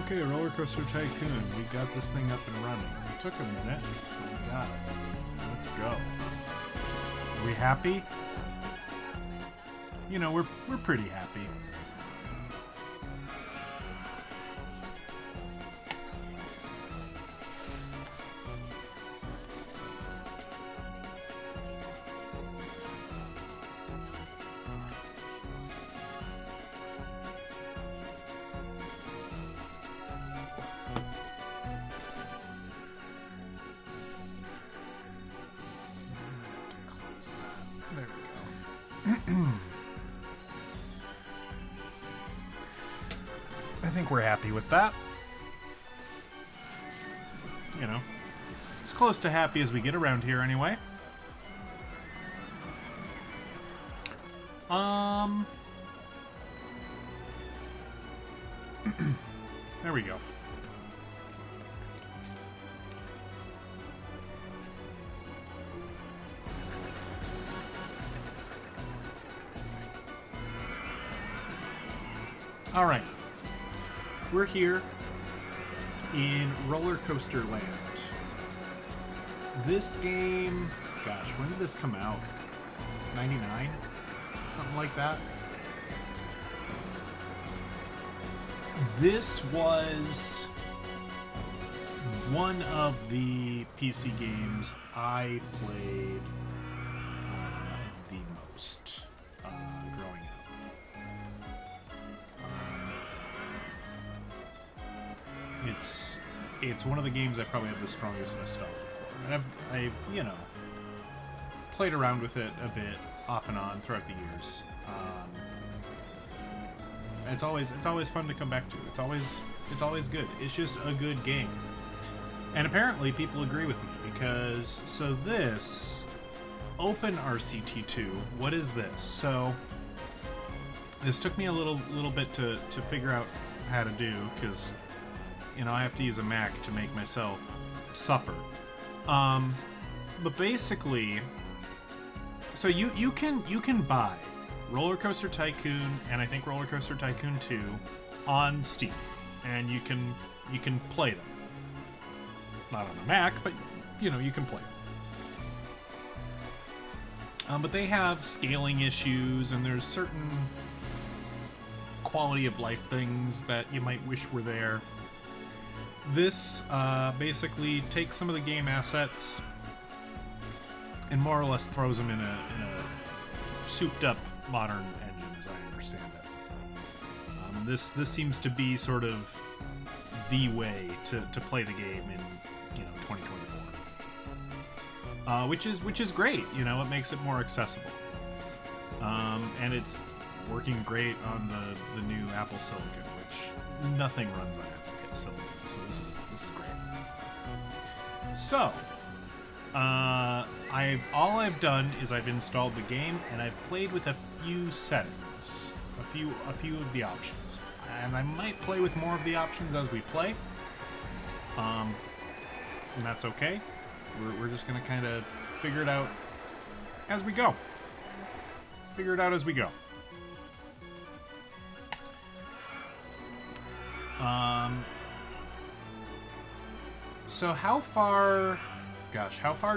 Okay, Roller Coaster Tycoon. We got this thing up and running. It took a minute, but we got it. Let's go. Are we happy? You know, we're pretty happy. I think we're happy with that. You know, as close to happy as we get around here anyway. There we go. All right. We're here in Roller Coaster Land. This game, gosh, when did this come out? 99? Something like that. This was one of the PC games I played the most growing up. It's one of the games I probably have the strongest nostalgia for. And I've you know, played around with it a bit off and on throughout the years. It's always fun to come back to. It's always good. It's just a good game. And apparently people agree with me because so this Open RCT2, what is this? So this took me a little bit to figure out how to do because you know I have to use a Mac to make myself suffer. But basically, so you can buy Roller Coaster Tycoon and I think Roller Coaster Tycoon 2 on Steam, and you can play them. Not on a Mac, but you know you can play them. But they have scaling issues, and there's certain quality of life things that you might wish were there. This basically takes some of the game assets and more or less throws them in a souped up modern engine, as I understand it. This seems to be sort of the way to play the game in 2024, which is great. You know, it makes it more accessible, and it's working great on the new Apple Silicon, which nothing runs on Apple Silicon. So this is great. So all I've done is I've installed the game and I've played with a few settings, a few of the options, and I might play with more of the options as we play. And that's okay. We're just gonna kind of figure it out as we go. Figure it out as we go. So how far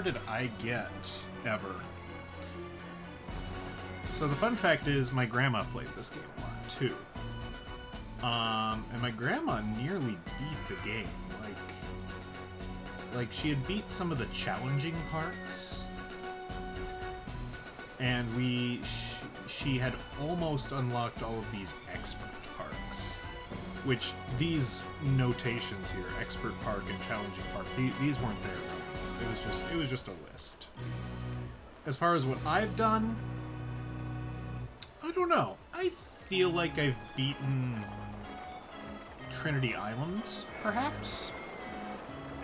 did I get ever? So the fun fact is my grandma played this game a lot too. And my grandma nearly beat the game. Like she had beat some of the challenging parts. And she had almost unlocked all of these expert parks. Which these notations here, expert park and challenging park, these weren't there. It was just a list. As far as what I've done, I don't know. I feel like I've beaten Trinity Islands, perhaps.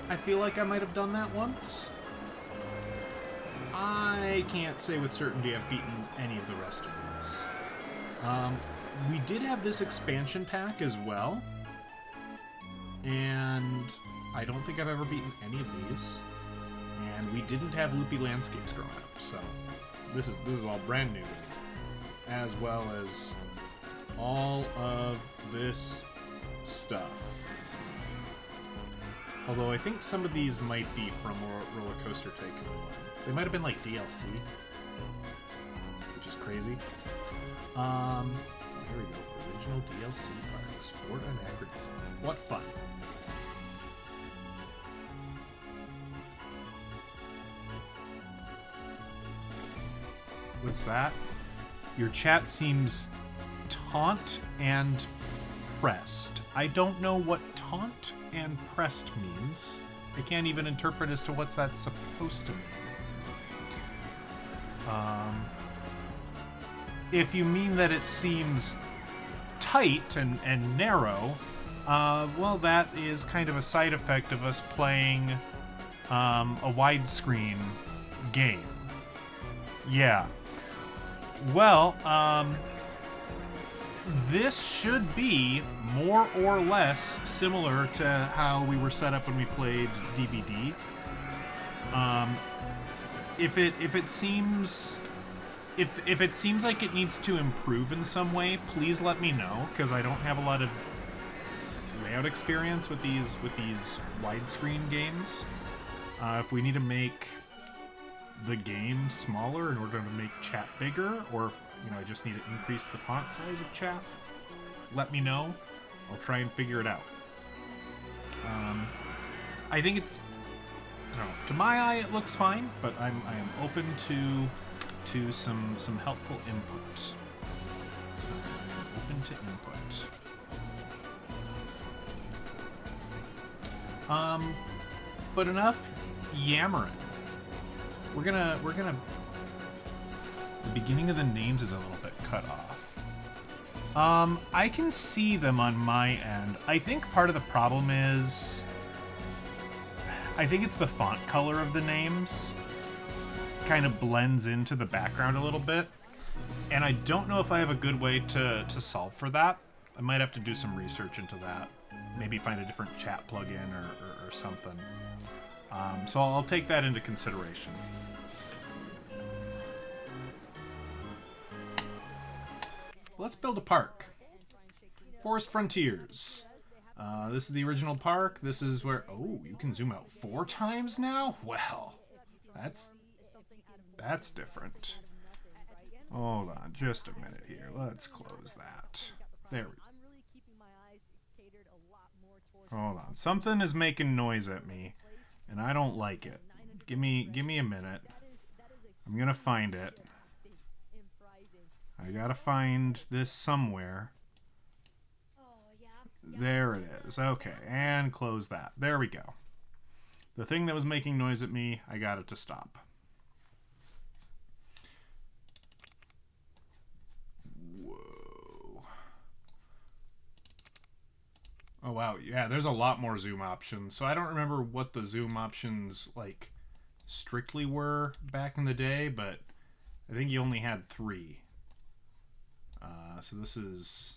I feel like I might have done that once. I can't say with certainty I've beaten any of the rest of these. We did have this expansion pack as well, and I don't think I've ever beaten any of these. And we didn't have loopy landscapes growing up, so this is all brand new, as well as all of this stuff. Although I think some of these might be from Roller Coaster Tycoon 1. They might have been like DLC, which is crazy. Here we go. Original DLC parks. Fort Anachronism. What fun. What's that? Your chat seems taunt and pressed. I don't know what taunt and pressed means. I can't even interpret as to what's that supposed to mean. If you mean that it seems tight and narrow, well, that is kind of a side effect of us playing a widescreen game. Yeah. Well, this should be more or less similar to how we were set up when we played DBD. If it seems like it needs to improve in some way, please let me know, because I don't have a lot of layout experience with these widescreen games. If we need to make the game smaller in order to make chat bigger, or if, I just need to increase the font size of chat, let me know. I'll try and figure it out. I think it's, to my eye it looks fine, but I am open to some helpful input. Open to input. But enough yammering. We're gonna the beginning of the names is a little bit cut off. I can see them on my end. I think part of the problem is I think it's the font color of the names kind of blends into the background a little bit, and I don't know if I have a good way to solve for that. I might have to do some research into that. Maybe find a different chat plugin or something. So I'll take that into consideration. Let's build a park. Forest Frontiers. This is the original park. This is where... Oh, you can zoom out 4 times now? Well, that's different. Hold on just a minute here. Let's close that. There we go. Hold on. Something is making noise at me, and I don't like it. Give me a minute. I'm gonna find it. I gotta find this somewhere. There it is. Okay, and close that. There we go. The thing that was making noise at me, I got it to stop. Whoa. Oh, wow. Yeah, there's a lot more zoom options. So I don't remember what the zoom options, like, strictly were back in the day, but I think you only had 3. So this is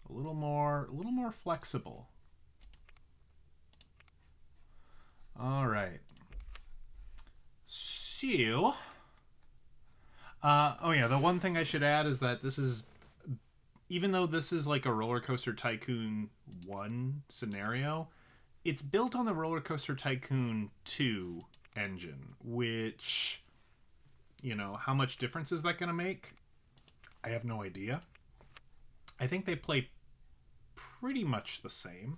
a little more flexible. All right. So, oh yeah, the one thing I should add is that this is, even though this is like a Roller Coaster Tycoon 1 scenario, it's built on the Roller Coaster Tycoon 2 engine, which, how much difference is that going to make? I have no idea. I think they play pretty much the same.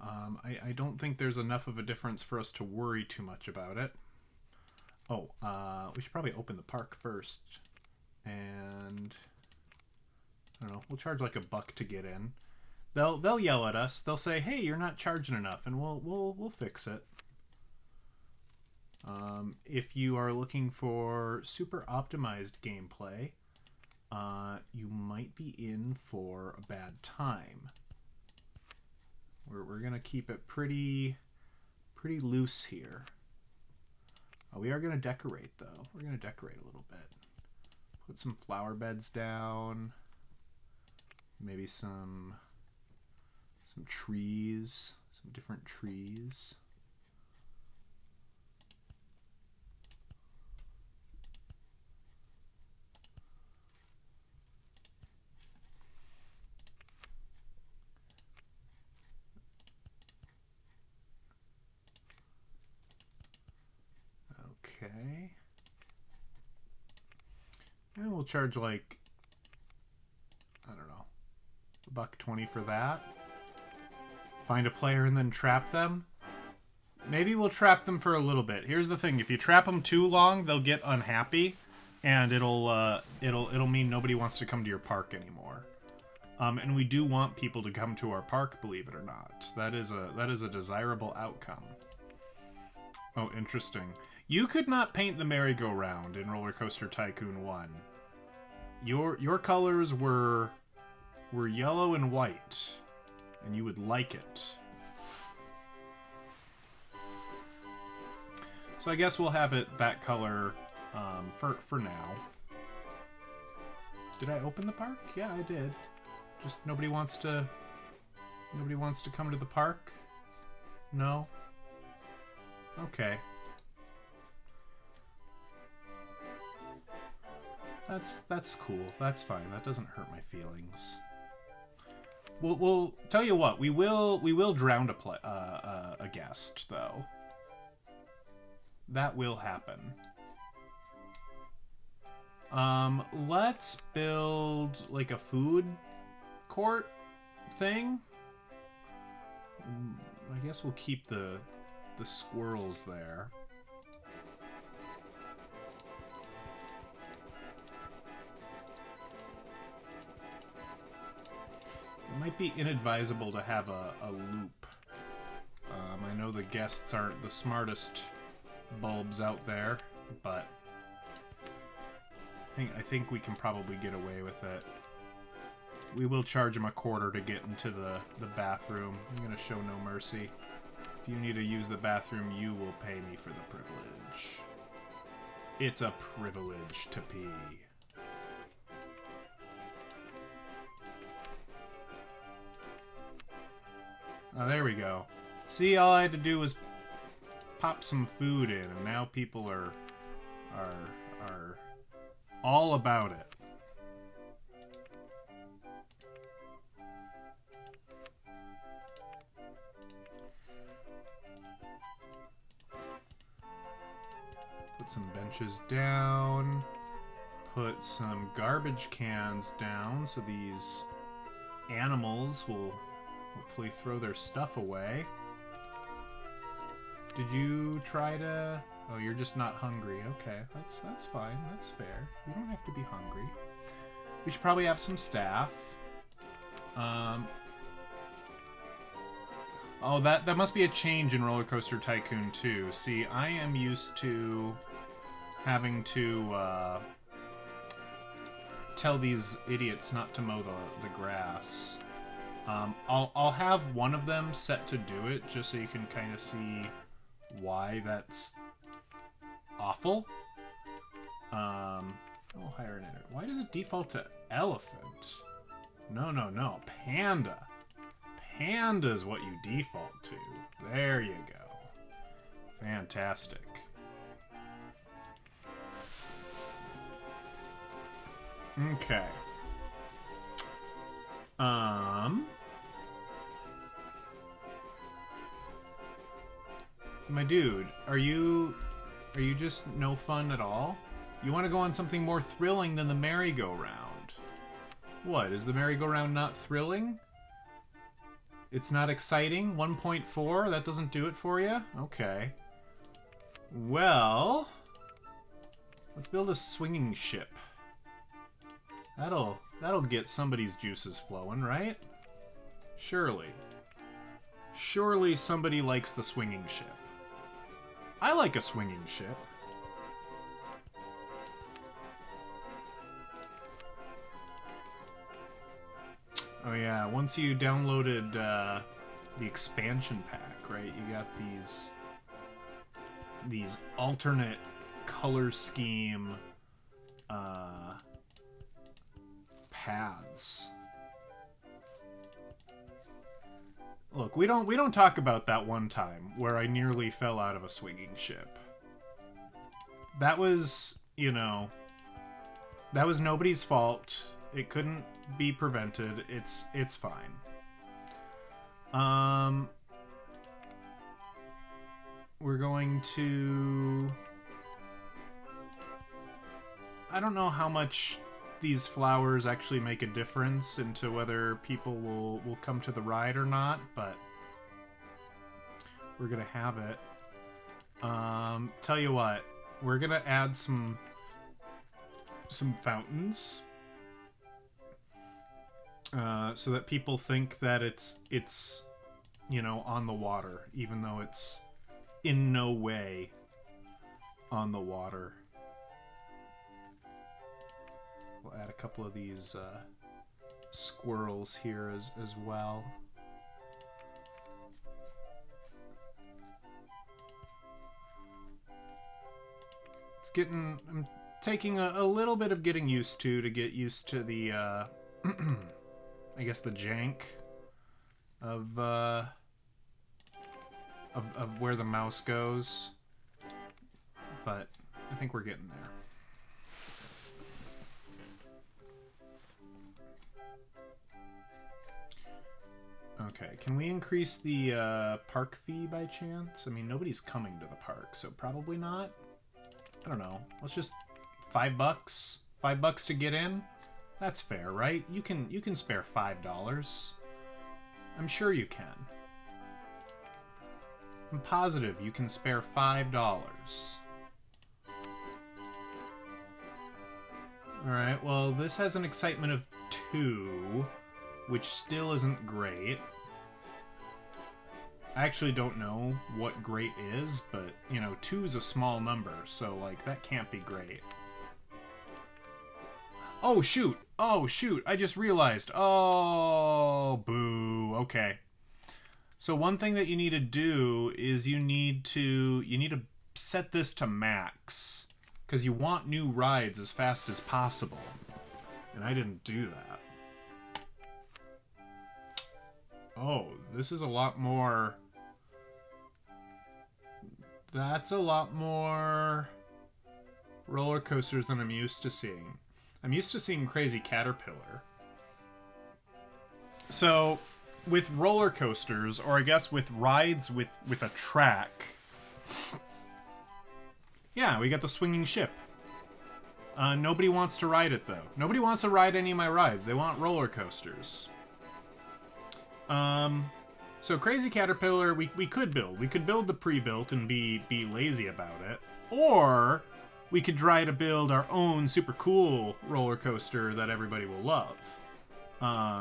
I don't think there's enough of a difference for us to worry too much about it. Oh, we should probably open the park first. And I don't know, we'll charge like $1 to get in. They'll yell at us. They'll say, "Hey, you're not charging enough," and we'll fix it. If you are looking for super optimized gameplay, you might be in for a bad time. We're gonna keep it pretty loose here. We are gonna decorate though. We're gonna decorate a little bit. Put some flower beds down. Maybe some trees, some different trees. And we'll charge like, I don't know, $1.20 for that. Find a player and then trap them. Maybe we'll trap them for a little bit. Here's the thing: if you trap them too long, they'll get unhappy, and it'll mean nobody wants to come to your park anymore. And we do want people to come to our park, believe it or not. That is a desirable outcome. Oh, interesting. You could not paint the merry-go-round in Roller Coaster Tycoon 1. Your colors were yellow and white, and you would like it. So I guess we'll have it that color for now. Did I open the park? Yeah, I did. Just nobody wants to come to the park? No? Okay. That's cool. That's fine. That doesn't hurt my feelings. We'll tell you what. We will drown a guest though. That will happen. Let's build like a food court thing. I guess we'll keep the squirrels there. It might be inadvisable to have a loop. I know the guests aren't the smartest bulbs out there, but I think we can probably get away with it. We will charge them $0.25 to get into the bathroom. I'm gonna show no mercy. If you need to use the bathroom, you will pay me for the privilege. It's a privilege to pee. Oh, there we go. See, all I had to do was pop some food in, and now people are all about it. Put some benches down. Put some garbage cans down so these animals will hopefully throw their stuff away. Did you try to... Oh, you're just not hungry. Okay, that's fine. That's fair. You don't have to be hungry. We should probably have some staff. Oh, that must be a change in Roller Coaster Tycoon 2. See, I am used to having to tell these idiots not to mow the grass. I'll have one of them set to do it just so you can kind of see why that's awful. We'll hire an editor. Why does it default to elephant? No. Panda. Panda's what you default to. There you go. Fantastic. Okay. My dude, are you just no fun at all? You want to go on something more thrilling than the merry-go-round? What, is the merry-go-round not thrilling? It's not exciting? 1.4? That doesn't do it for you? Okay. Well, let's build a swinging ship. That'll get somebody's juices flowing, right? Surely. Surely somebody likes the swinging ship. I like a swinging ship. Oh yeah, once you downloaded the expansion pack, right? You got these alternate color scheme paths. Look, we don't talk about that one time where I nearly fell out of a swinging ship. That was, you know, that was nobody's fault. It couldn't be prevented. It's fine. We're going to... I don't know how much these flowers actually make a difference into whether people will come to the ride or not, but we're gonna have it. Tell you what, we're gonna add some fountains, so that people think that it's you know, on the water, even though it's in no way on the water. We'll add a couple of these squirrels here as well. It's getting... I'm taking a little bit of getting used to get used to the, I guess the jank of where the mouse goes. But I think we're getting there. Okay, can we increase the park fee by chance? I mean, nobody's coming to the park, so probably not. I don't know. Let's just $5. $5 to get in? That's fair, right? You can spare $5. I'm sure you can. I'm positive you can spare $5. Alright, well, this has an excitement of 2, which still isn't great. I actually don't know what great is, but, you know, 2 is a small number, so, like, that can't be great. Oh, shoot! Oh, shoot! I just realized. Oh, boo. Okay. So one thing that you need to do is you need to set this to max, because you want new rides as fast as possible. And I didn't do that. Oh, this is a lot more... That's a lot more roller coasters than I'm used to seeing. I'm used to seeing Crazy Caterpillar. So, with roller coasters, or I guess with rides with a track... Yeah, we got the swinging ship. Nobody wants to ride it, though. Nobody wants to ride any of my rides. They want roller coasters. So Crazy Caterpillar, we could build. We could build the pre-built and be lazy about it. Or we could try to build our own super cool roller coaster that everybody will love.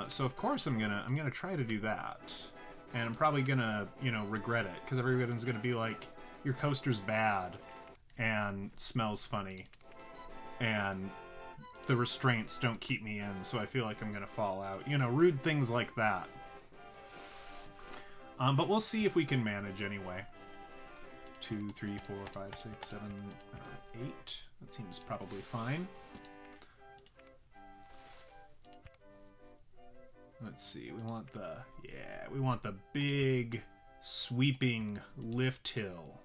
So of course I'm gonna try to do that. And I'm probably gonna, you know, regret it, because everybody's gonna be like, your coaster's bad and smells funny and the restraints don't keep me in, so I feel like I'm gonna fall out. You know, rude things like that. But we'll see if we can manage anyway. 2, 3, 4, 5, 6, 7, 8. That seems probably fine. Let's see. We want the big sweeping lift hill.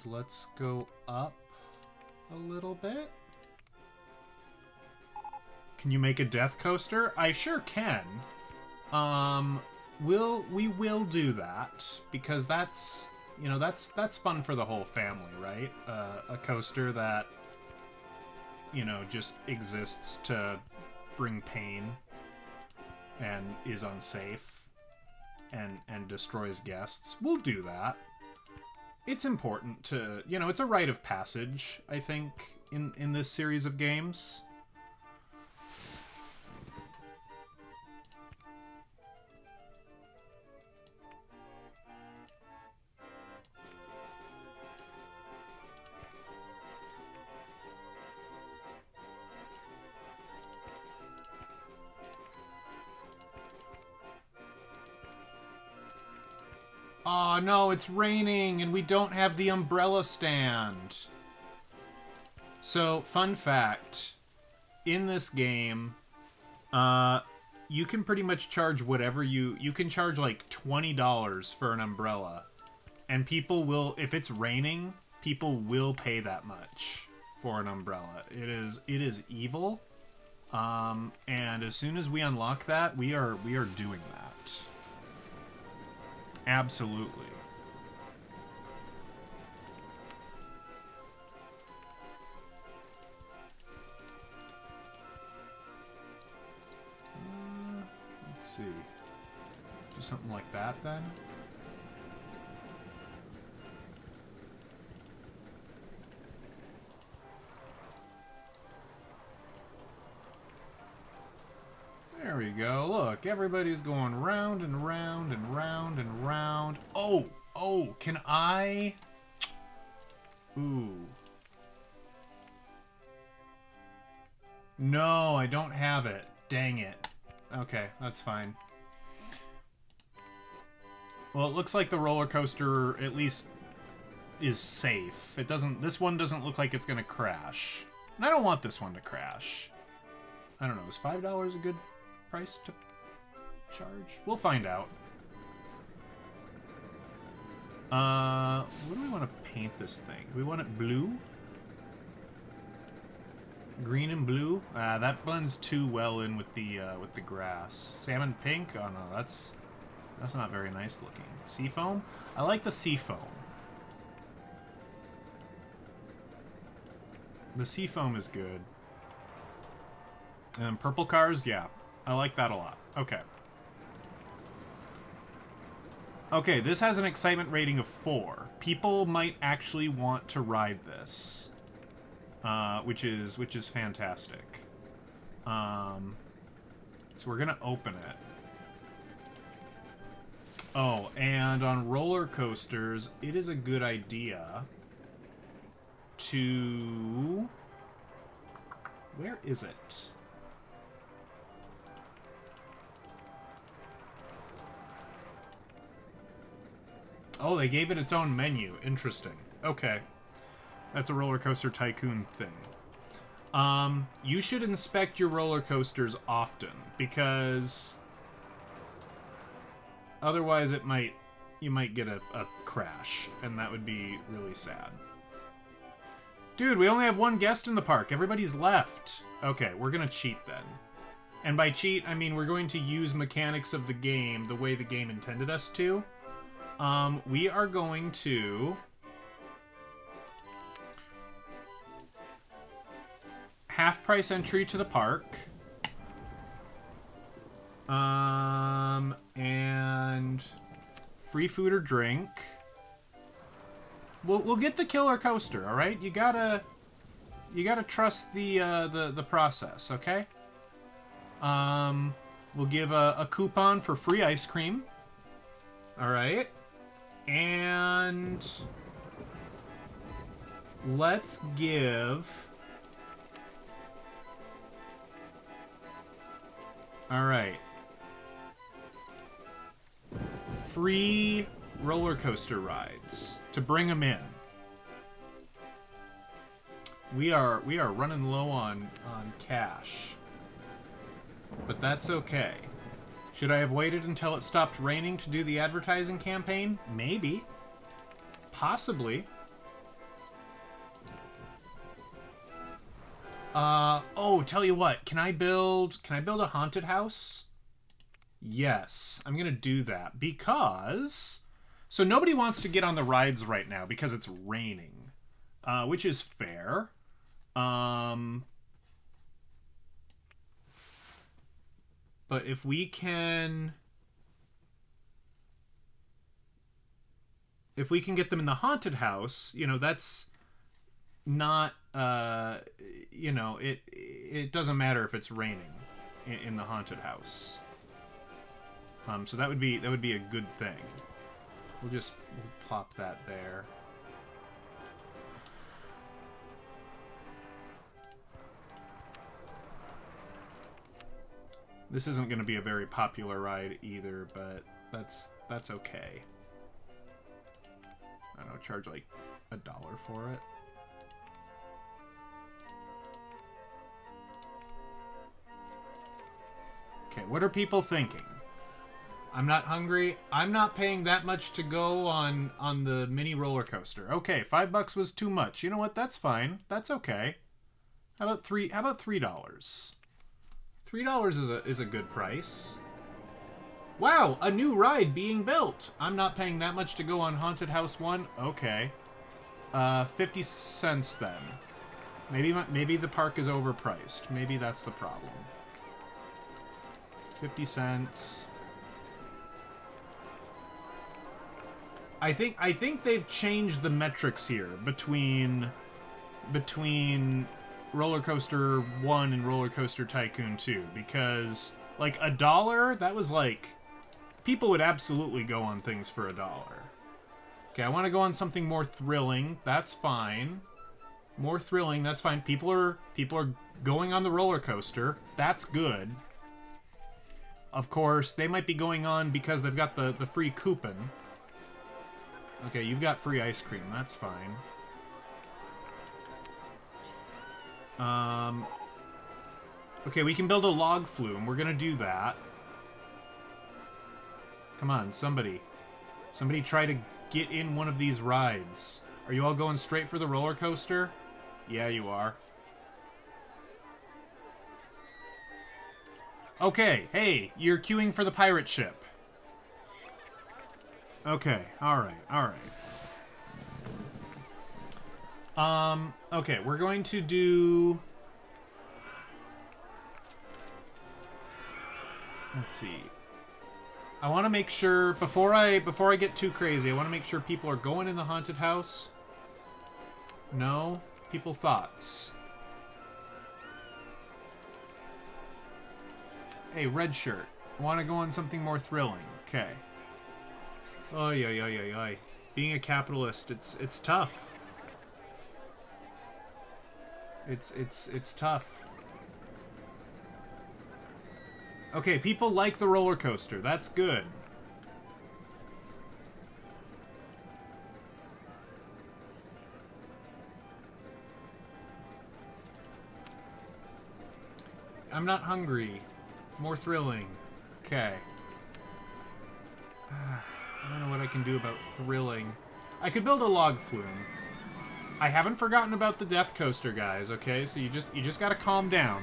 Let's go up a little bit. Can you make a death coaster? I sure can. We will do that, because that's, you know, that's fun for the whole family, right? A coaster that, you know, just exists to bring pain and is unsafe and destroys guests. We'll do that. It's important to, you know, it's a rite of passage, I think, in this series of games. Oh no, it's raining and we don't have the umbrella stand. So, fun fact, in this game, you can pretty much charge whatever you can charge like $20 for an umbrella. And people will, if it's raining, people will pay that much for an umbrella. It is evil. And as soon as we unlock that, we are doing that. Absolutely. Let's see. Do something like that then. There we go. Look, everybody's going round and round and round and round. Oh, can I? Ooh. No, I don't have it. Dang it. Okay, that's fine. Well, it looks like the roller coaster at least is safe. It doesn't. This one doesn't look like it's gonna crash. And I don't want this one to crash. I don't know. Is $5 a good price to charge? We'll find out. What do we want to paint this thing? Do we want it blue? Green and blue? That blends too well in with the grass. Salmon pink? Oh no, that's not very nice looking. Seafoam? I like the seafoam. The seafoam is good. And purple cars? Yeah. I like that a lot. Okay. Okay, this has an excitement rating of 4. People might actually want to ride this. Which is fantastic. So we're gonna open it. Oh, and on roller coasters, it is a good idea to... Where is it? Oh, they gave it its own menu. Interesting. Okay. That's a roller coaster tycoon thing. You should inspect your roller coasters often, because otherwise you might get a crash, and that would be really sad. Dude, we only have one guest in the park. Everybody's left. Okay, we're gonna cheat then. And by cheat, I mean we're going to use mechanics of the game the way the game intended us to. We are going to... half-price entry to the park. And free food or drink. We'll get the killer coaster, all right? You gotta trust the process, okay? We'll give a coupon for free ice cream. All right. And let's give... All right. Free roller coaster rides to bring them in. We are running low on cash. But that's okay. Should I have waited until it stopped raining to do the advertising campaign? Maybe. Possibly. Oh, tell you what. Can I build a haunted house? Yes, I'm gonna do that because... So nobody wants to get on the rides right now because it's raining, which is fair. But if we can get them in the haunted house, you know, that's not, you know, it doesn't matter if it's raining in the haunted house. So that would be a good thing. We'll plop that there. This isn't going to be a very popular ride either, but that's okay. I don't know, charge like $1 for it. Okay, what are people thinking? I'm not hungry. I'm not paying that much to go on the mini roller coaster. Okay, $5 was too much. You know what? That's fine. That's okay. How about $3? How about $3? $3 is a good price. Wow, a new ride being built. I'm not paying that much to go on Haunted House 1. Okay. 50 cents then. Maybe the park is overpriced. Maybe that's the problem. 50 cents. I think they've changed the metrics here between Roller Coaster 1 and Roller Coaster Tycoon 2, because like $1, that was like people would absolutely go on things for $1. Okay, I want to go on something more thrilling. That's fine. More thrilling, that's fine. People are going on the roller coaster. That's good. Of course, they might be going on because they've got the free coupon. Okay, you've got free ice cream. That's fine. Okay, we can build a log flume. We're gonna do that. Come on, somebody. Somebody try to get in one of these rides. Are you all going straight for the roller coaster? Yeah, you are. Okay, hey, you're queuing for the pirate ship. Okay, alright. Okay, we're going to do... Let's see. I want to make sure, before I get too crazy, I want to make sure people are going in the haunted house. No? People thoughts. Hey, red shirt. I want to go on something more thrilling. Okay. Oy, oy, oy, oy, oy. Being a capitalist, it's tough. It's tough. Okay, people like the roller coaster. That's good. I'm not hungry. More thrilling. Okay. I don't know what I can do about thrilling. I could build a log flume. I haven't forgotten about the death coaster, guys, okay? So you just gotta calm down.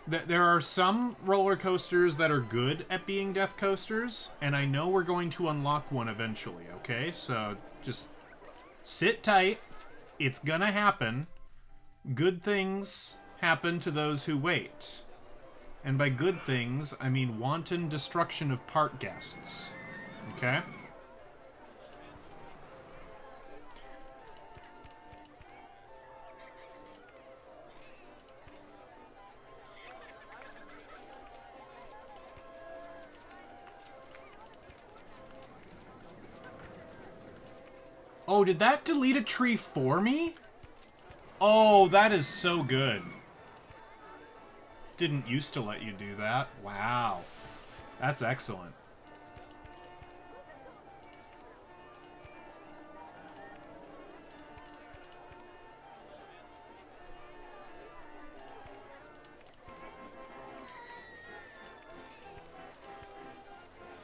There are some roller coasters that are good at being death coasters, and I know we're going to unlock one eventually, okay? So just sit tight. It's gonna happen. Good things happen to those who wait. And by good things, I mean wanton destruction of park guests. Okay? Oh, did that delete a tree for me? Oh, that is so good. Didn't used to let you do that. Wow. That's excellent.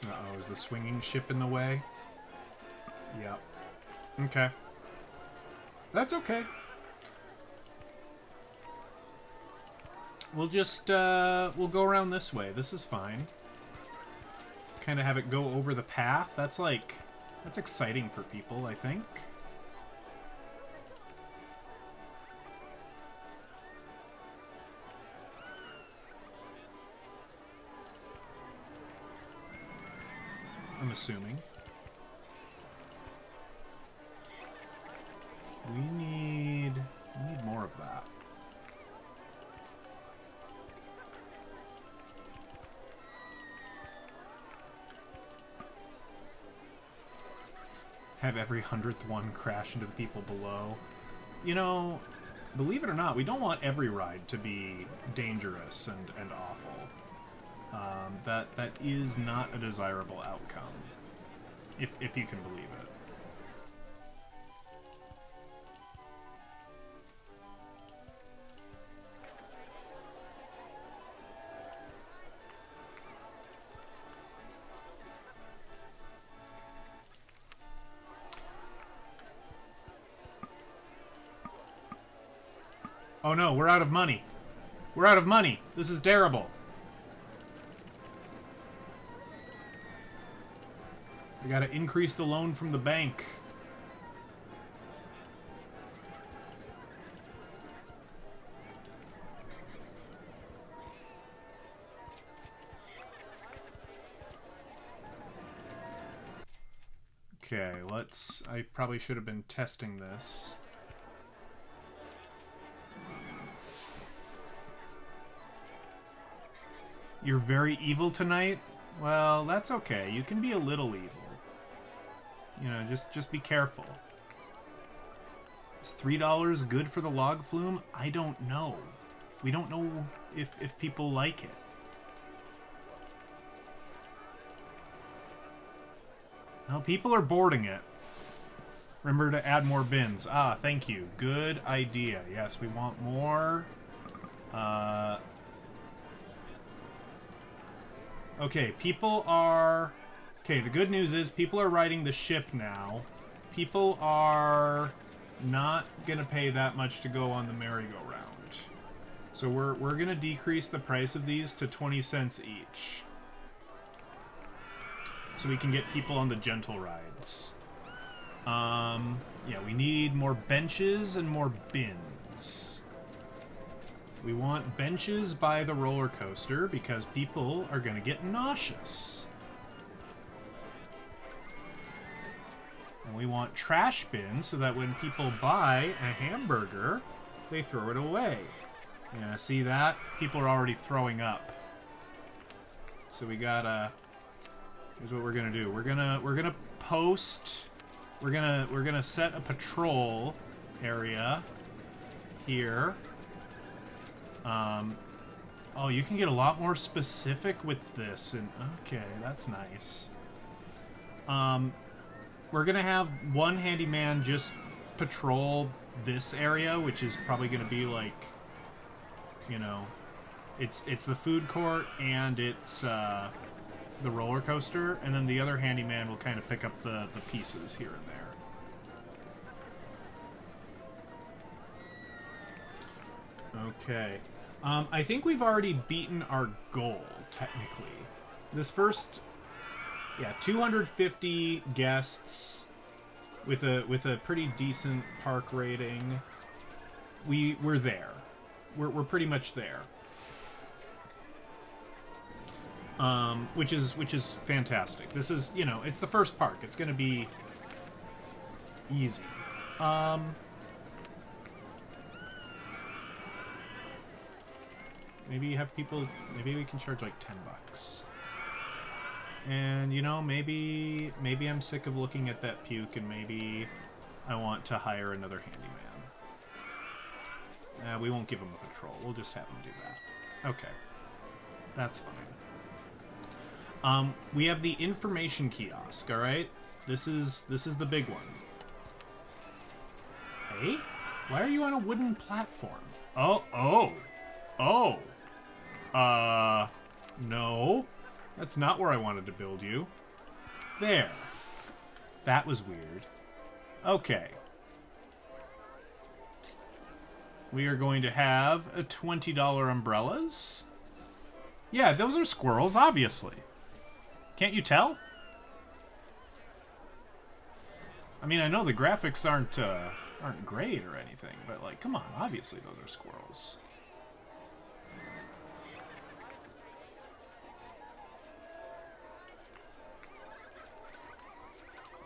Uh-oh, is the swinging ship in the way? Yep. Okay. That's okay. We'll just, we'll go around this way. This is fine. Kind of have it go over the path. That's like, that's exciting for people, I think. I'm assuming. We need more of that. Have every 100th one crash into the people below. You know, believe it or not, we don't want every ride to be dangerous and awful. That is not a desirable outcome, if you can believe it. Oh no, we're out of money. We're out of money. This is terrible. We gotta increase the loan from the bank. Okay, let's... I probably should have been testing this. You're very evil tonight? Well, that's okay. You can be a little evil. You know, just be careful. Is $3 good for the log flume? I don't know. We don't know if people like it. Well, people are boarding it. Remember to add more bins. Ah, thank you. Good idea. Yes, we want more. Okay, people are... Okay, the good news is people are riding the ship now. People are not going to pay that much to go on the merry-go-round. So we're going to decrease the price of these to 20 cents each. So we can get people on the gentle rides. Yeah, we need more benches and more bins. We want benches by the roller coaster because people are going to get nauseous. And we want trash bins so that when people buy a hamburger, they throw it away. Yeah, see that? People are already throwing up. So we gotta... Here's what we're gonna do. We're gonna post. We're gonna set a patrol area here. Oh, you can get a lot more specific with this, and okay, that's nice. We're gonna have one handyman just patrol this area, which is probably gonna be like, you know, it's the food court and it's the roller coaster, and then the other handyman will kind of pick up the pieces here and there. Okay. I think we've already beaten our goal, technically. This first... Yeah, 250 guests with a pretty decent park rating. We're there. We're pretty much there. Which is fantastic. This is, you know, it's the first park. It's gonna be easy. Maybe you have people. Maybe we can charge like $10. And you know, maybe I'm sick of looking at that puke, and maybe I want to hire another handyman. We won't give him a patrol. We'll just have him do that. Okay, that's fine. We have the information kiosk, alright? This is the big one. Hey? Why are you on a wooden platform? No. That's not where I wanted to build you. There. That was weird. Okay. We are going to have a $20 umbrellas. Yeah, those are squirrels, obviously. Can't you tell? I mean, I know the graphics aren't great or anything, but like, come on, obviously those are squirrels.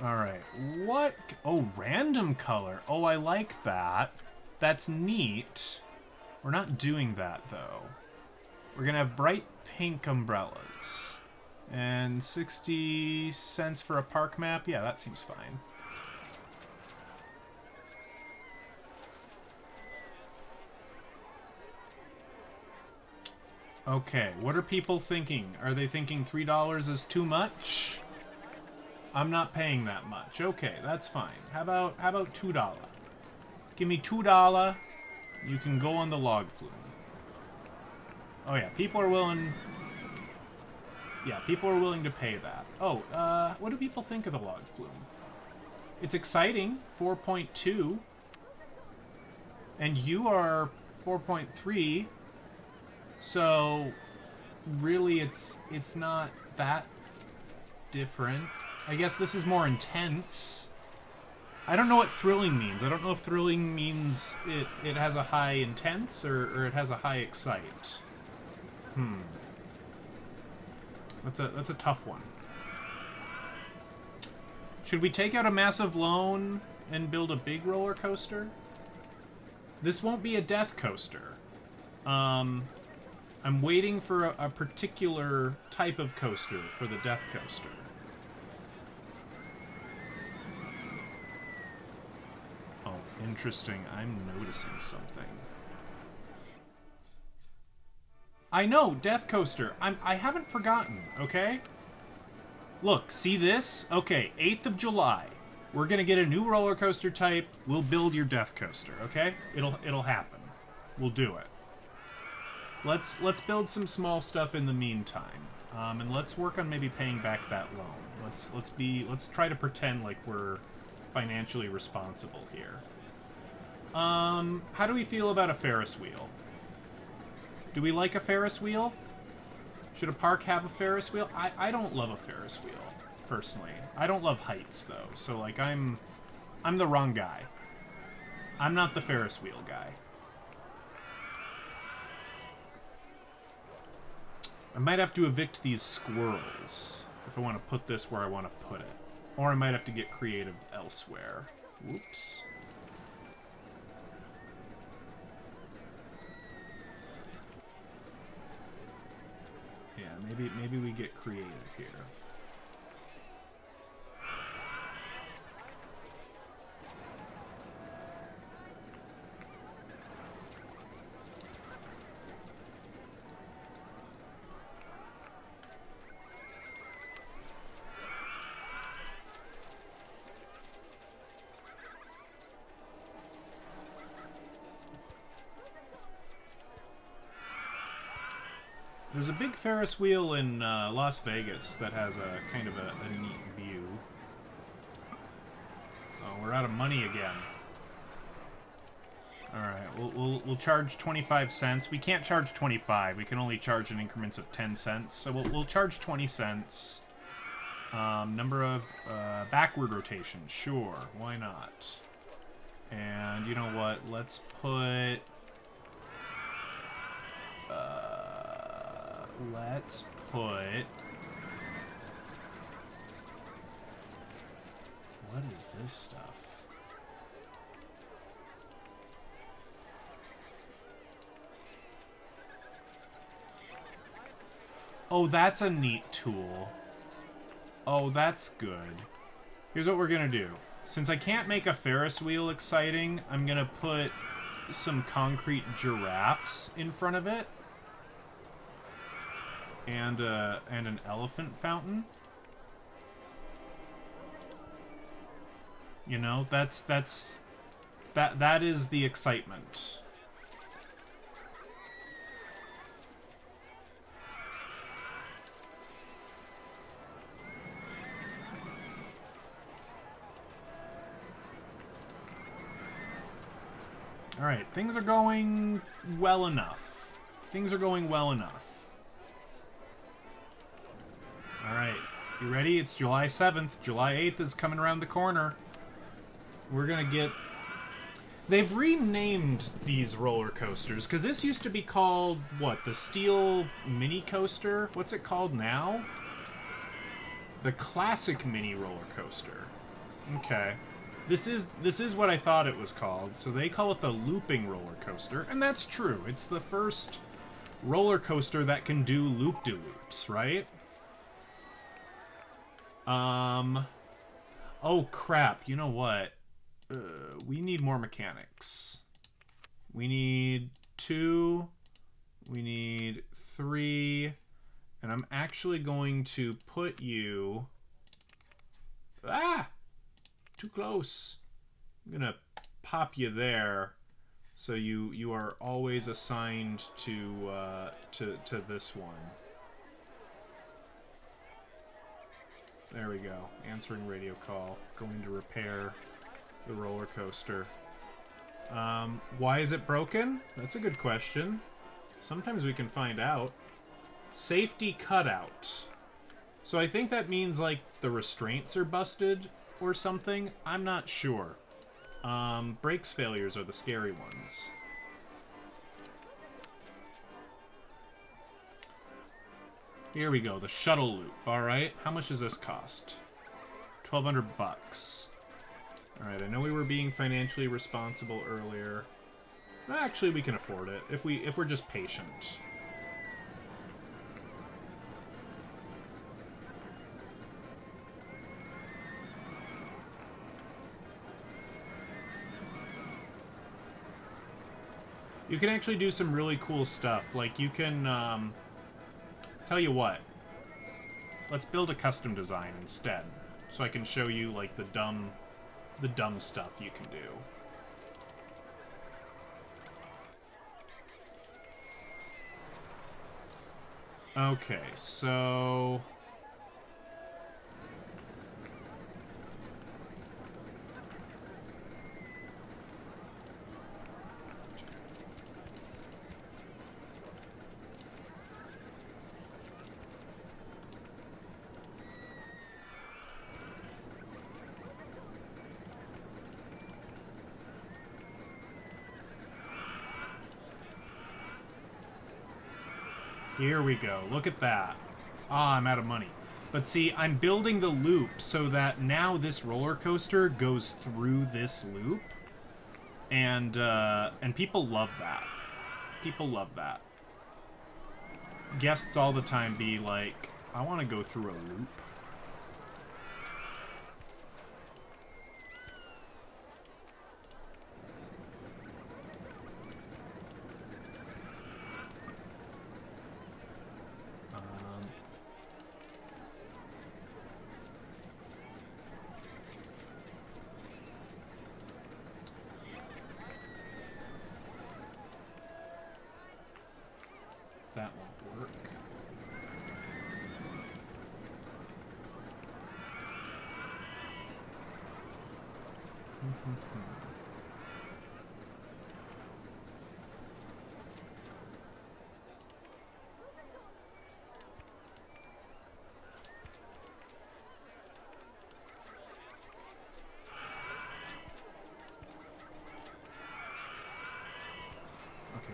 All right, what? Oh, random color. Oh, I like that. That's neat. We're not doing that though. We're gonna have bright pink umbrellas. And 60 cents for a park map? Yeah, that seems fine. Okay, what are people thinking? Are they thinking $3 is too much? I'm not paying that much. Okay, that's fine. How about $2? Give me $2. You can go on the log flume. Oh yeah, people are willing... Yeah, people are willing to pay that. Oh, what do people think of the log flume? It's exciting, 4.2. And you are 4.3. So really it's not that different. I guess this is more intense. I don't know what thrilling means. I don't know if thrilling means it has a high intense or it has a high excite. That's a tough one. Should we take out a massive loan and build a big roller coaster? This won't be a death coaster. I'm waiting for a particular type of coaster for the death coaster. Oh, interesting. I'm noticing something. I know, death coaster. I haven't forgotten, okay? Look, see this? Okay, 8th of July. We're gonna get a new roller coaster type. We'll build your death coaster, okay? It'll happen. We'll do it. Let's build some small stuff in the meantime, and let's work on maybe paying back that loan. Let's try to pretend like we're financially responsible here. How do we feel about a Ferris wheel? Do we like a Ferris wheel? Should a park have a Ferris wheel? I don't love a Ferris wheel, personally. I don't love heights, though, so, like, I'm the wrong guy. I'm not the Ferris wheel guy. I might have to evict these squirrels if I want to put this where I want to put it. Or I might have to get creative elsewhere. Whoops. Yeah, maybe we get creative here. There's a big Ferris wheel in Las Vegas that has a kind of a neat view. Oh, we're out of money again. Alright, we'll charge 25 cents. We can't charge 25. We can only charge in increments of 10 cents. So we'll charge 20 cents. Number of backward rotation. Sure, why not? And you know what? Let's put... let's put... What is this stuff? Oh, that's a neat tool. Oh, that's good. Here's what we're gonna do. Since I can't make a Ferris wheel exciting, I'm gonna put some concrete giraffes in front of it. And an elephant fountain. You know, that is the excitement. All right, things are going well enough. Things are going well enough. All right, you ready? It's July 7th. July 8th is coming around the corner. We're gonna get... They've renamed these roller coasters, because this used to be called, what, the Steel Mini Coaster? What's it called now? The Classic Mini Roller Coaster. Okay. This is what I thought it was called. So they call it the Looping Roller Coaster, and that's true. It's the first roller coaster that can do loop-de-loops, right? Oh crap, you know what? We need more mechanics. We need 2, we need 3, and I'm actually going to put you... Ah! Too close. I'm gonna pop you there, so you are always assigned to this one. There we go. Answering radio call. Going to repair the roller coaster. Why is it broken? That's a good question. Sometimes we can find out. Safety cutout. So I think that means, like, the restraints are busted or something. I'm not sure. Brakes failures are the scary ones. Here we go, the shuttle loop. Alright, how much does this cost? 1,200 bucks. Alright, I know we were being financially responsible earlier. Actually, we can afford it if we're just patient. You can actually do some really cool stuff. Like, you can, tell you what. Let's build a custom design instead. So I can show you, like, the dumb stuff you can do. Okay, so... Here we go. Look at that. Ah, I'm out of money. But see, I'm building the loop so that now this roller coaster goes through this loop. And people love that. People love that. Guests all the time be like, I want to go through a loop. That won't work.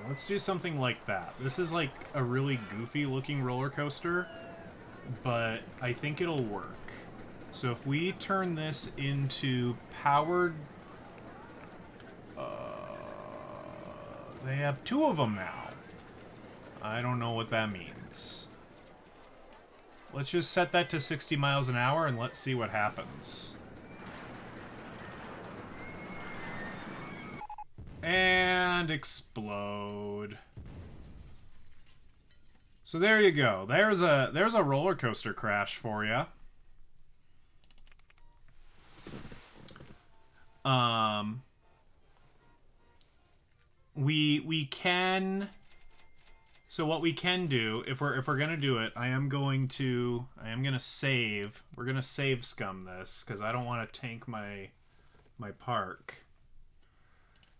Let's do something like that. This is like a really goofy looking roller coaster, but I think it'll work. So if we turn this into powered... they have two of them now. I don't know what that means. Let's just set that to 60 miles an hour and let's see what happens. And explode. So there you go. There's a roller coaster crash for you. We can. So what we can do, if we're gonna do it, I am gonna save. We're gonna save scum this because I don't want to tank my park.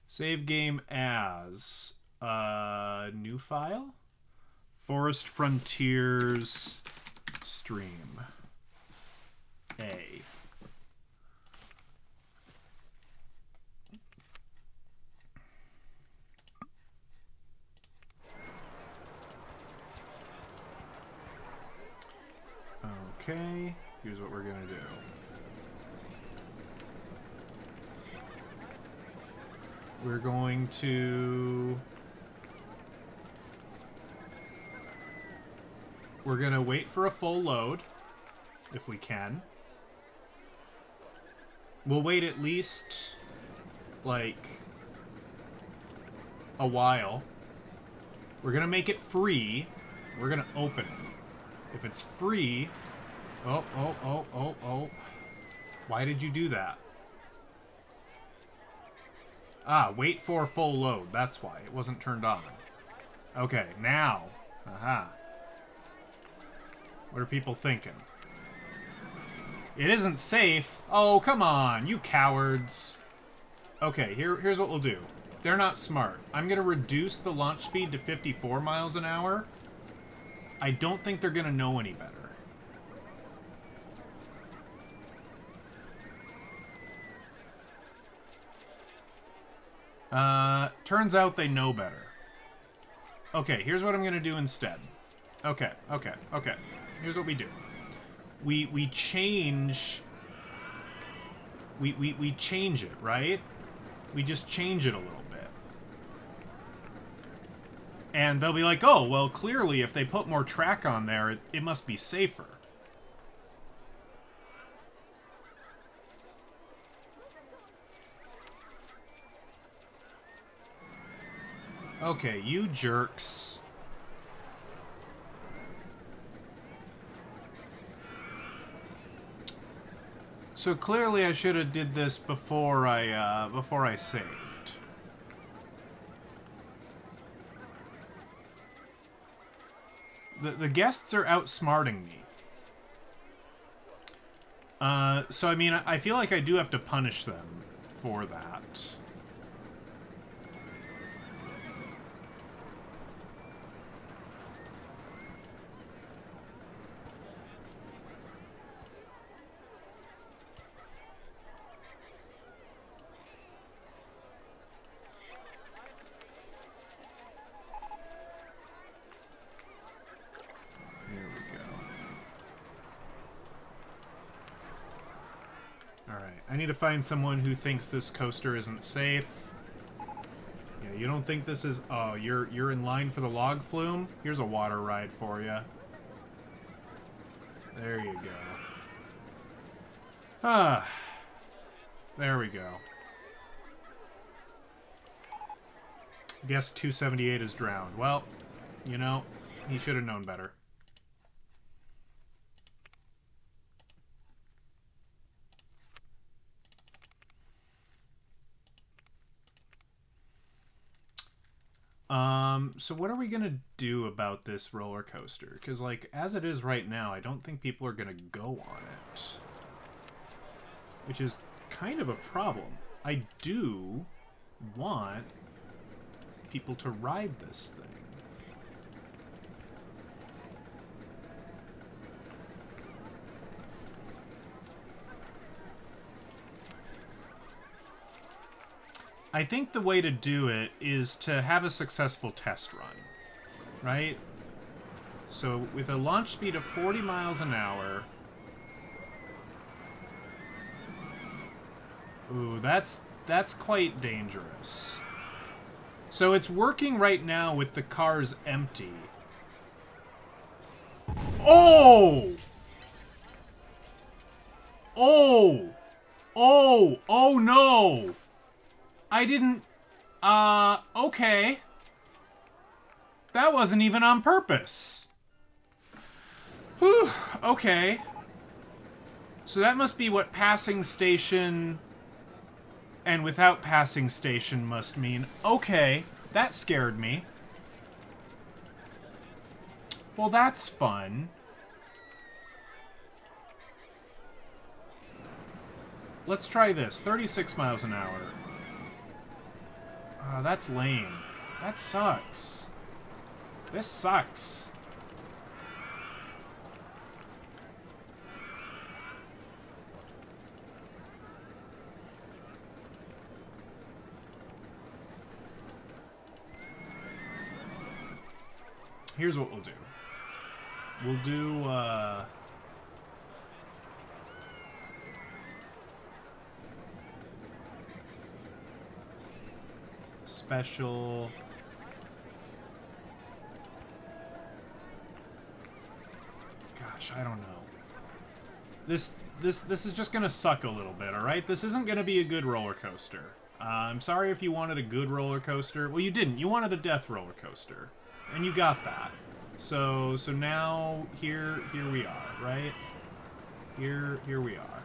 Save game as new file, Forest Frontiers stream A. Okay, here's what we're gonna do. We're going to wait for a full load, if we can. We'll wait at least, like, a while. We're gonna make it free. We're gonna open it. If it's free... Oh. Why did you do that? Ah, wait for full load. That's why. It wasn't turned on. Okay, now. Aha. What are people thinking? It isn't safe. Oh, come on, you cowards. Okay, here's what we'll do. They're not smart. I'm going to reduce the launch speed to 54 miles an hour. I don't think they're going to know any better. Turns out they know better. Okay, here's what I'm going to do instead. Okay. Here's what we do. We change... We change it, right? We just change it a little bit. And they'll be like, oh, well, clearly if they put more track on there, it must be safer. Okay, you jerks. So clearly I should have did this before I saved. The guests are outsmarting me. So I mean, I feel like I do have to punish them for that. I need to find someone who thinks this coaster isn't safe. Yeah, you don't think this is... Oh, you're in line for the log flume? Here's a water ride for you. There you go. Ah. There we go. Guess 278 is drowned. Well, you know, he should have known better. So what are we gonna do about this roller coaster? Because, like, as it is right now, I don't think people are gonna go on it. Which is kind of a problem. I do want people to ride this thing. I think the way to do it is to have a successful test run, right? So with a launch speed of 40 miles an hour... Ooh, that's quite dangerous. So it's working right now with the cars empty. Oh! Oh! Oh! Oh no! I didn't... okay. That wasn't even on purpose. Whew, okay. So that must be what passing station and without passing station must mean. Okay, that scared me. Well, that's fun. Let's try this. 36 miles an hour. Oh, that's lame. That sucks. This sucks. Here's what we'll do. We'll do, special... Gosh, I don't know. This is just gonna suck a little bit, alright? This isn't gonna be a good roller coaster. I'm sorry if you wanted a good roller coaster. Well, you didn't. You wanted a death roller coaster. And you got that. So now here we are, right? Here we are.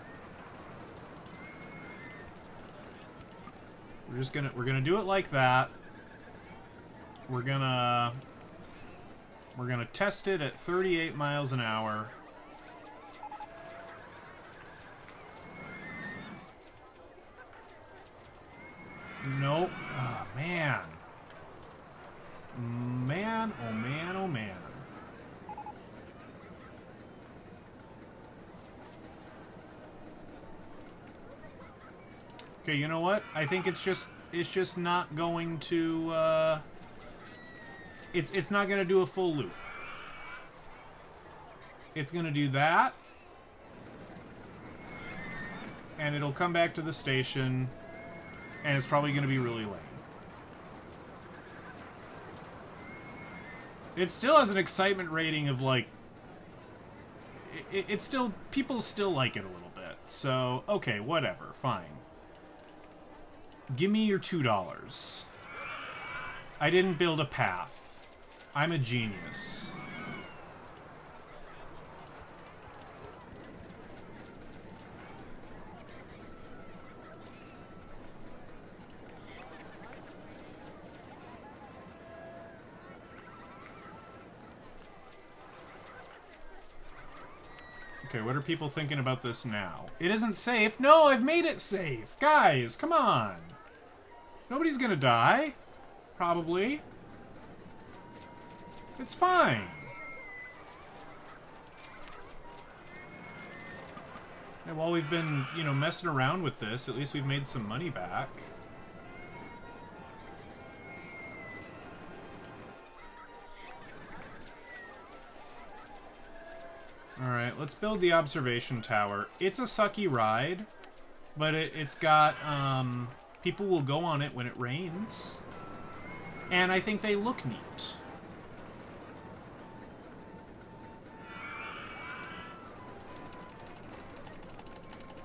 We're gonna do it like that. We're gonna test it at 38 miles an hour. Nope. Oh, man. Man, oh man, oh man. Okay, you know what? I think it's just not going to it's not gonna do a full loop. It's gonna do that. And it'll come back to the station, and it's probably gonna be really lame. It still has an excitement rating of like it's still, people still like it a little bit. So, okay, whatever, fine. Give me your $2. I didn't build a path. I'm a genius. Okay, what are people thinking about this now? It isn't safe. No, I've made it safe. Guys, come on. Nobody's gonna die. Probably. It's fine. And while we've been, you know, messing around with this, at least we've made some money back. Alright, let's build the observation tower. It's a sucky ride, but it's got, people will go on it when it rains. And I think they look neat.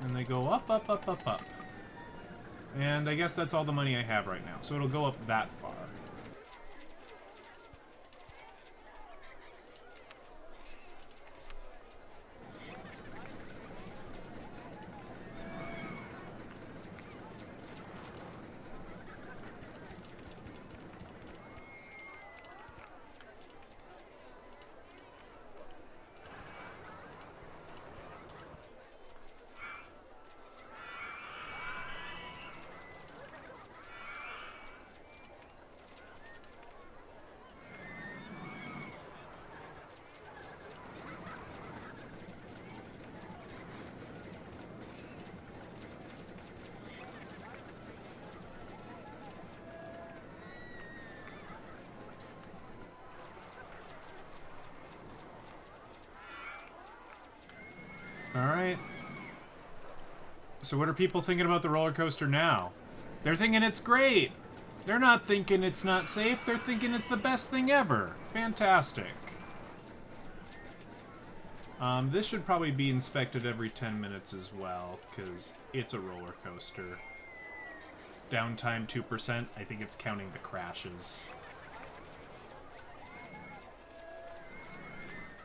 And they go up, up, up, up, up. And I guess that's all the money I have right now. So it'll go up that far. Alright. So what are people thinking about the roller coaster now? They're thinking it's great. They're not thinking it's not safe. They're thinking it's the best thing ever. Fantastic. This should probably be inspected every 10 minutes as well, because it's a roller coaster. Downtime 2%. I think it's counting the crashes.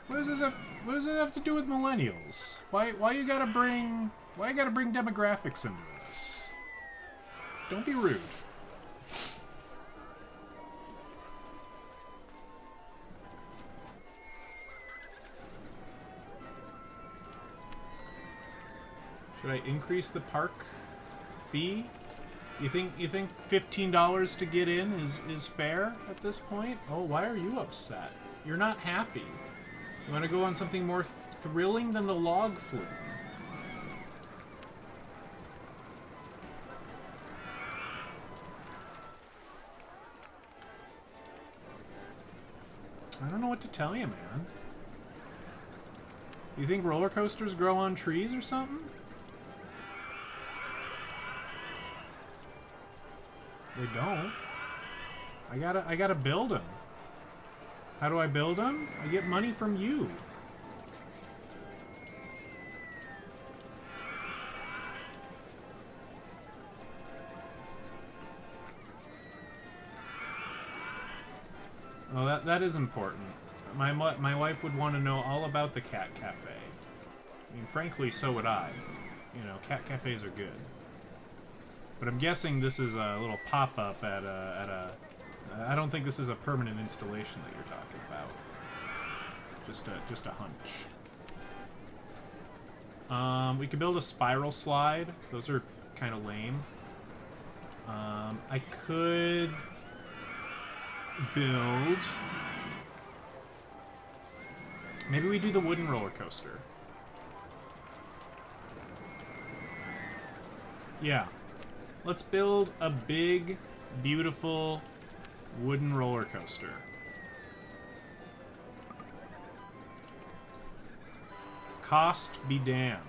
What does it have to do with millennials? Why you gotta bring demographics into this? Don't be rude. Should I increase the park fee? You think $15 to get in is fair at this point? Oh, why are you upset? You're not happy. You want to go on something more thrilling than the log flume? I don't know what to tell you, man. You think roller coasters grow on trees or something? They don't. I gotta build them. How do I build them? I get money from you. Well, that is important. My wife would want to know all about the cat cafe. I mean, frankly, so would I. You know, cat cafes are good. But I'm guessing this is a little pop-up at a... I don't think this is a permanent installation that you're talking about. Just a hunch. We could build a spiral slide. Those are kind of lame. I could build... Maybe we do the wooden roller coaster. Yeah. Let's build a big, beautiful wooden roller coaster. Cost be damned.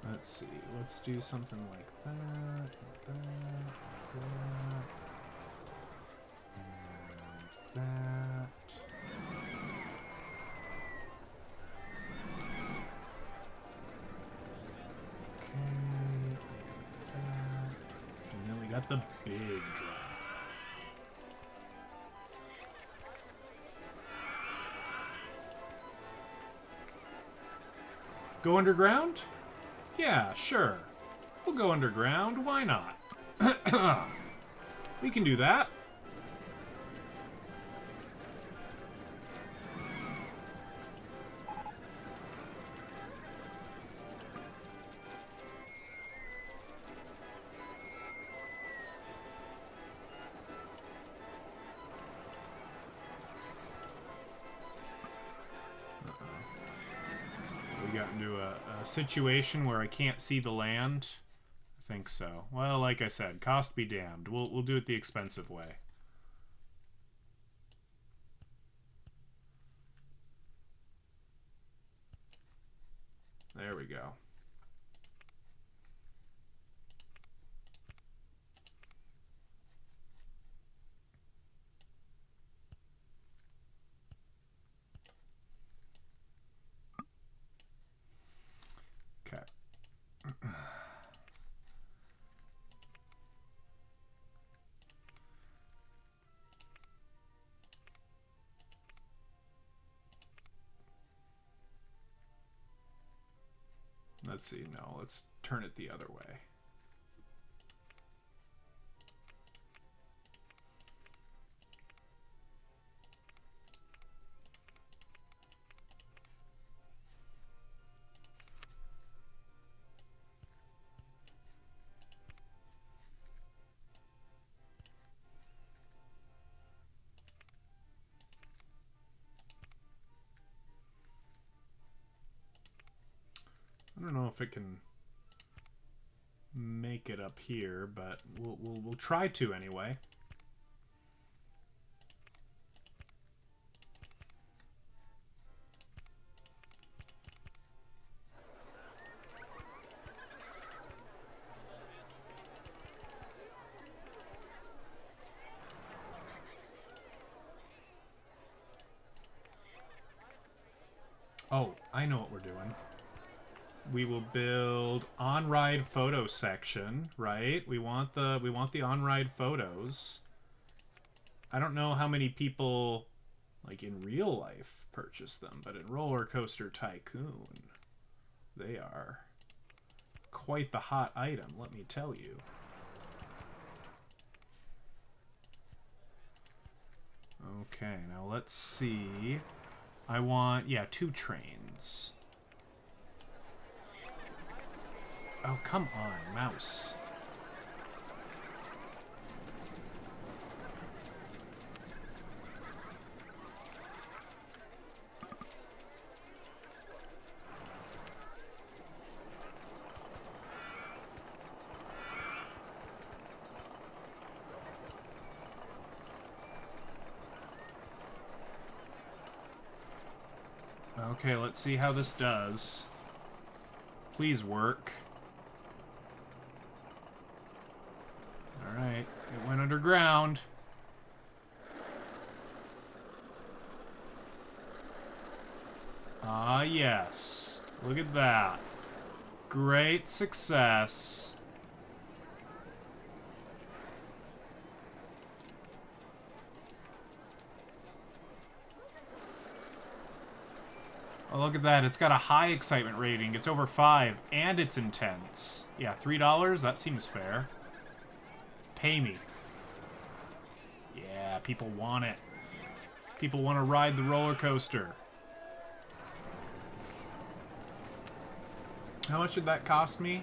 Let's see. Let's do something like that, that, that, and that. Okay, that. And then we got the big drop. Go underground? Yeah, sure. We'll go underground. Why not? We can do that. We got into a situation where I can't see the land. I think so. Well, like I said, cost be damned. We'll do it the expensive way. There we go. Okay. Let's see. No, let's turn it the other way. I don't know if it can make it up here, but we'll try to anyway. Oh, I know what we're doing. We will build on-ride photo section, right? We want the on-ride photos. I don't know how many people, like in real life, purchase them, but in Roller Coaster Tycoon, they are quite the hot item, let me tell you. Okay, now let's see. I want, yeah, 2 trains. Oh, come on, mouse. Okay, let's see how this does. Please work. Alright, it went underground. Ah, yes. Look at that. Great success. Oh, look at that. It's got a high excitement rating. It's over 5, and it's intense. Yeah, $3? That seems fair. Pay me. Yeah, people want it. People want to ride the roller coaster. How much did that cost me?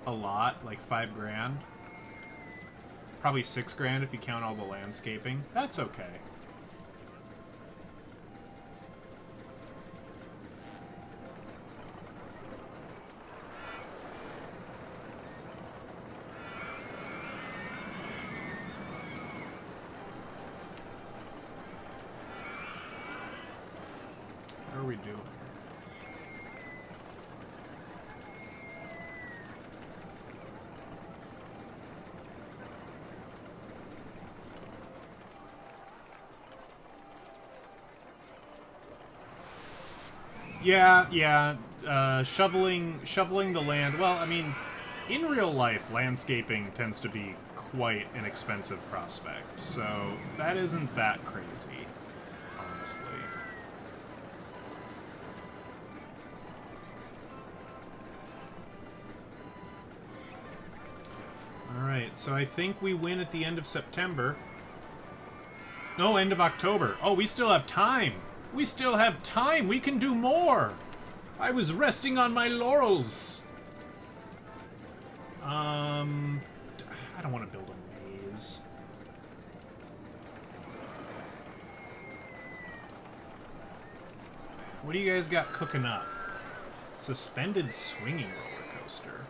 A lot, like 5 grand. Probably 6 grand if you count all the landscaping. That's okay. How are we doing? Yeah. Shoveling the land. Well, I mean, in real life, landscaping tends to be quite an expensive prospect, so that isn't that crazy, honestly. Alright, so I think we win at the end of September. No, end of October. Oh, we still have time! We still have time! We can do more! I was resting on my laurels! I don't want to build a maze. What do you guys got cooking up? Suspended swinging roller coaster.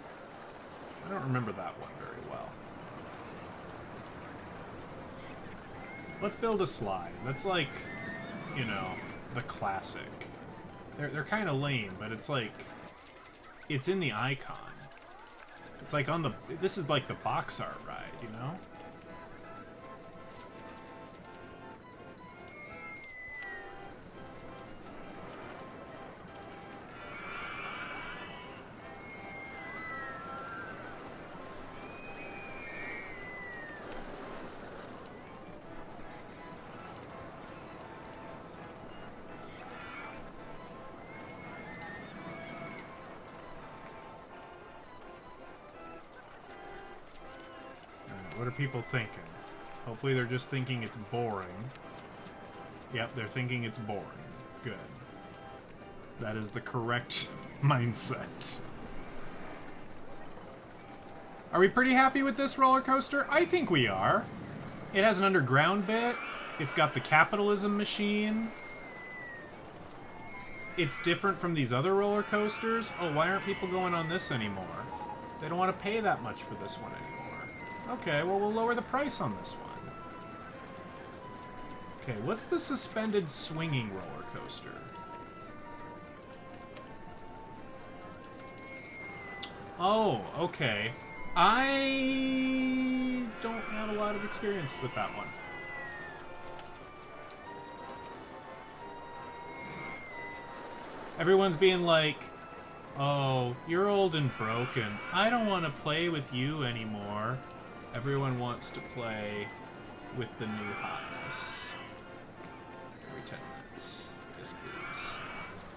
I don't remember that one very well. Let's build a slide. That's like, you know, the classic. They're kind of lame, but it's like, it's in the icon. It's like on the, this is like the box art ride, you know? What are people thinking? Hopefully they're just thinking it's boring. Yep, they're thinking it's boring. Good. That is the correct mindset. Are we pretty happy with this roller coaster? I think we are. It has an underground bit. It's got the capitalism machine. It's different from these other roller coasters. Oh, why aren't people going on this anymore? They don't want to pay that much for this one anymore. Okay, well, we'll lower the price on this one. Okay, what's the suspended swinging roller coaster? Oh, okay. I don't have a lot of experience with that one. Everyone's being like, oh, you're old and broken. I don't want to play with you anymore. Everyone wants to play with the new hotness. Every 10 minutes. Yes, please.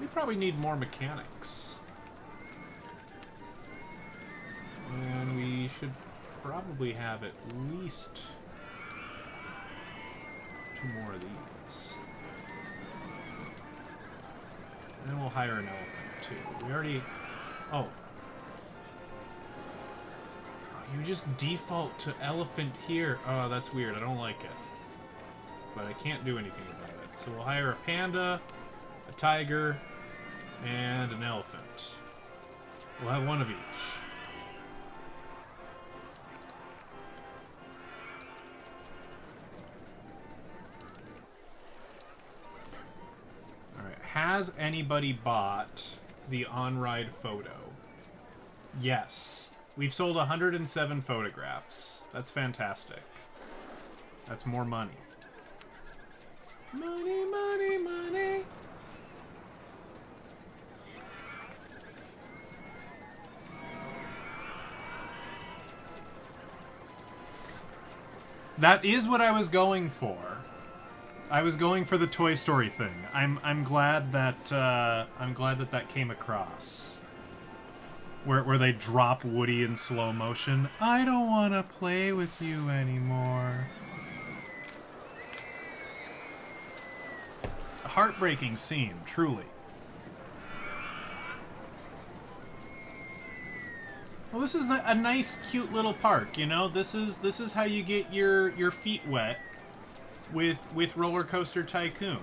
We probably need more mechanics. And we should probably have at least 2 more of these. And then we'll hire an elephant, too. We already... Oh. You just default to elephant here. Oh, that's weird. I don't like it. But I can't do anything about it. So we'll hire a panda, a tiger, and an elephant. We'll have one of each. Alright, has anybody bought the on-ride photo? Yes. We've sold 107 photographs. That's fantastic. That's more money. Money, money, money. That is what I was going for. I was going for the Toy Story thing. I'm glad that that came across. Where they drop Woody in slow motion. I don't want to play with you anymore. A heartbreaking scene, truly. Well, this is a nice, cute little park. You know, this is how you get your feet wet with Roller Coaster Tycoon.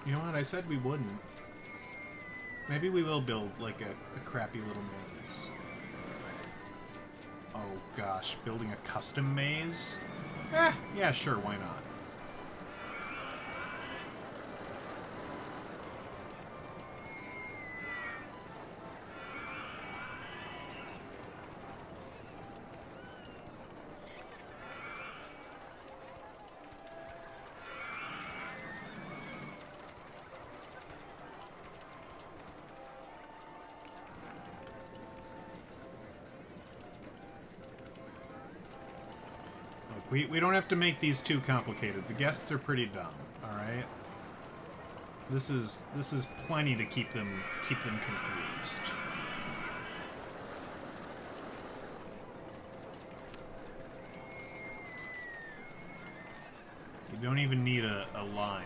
You know what? I said we wouldn't. Maybe we will build, like, a crappy little maze. Oh, gosh. Building a custom maze? Yeah, sure, why not? We don't have to make these too complicated. The guests are pretty dumb, all right? This is plenty to keep them confused. You don't even need a line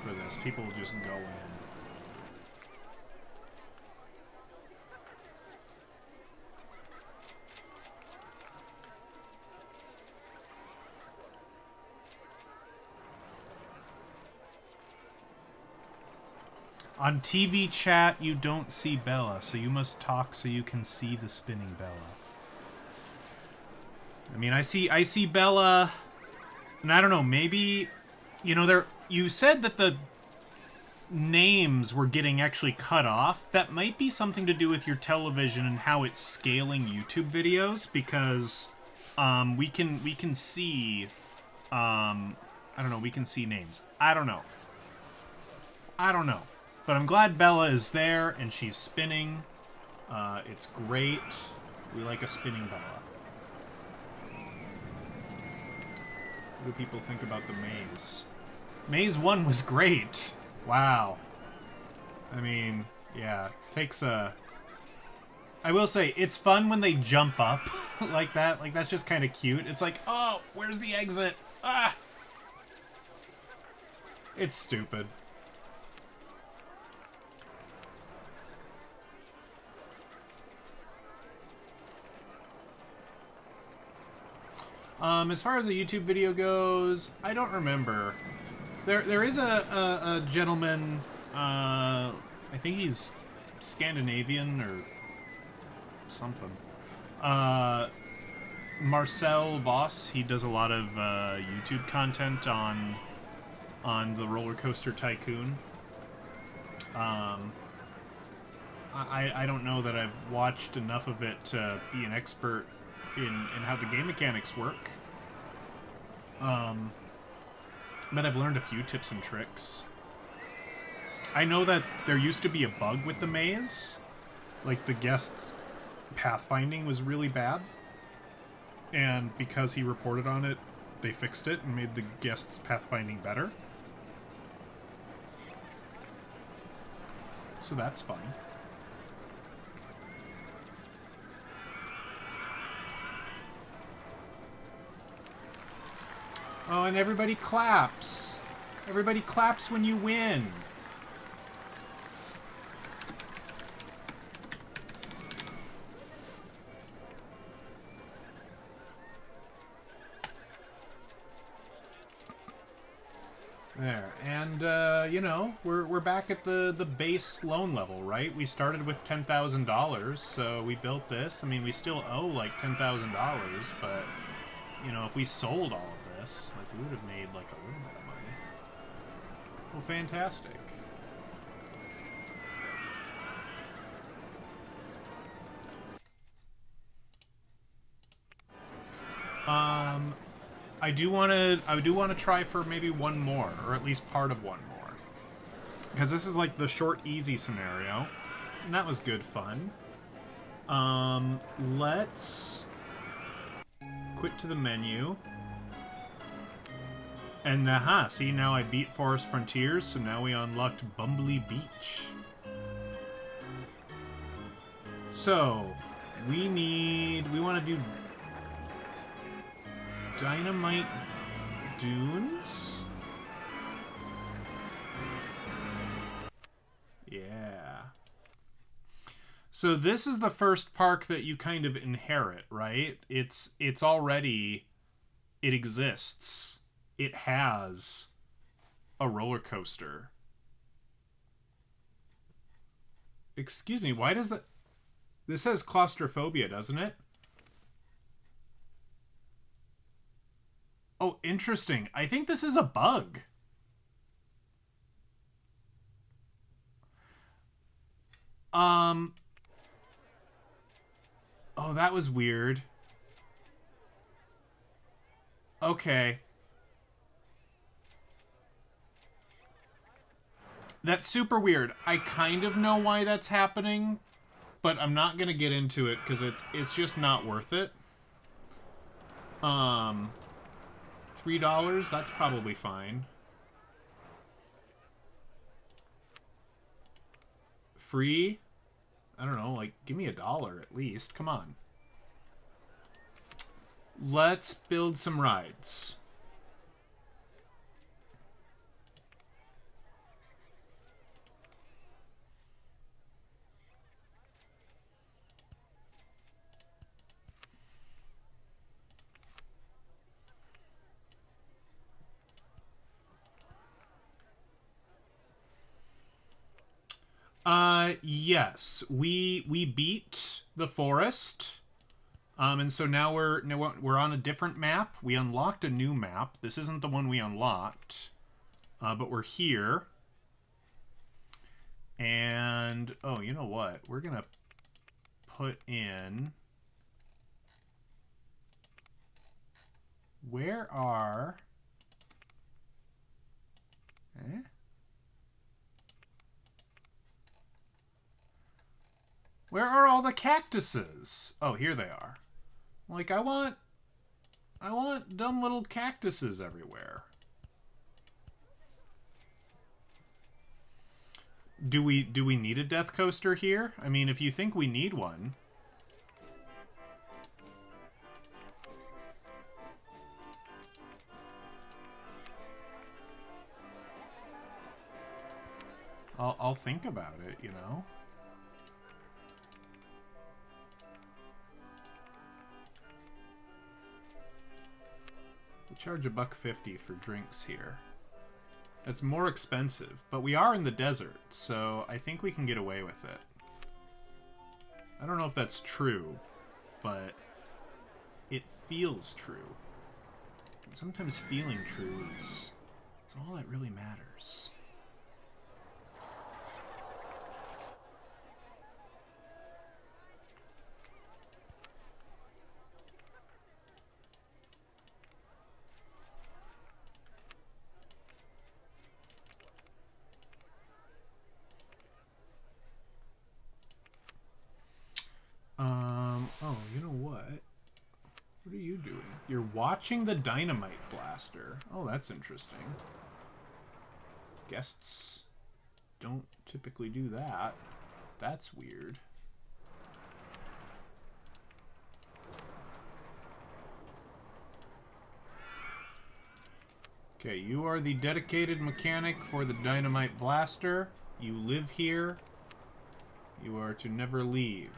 for this. People will just go in. On TV chat, you don't see Bella, so you must talk so you can see the spinning Bella. I mean, I see Bella, and I don't know, maybe, you know, you said that the names were getting actually cut off. That might be something to do with your television and how it's scaling YouTube videos, because we can see, I don't know, we can see names. I don't know. But I'm glad Bella is there, and she's spinning. It's great. We like a spinning Bella. What do people think about the maze? Maze 1 was great. Wow. I mean, yeah. Takes a... I will say, it's fun when they jump up like that. Like, that's just kind of cute. It's like, oh, where's the exit? Ah! It's stupid. As far as a YouTube video goes, I don't remember. There is a gentleman, I think he's Scandinavian or something. Marcel Voss, he does a lot of YouTube content on the Roller Coaster Tycoon. I don't know that I've watched enough of it to be an expert in how the game mechanics work. But I've learned a few tips and tricks. I know that there used to be a bug with the maze. Like, the guest pathfinding was really bad. And because he reported on it, they fixed it and made the guest's pathfinding better. So that's fun. Oh, and everybody claps. Everybody claps when you win. There, and you know, we're back at the base loan level, right? We started with $10,000, so we built this. I mean, we still owe like $10,000, but you know, if we sold all of this, like, we would have made like a little bit of money. Well, fantastic. I do want to try for maybe one more, or at least part of one more, because this is like the short, easy scenario, and that was good fun. Let's quit to the menu. And see, now I beat Forest Frontiers, so now we unlocked Bumbly Beach. So, we want to do Dynamite Dunes? Yeah. So this is the first park that you kind of inherit, right? It's already, it exists. It has a roller coaster. Excuse me, why does that... This says claustrophobia, doesn't it? Oh, interesting. I think this is a bug. Oh, that was weird. Okay. That's super weird. I kind of know why that's happening, but I'm not gonna get into it because it's just not worth it. $3, that's probably fine. Free? I don't know, like, give me $1 at least. Come on. Let's build some rides. Yes. We beat the forest. And so now we're on a different map. We unlocked a new map. This isn't the one we unlocked. But we're here. And oh, you know what? We're gonna put in... Where are... Eh? Where are all the cactuses? Oh, here they are. Like, I want dumb little cactuses everywhere. Do we need a death coaster here? I mean, if you think we need one. I'll think about it, you know? We charge $1.50 for drinks here. That's more expensive, but we are in the desert, so I think we can get away with it. I don't know if that's true, but it feels true. And sometimes feeling true is all that really matters. Oh, you know what? What are you doing? You're watching the dynamite blaster. Oh, that's interesting. Guests don't typically do that. That's weird. Okay, you are the dedicated mechanic for the dynamite blaster. You live here. You are to never leave.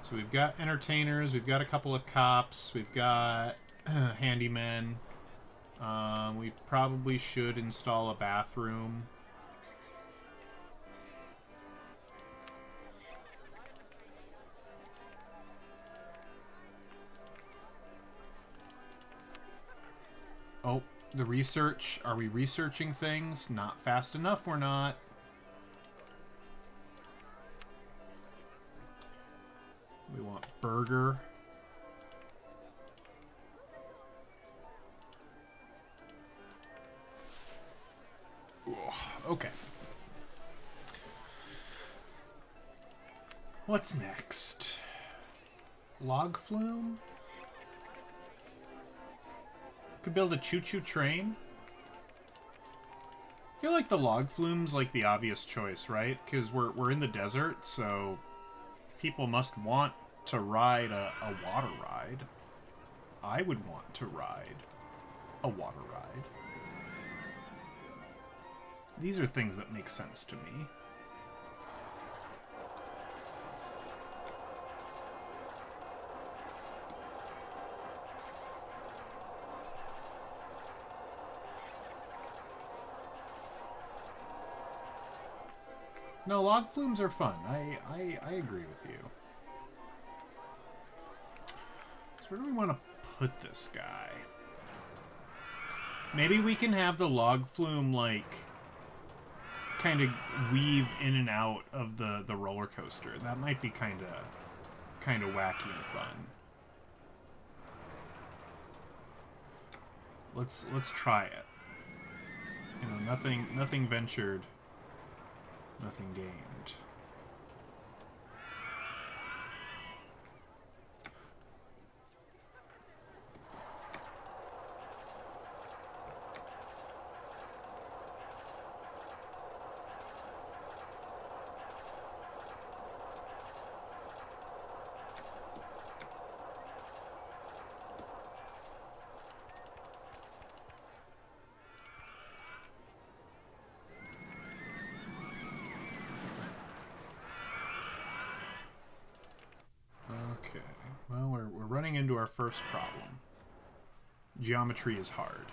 So we've got entertainers, we've got a couple of cops, we've got handymen. We probably should install a bathroom. Oh, the research. Are we researching things? Not fast enough, we're not. We want burger. Ooh, okay. What's next? Log flume? Could build a choo-choo train? I feel like the log flume's like the obvious choice, right? Because we're in the desert, so people must want to ride a water ride. I would want to ride a water ride. These are things that make sense to me. No, log flumes are fun. I agree with you. So where do we want to put this guy? Maybe we can have the log flume, like, kind of weave in and out of the roller coaster. That might be kind of wacky and fun. Let's try it. You know, nothing ventured, nothing gained. Okay, well, we're running into our first problem. Geometry is hard.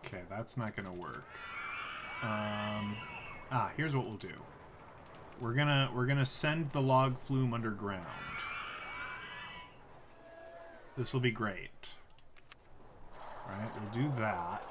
Okay, that's not gonna work. Here's what we'll do. We're gonna send the log flume underground. This will be great. Alright, we'll do that.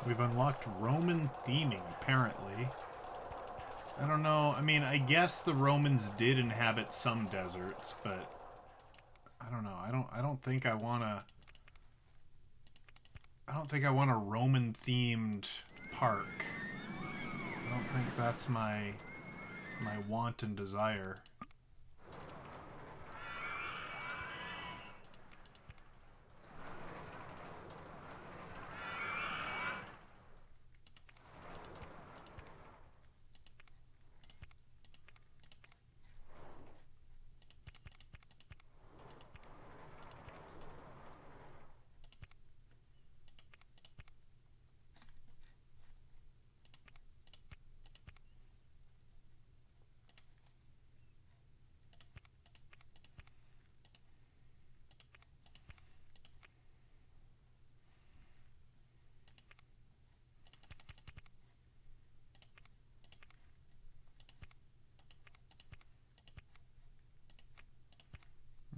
We've unlocked Roman theming, apparently. I don't know. I mean, I guess the Romans did inhabit some deserts, but I don't know. I don't think I want a Roman themed park. I don't think that's my want and desire.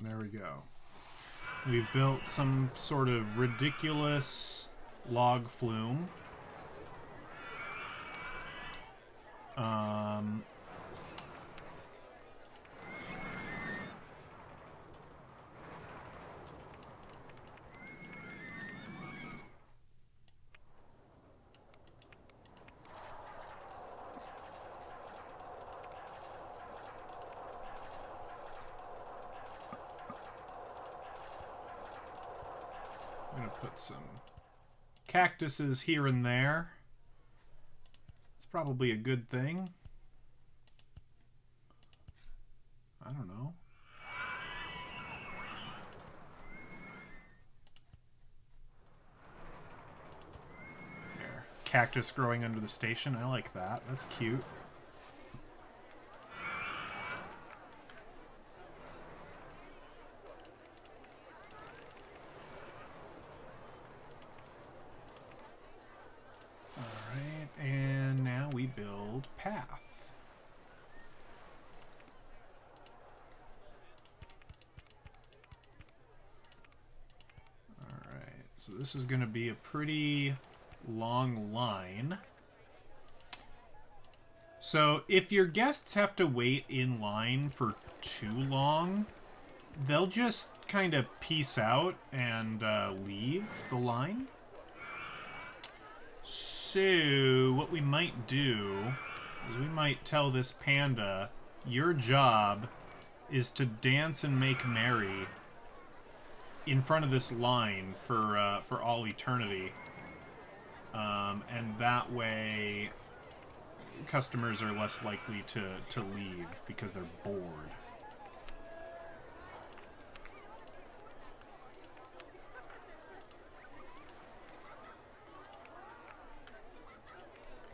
There we go. We've built some sort of ridiculous log flume. I'm gonna put some cactuses here and there. It's probably a good thing. I don't know. There. Cactus growing under the station. I like that. That's cute. Alright, and now we build path. So this is going to be a pretty long line. So if your guests have to wait in line for too long, they'll just kind of peace out and leave the line. So what we might do is we might tell this panda, your job is to dance and make merry in front of this line for all eternity, and that way customers are less likely to leave because they're bored.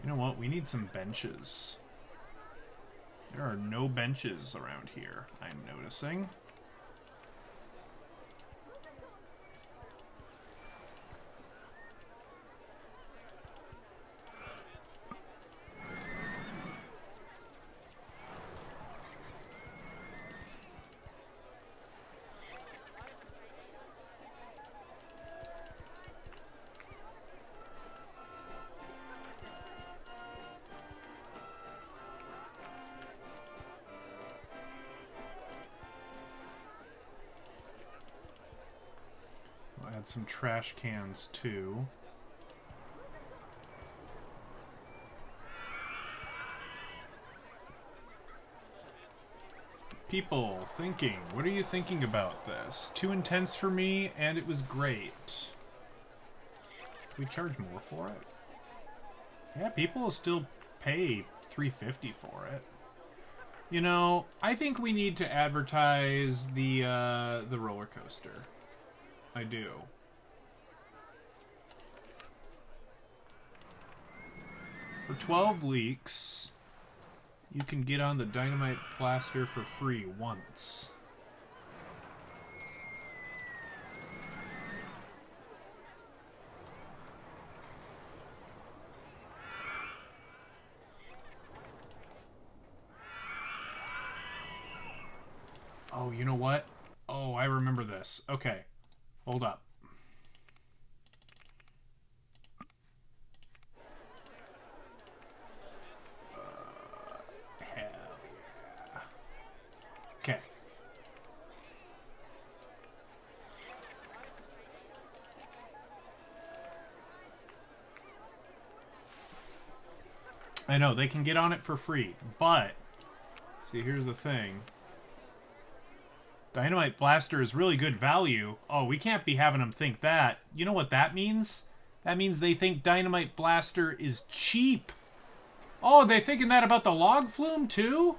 You know what? We need some benches. There are no benches around here, I'm noticing. Some trash cans too. People thinking, what are you thinking about this? Too intense for me, and it was great. We charge more for it? Yeah, people will still pay $3.50 for it. You know, I think we need to advertise the roller coaster. I do. For 12 leaks, you can get on the dynamite blaster for free once. Oh, you know what? Oh, I remember this. Okay. Hold up. Hell yeah. Okay. I know, they can get on it for free, but see, here's the thing. Dynamite Blaster is really good value. Oh, we can't be having them think that. You know what that means? That means they think Dynamite Blaster is cheap. Oh, they're thinking that about the log flume too?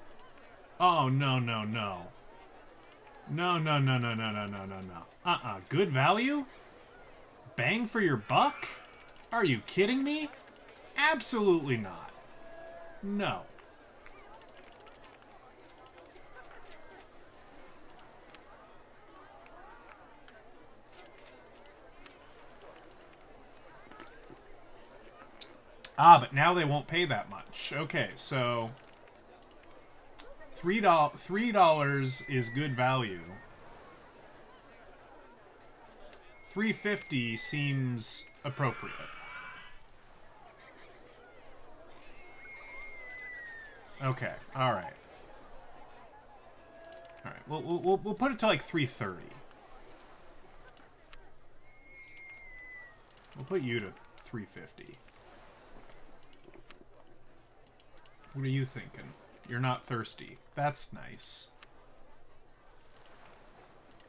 Oh, no, no, no. No, no, no, no, no, no, no, no, no. Good value? Bang for your buck? Are you kidding me? Absolutely not. No. Ah, but now they won't pay that much. Okay, so $3 is good value. $3.50 seems appropriate. Okay, all right. All right, we'll put it to like $3.30. We'll put you to $3.50. What are you thinking? You're not thirsty. That's nice.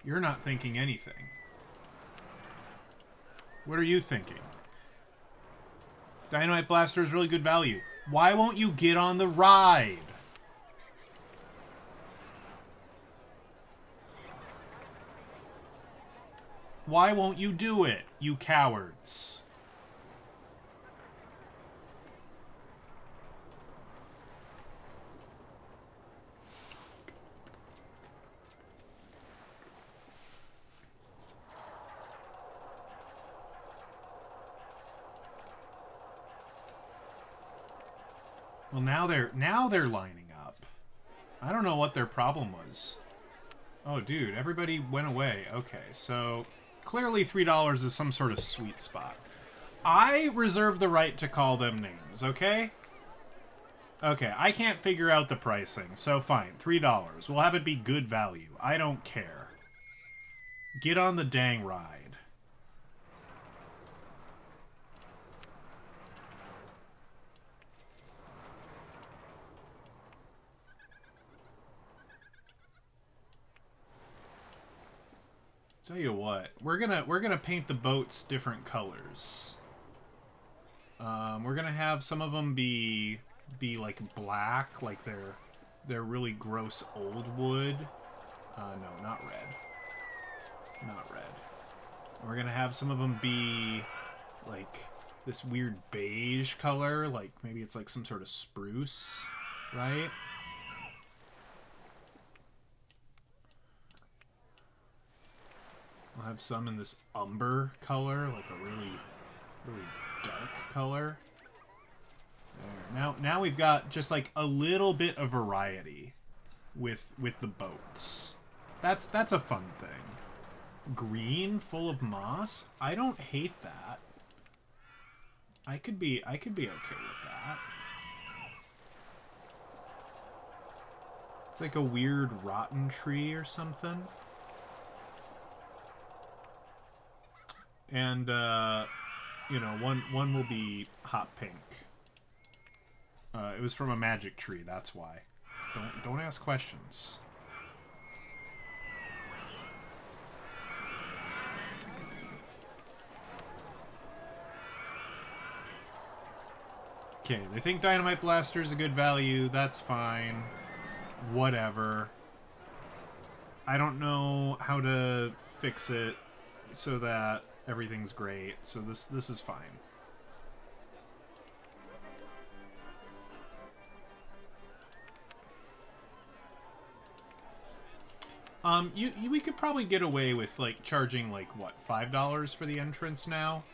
You're not thinking anything. What are you thinking? Dynamite Blaster is really good value. Why won't you get on the ride? Why won't you do it, you cowards? Well, now they're lining up. I don't know what their problem was. Oh, dude, everybody went away. Okay, so clearly $3 is some sort of sweet spot. I reserve the right to call them names, okay? Okay, I can't figure out the pricing, so fine, $3. We'll have it be good value. I don't care. Get on the dang ride. Tell you what, we're gonna paint the boats different colors. We're gonna have some of them be like black, like they're really gross old wood. No, not red. Not red. We're gonna have some of them be like this weird beige color, like maybe it's like some sort of spruce, right? We'll have some in this umber color, like a really dark color. There. Now we've got just like a little bit of variety with the boats. That's a fun thing. Green, full of moss. I don't hate that. I could be okay with that. It's like a weird rotten tree or something. And, you know, one will be hot pink. It was from a magic tree, that's why. Don't ask questions. Okay, they think Dynamite Blaster is a good value. That's fine. Whatever. I don't know how to fix it so that everything's great, so this is fine. We could probably get away with like charging like what, $5 for the entrance now.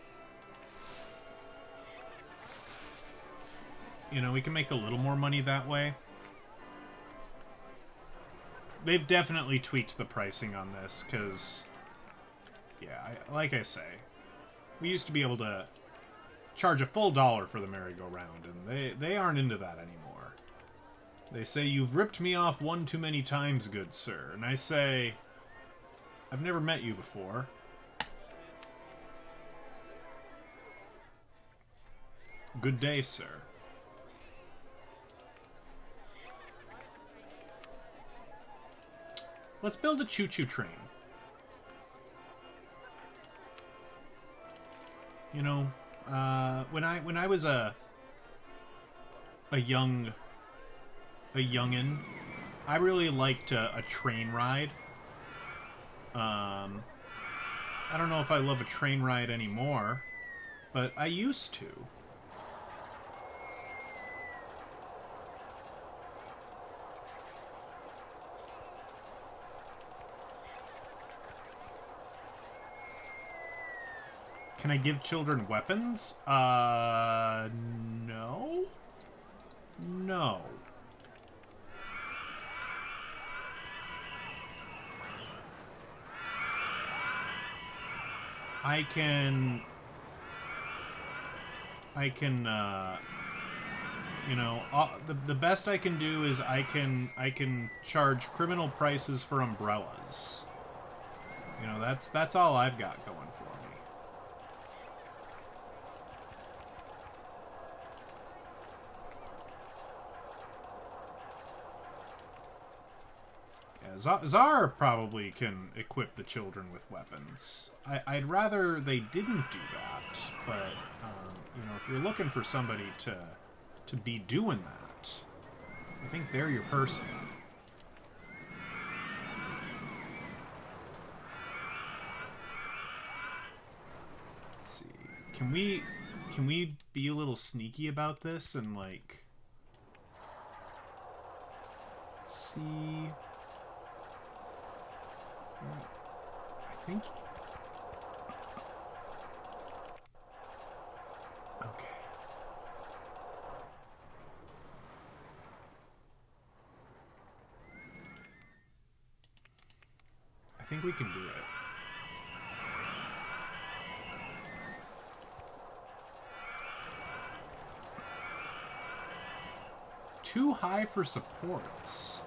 You know, we can make a little more money that way. They've definitely tweaked the pricing on this because, yeah, like I say, we used to be able to charge a full $1 for the merry-go-round, and they aren't into that anymore. They say, "You've ripped me off one too many times, good sir." And I say, "I've never met you before." Good day, sir. Let's build a choo-choo train. You know, when I was a youngin', I really liked a train ride. I don't know if I love a train ride anymore, but I used to. Can I give children weapons? No? No. I can, you know, the best I can do is I can charge criminal prices for umbrellas. You know, that's all I've got going for me. Yeah, Czar probably can equip the children with weapons. I'd rather they didn't do that, but you know, if you're looking for somebody to be doing that, I think they're your person. Let's see. Can we be a little sneaky about this and like see? I think. Okay. I think we can do it. Too high for supports.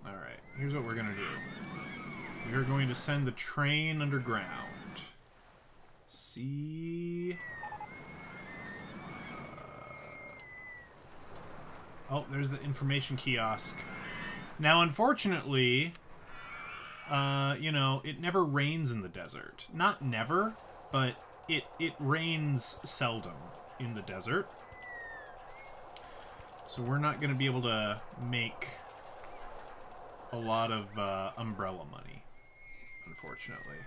Alright, here's what we're gonna do. We are going to send the train underground. See... Oh, there's the information kiosk. Now, unfortunately, you know, it never rains in the desert. Not never, but it rains seldom in the desert. So we're not going to be able to make a lot of umbrella money, unfortunately.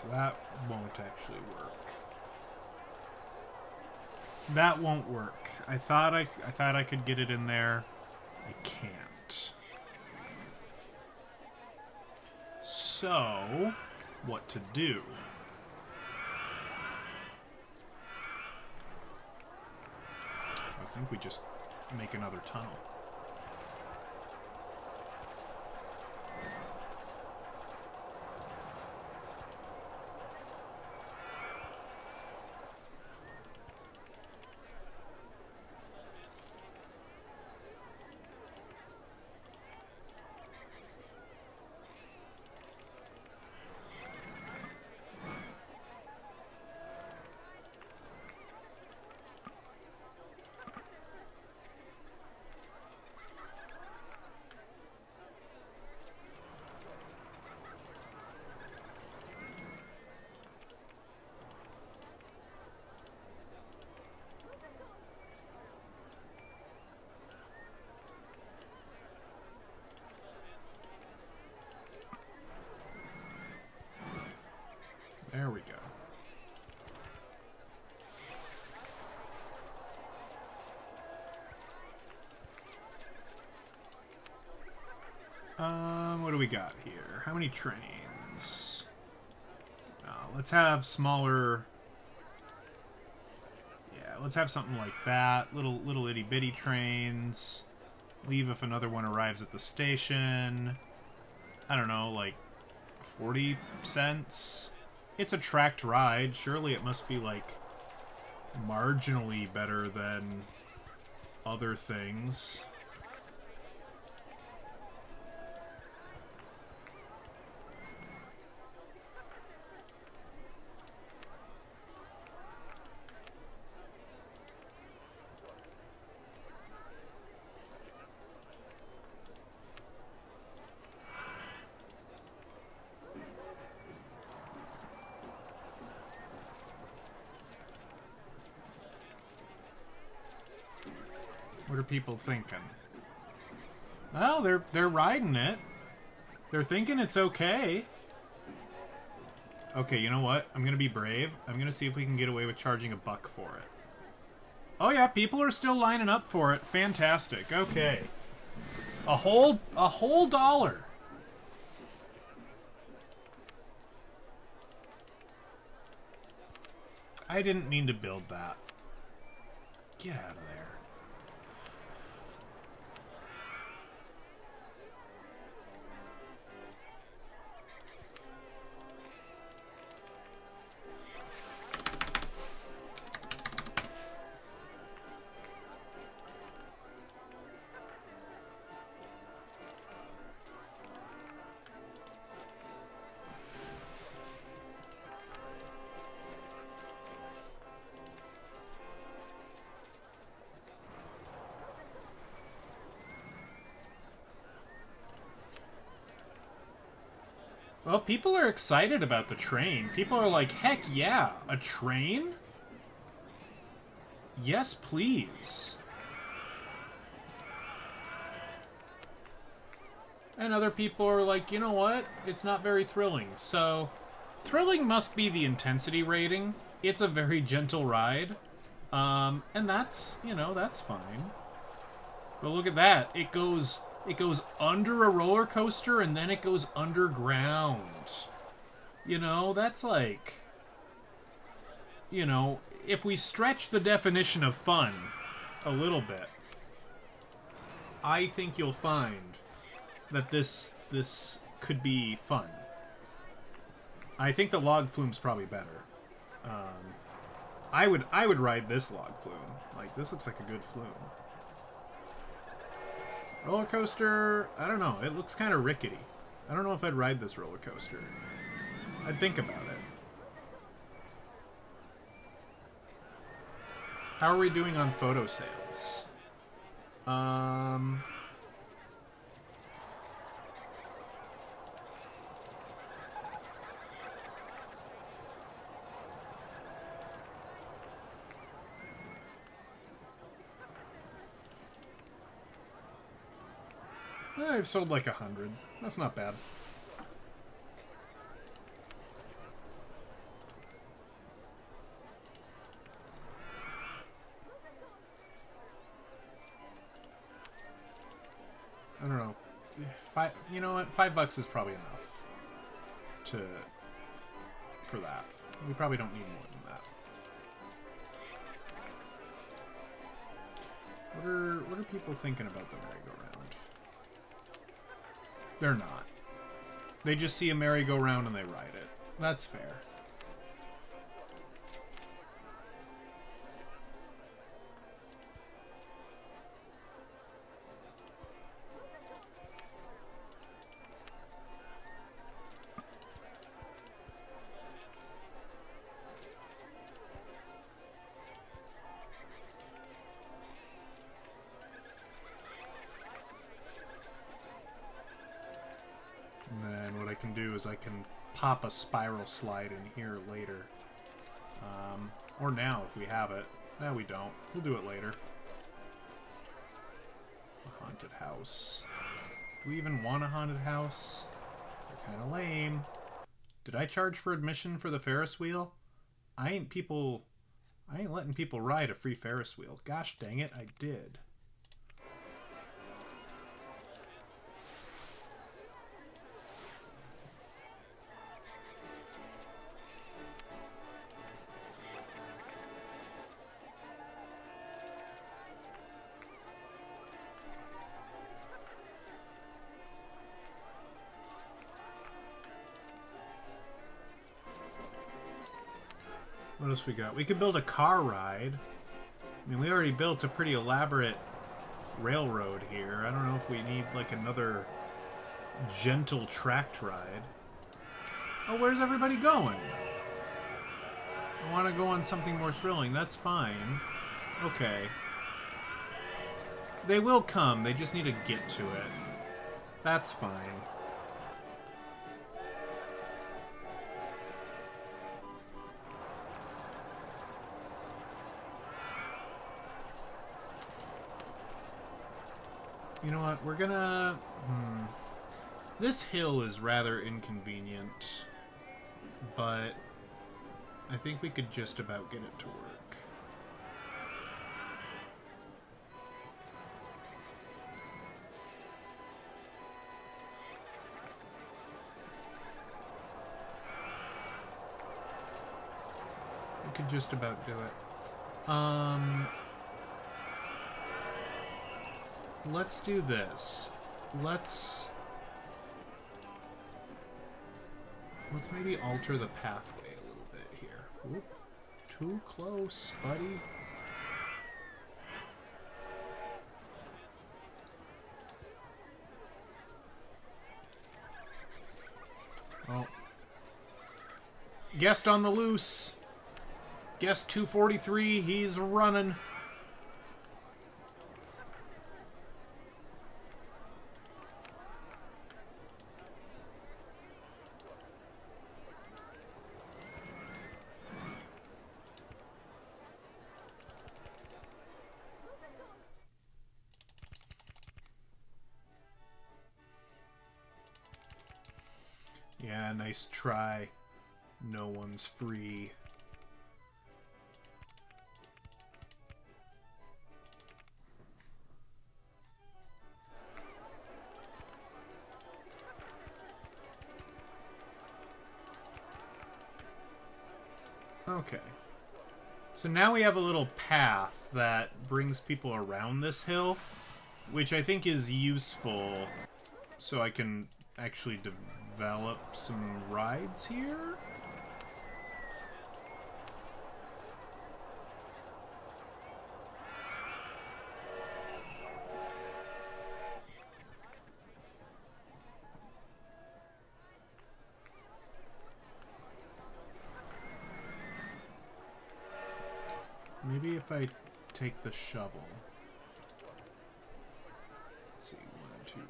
So that won't actually work. That won't work. I thought I could get it in there. I can't. So, what to do? I think we just make another tunnel. There we go. What do we got here? here? How many trains? Let's have smaller... Yeah, let's have something like that. Little itty-bitty trains. Leave if another one arrives at the station. I don't know, like 40 cents? It's a tracked ride. Surely it must be, like, marginally better than other things. What are people thinking? Well, they're riding it. They're thinking it's okay. Okay, you know what? I'm gonna be brave. I'm gonna see if we can get away with charging $1 for it. Oh yeah, people are still lining up for it. Fantastic. Okay. A whole dollar. I didn't mean to build that. Get out of there. Well, people are excited about the train. People are like, heck yeah, a train? Yes, please. And other people are like, you know what? It's not very thrilling. So, thrilling must be the intensity rating. It's a very gentle ride. And that's, you know, that's fine. But look at that. It goes under a roller coaster and then it goes underground. You know, that's like, you know, if we stretch the definition of fun a little bit, I think you'll find that this could be fun. I think the log flume's probably better. I would ride this log flume. Like, this looks like a good flume. Roller coaster, I don't know. It looks kind of rickety. I don't know if I'd ride this roller coaster. I'd think about it. How are we doing on photo sales? I've sold like 100. That's not bad. I don't know. You know what? $5 is probably enough for that. We probably don't need more than that. What are people thinking about the merry-go-round? They're not. They just see a merry-go-round and they ride it. That's fair. I can pop a spiral slide in here later. Or now, if we have it. No, we don't. We'll do it later. A haunted house. Do we even want a haunted house? They're kind of lame. Did I charge for admission for the Ferris wheel? I ain't letting people ride a free Ferris wheel. Gosh dang it, I did. What else we got? We could build a car ride. I mean, we already built a pretty elaborate railroad here. I don't know if we need, like, another gentle tracked ride. Oh, where's everybody going? I want to go on something more thrilling. That's fine. Okay. They will come. They just need to get to it. That's fine. You know what? We're gonna... This hill is rather inconvenient, but I think we could just about get it to work. We could just about do it. Let's do this. Let's maybe alter the pathway a little bit here. Oop, too close, buddy. Oh. Guest on the loose. Guest 243, he's running. Yeah, nice try. No one's free. Okay. So now we have a little path that brings people around this hill, which I think is useful so I can actually develop some rides here. Maybe if I take the shovel. Let's see, 1, 2.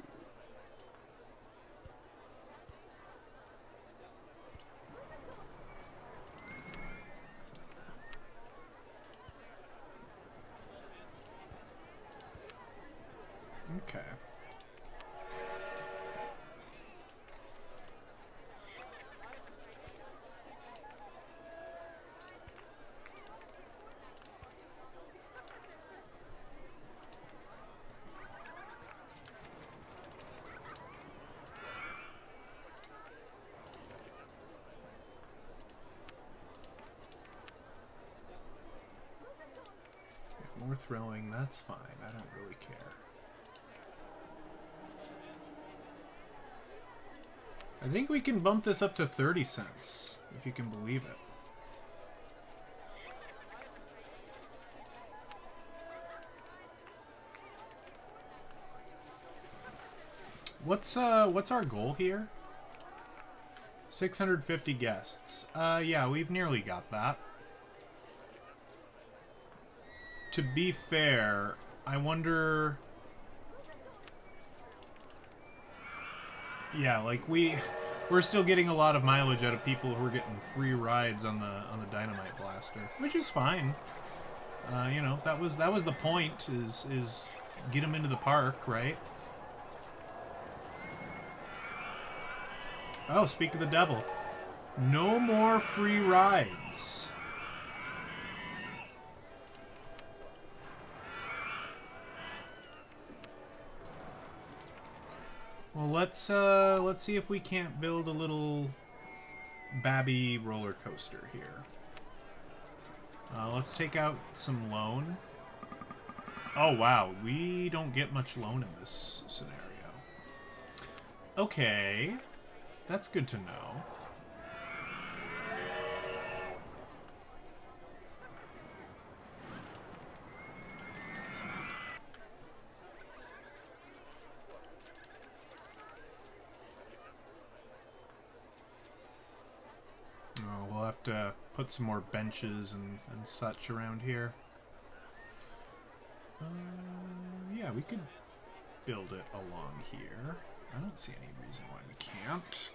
Okay. More throwing, that's fine. I don't really care. I think we can bump this up to 30 cents, if you can believe it. What's our goal here? 650 guests. Yeah, we've nearly got that. To be fair, I wonder... Yeah, like we're still getting a lot of mileage out of people who are getting free rides on the Dynamite Blaster, which is fine. You know, that was the point, is get them into the park, right? Oh, speak of the devil. No more free rides. Well, let's see if we can't build a little babby roller coaster here. Let's take out some loan. Oh wow, we don't get much loan in this scenario. Okay, that's good to know. Oh, we'll have to put some more benches and such around here. Yeah, we could build it along here. I don't see any reason why we can't.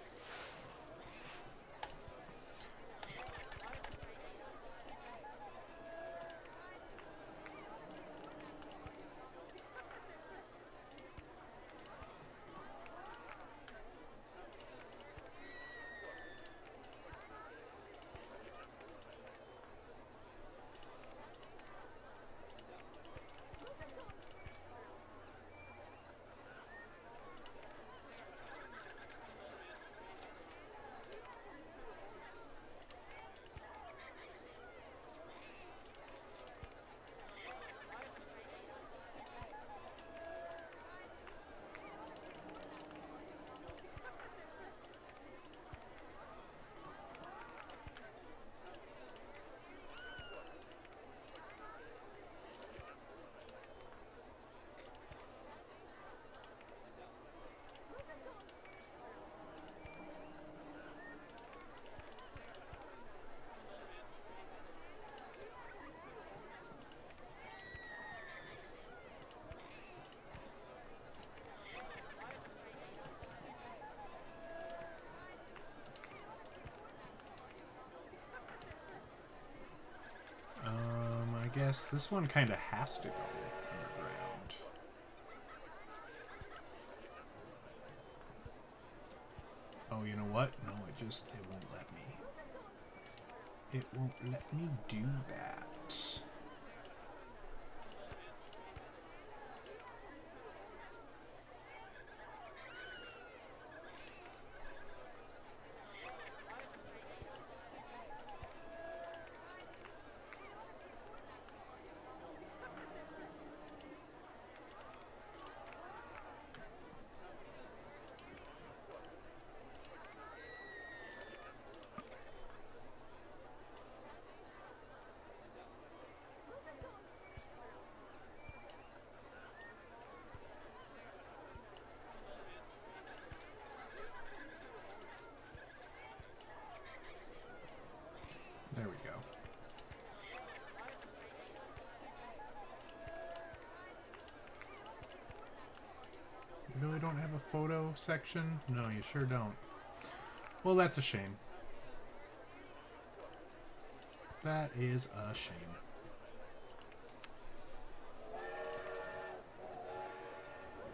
I guess this one kind of has to go underground. Oh, you know what? No, it won't let me. It won't let me do that. There we go. You really don't have a photo section? No, you sure don't. Well, that's a shame. That is a shame.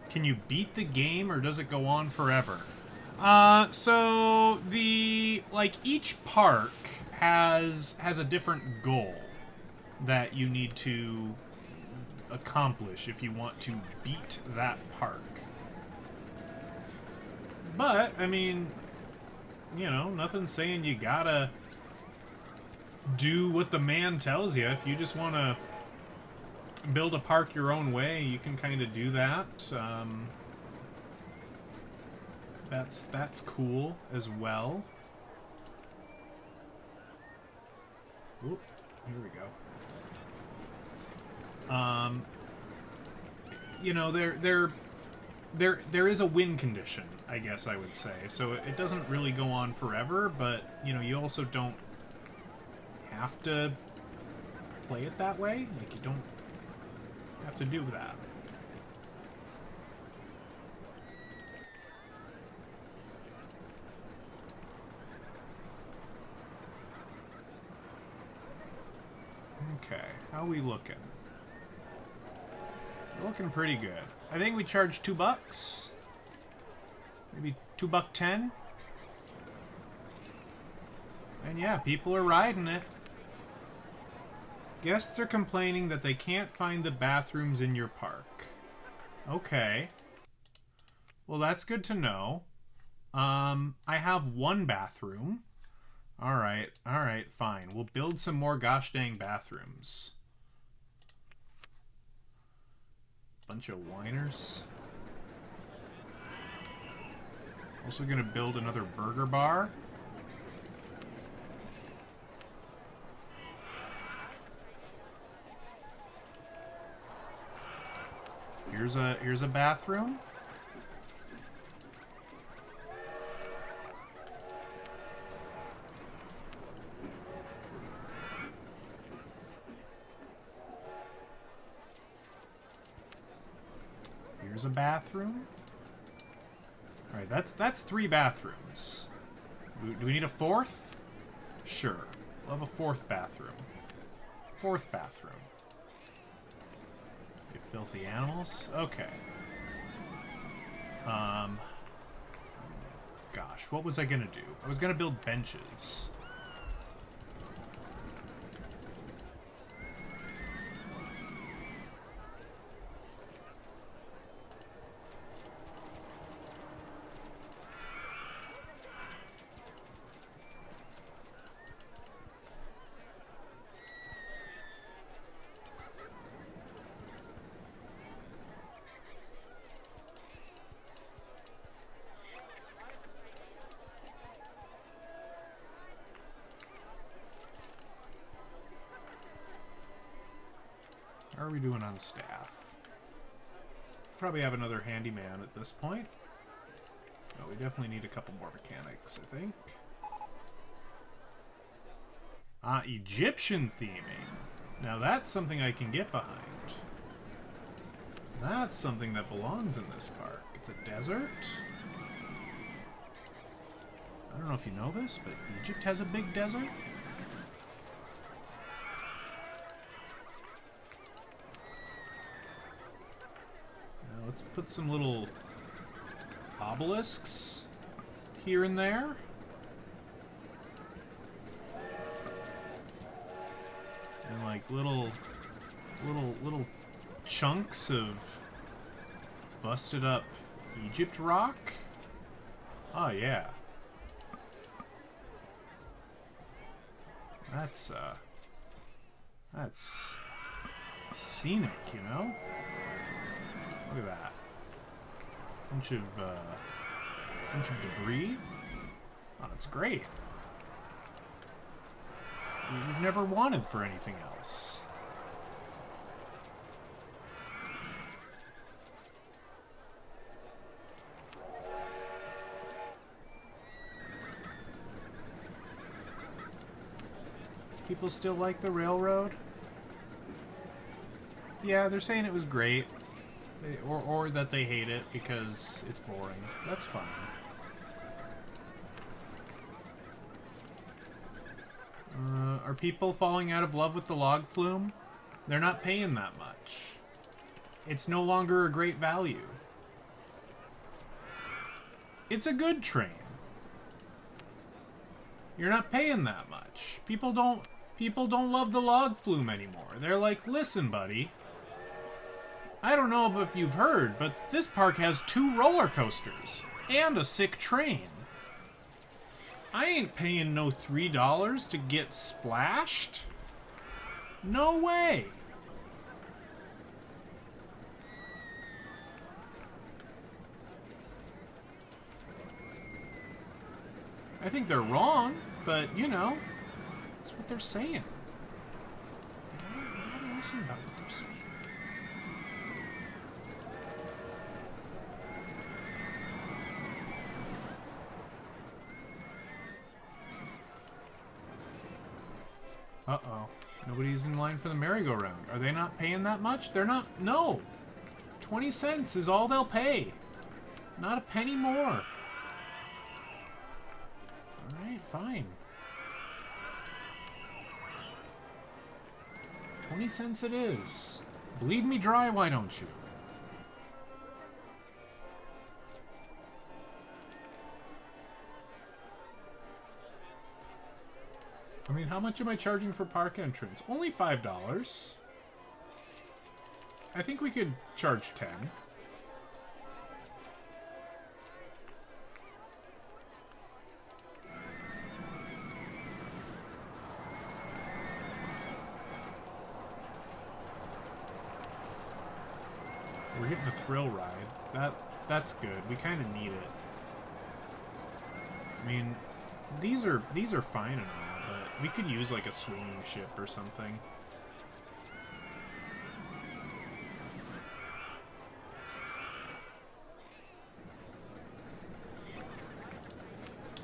Can you beat the game or does it go on forever? So each park has a different goal that you need to accomplish if you want to beat that park. But, I mean, you know, nothing's saying you gotta do what the man tells you. If you just want to build a park your own way, you can kind of do that. That's cool as well. Oop, here we go. You know, there is a win condition, I guess I would say. So it doesn't really go on forever, but you know, you also don't have to play it that way. Like, you don't have to do that. Okay, how are we looking? We're looking pretty good. I think we charged $2. Maybe $2.10. And yeah, people are riding it. Guests are complaining that they can't find the bathrooms in your park. Okay. Well, that's good to know. I have one bathroom. Alright, fine. We'll build some more gosh dang bathrooms. Bunch of whiners. Also gonna build another burger bar. Here's a bathroom. There's a bathroom. All right, that's 3 bathrooms. Do we need a 4th? Sure. We'll have a 4th bathroom. 4th bathroom. You filthy animals? Okay. Gosh, what was I gonna do? I was gonna build benches. How are we doing on staff? Probably have another handyman at this point. No, we definitely need a couple more mechanics, I think. Ah, Egyptian theming. Now that's something I can get behind. That's something that belongs in this park. It's a desert. I don't know if you know this, but Egypt has a big desert. Let's put some little obelisks here and there. And like little chunks of busted up Egypt rock. Oh yeah. That's scenic, you know? Look at that. Bunch of debris. Oh, that's great. We've never wanted for anything else. People still like the railroad? Yeah, they're saying it was great. Or that they hate it because it's boring. That's fine. Are people falling out of love with the log flume? They're not paying that much. It's no longer a great value. It's a good train. You're not paying that much. People don't love the log flume anymore. They're like, listen, buddy. I don't know if you've heard, but this park has 2 roller coasters and a sick train. I ain't paying no $3 to get splashed. No way. I think they're wrong, but you know, that's what they're saying. You gotta listen about what they're saying. Uh-oh. Nobody's in line for the merry-go-round. Are they not paying that much? They're not... No! 20 cents is all they'll pay. Not a penny more. Alright, fine. 20 cents it is. Bleed me dry, why don't you? I mean, how much am I charging for park entrance? Only $5. I think we could charge 10. We're getting a thrill ride. That's good. We kind of need it. I mean, these are fine and all, but we could use like a swinging ship or something.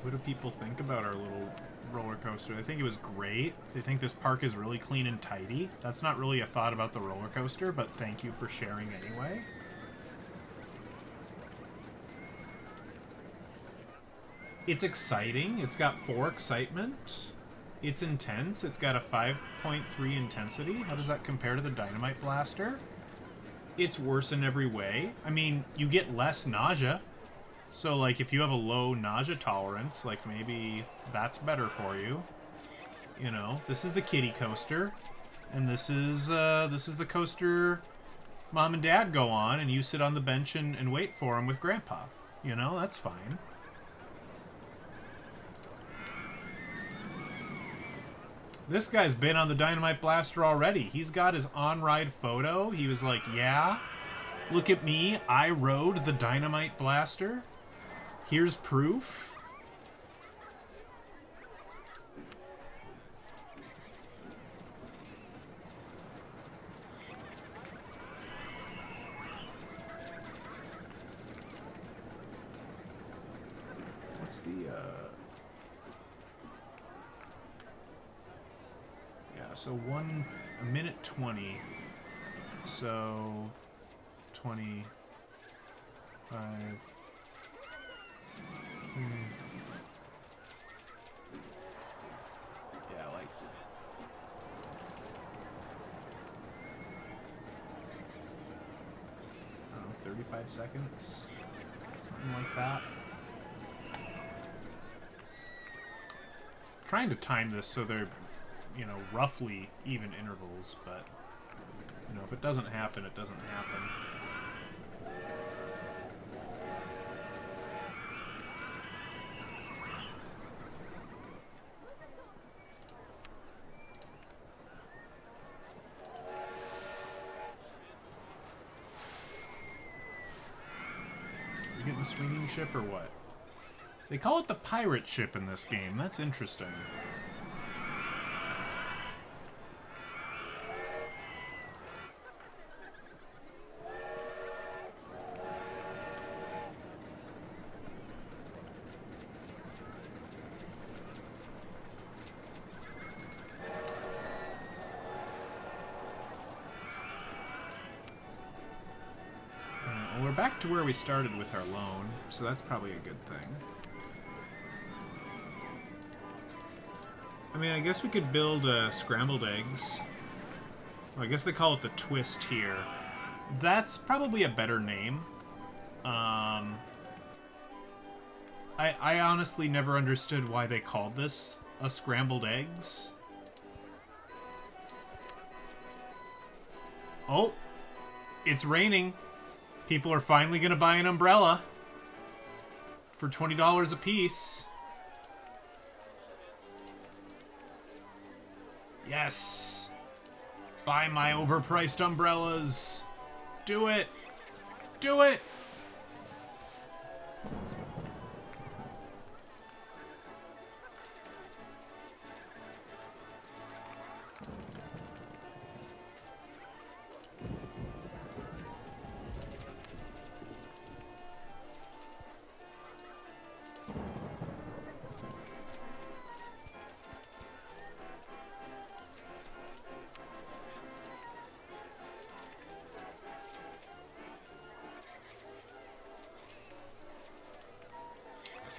What do people think about our little roller coaster? They think it was great. They think this park is really clean and tidy. That's not really a thought about the roller coaster, but thank you for sharing anyway. It's exciting. It's got 4 excitement. It's intense. It's got a 5.3 intensity. How does that compare to the Dynamite Blaster? It's worse in every way. I mean, you get less nausea. So, like, if you have a low nausea tolerance, like, maybe that's better for you. You know, this is the kiddie coaster. And this is the coaster Mom and Dad go on, and you sit on the bench and wait for them with Grandpa. You know, that's fine. This guy's been on the Dynamite Blaster already. He's got his on-ride photo. He was like, yeah, look at me. I rode the Dynamite Blaster. Here's proof. What's the, so 1 minute 20. So 25. Yeah, like 35 seconds. Something like that. Trying to time this so they're, you know, roughly even intervals, but, you know, if it doesn't happen, it doesn't happen. You getting the swinging ship or what? They call it the pirate ship in this game. That's interesting. Well, we're back to where we started with our loan, so that's probably a good thing. I mean, I guess we could build scrambled eggs. Well, I guess they call it the twist here. That's probably a better name. I honestly never understood why they called this a scrambled eggs. Oh, it's raining. People are finally gonna buy an umbrella for $20 a piece. Yes! Buy my overpriced umbrellas! Do it! Do it!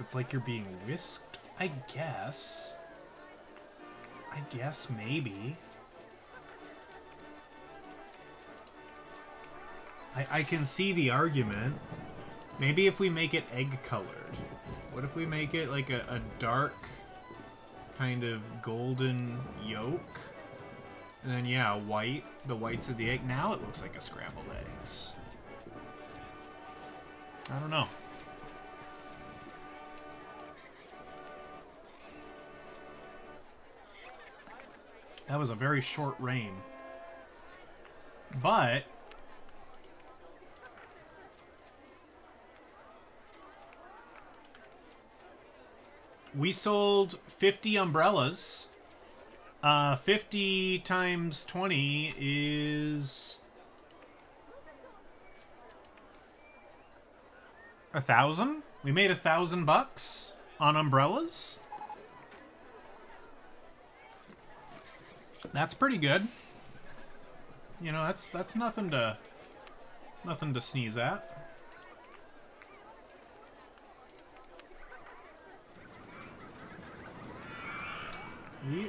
It's like you're being whisked, I guess. I guess maybe. I can see the argument. Maybe if we make it egg-colored. What if we make it like a dark kind of golden yolk? And then, yeah, white. The whites of the egg. Now it looks like a scrambled eggs. I don't know. That was a very short rain. But we sold 50 umbrellas. 50 times 20 is 1,000. We made $1,000 on umbrellas. That's pretty good. You know, that's nothing to sneeze at.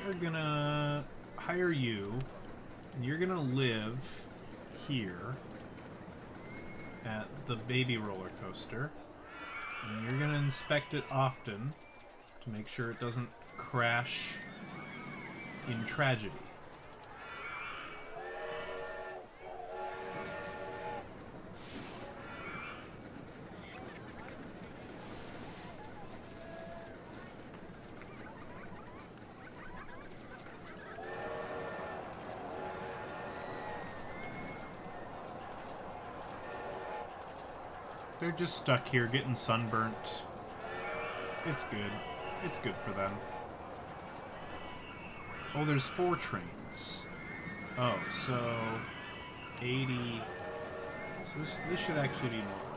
are gonna hire you, and you're gonna live here at the baby roller coaster, and you're gonna inspect it often to make sure it doesn't crash in tragedy. They're just stuck here getting sunburnt. It's good. It's good for them. Oh, there's 4 trains. Oh, so 80. So this should actually be more like.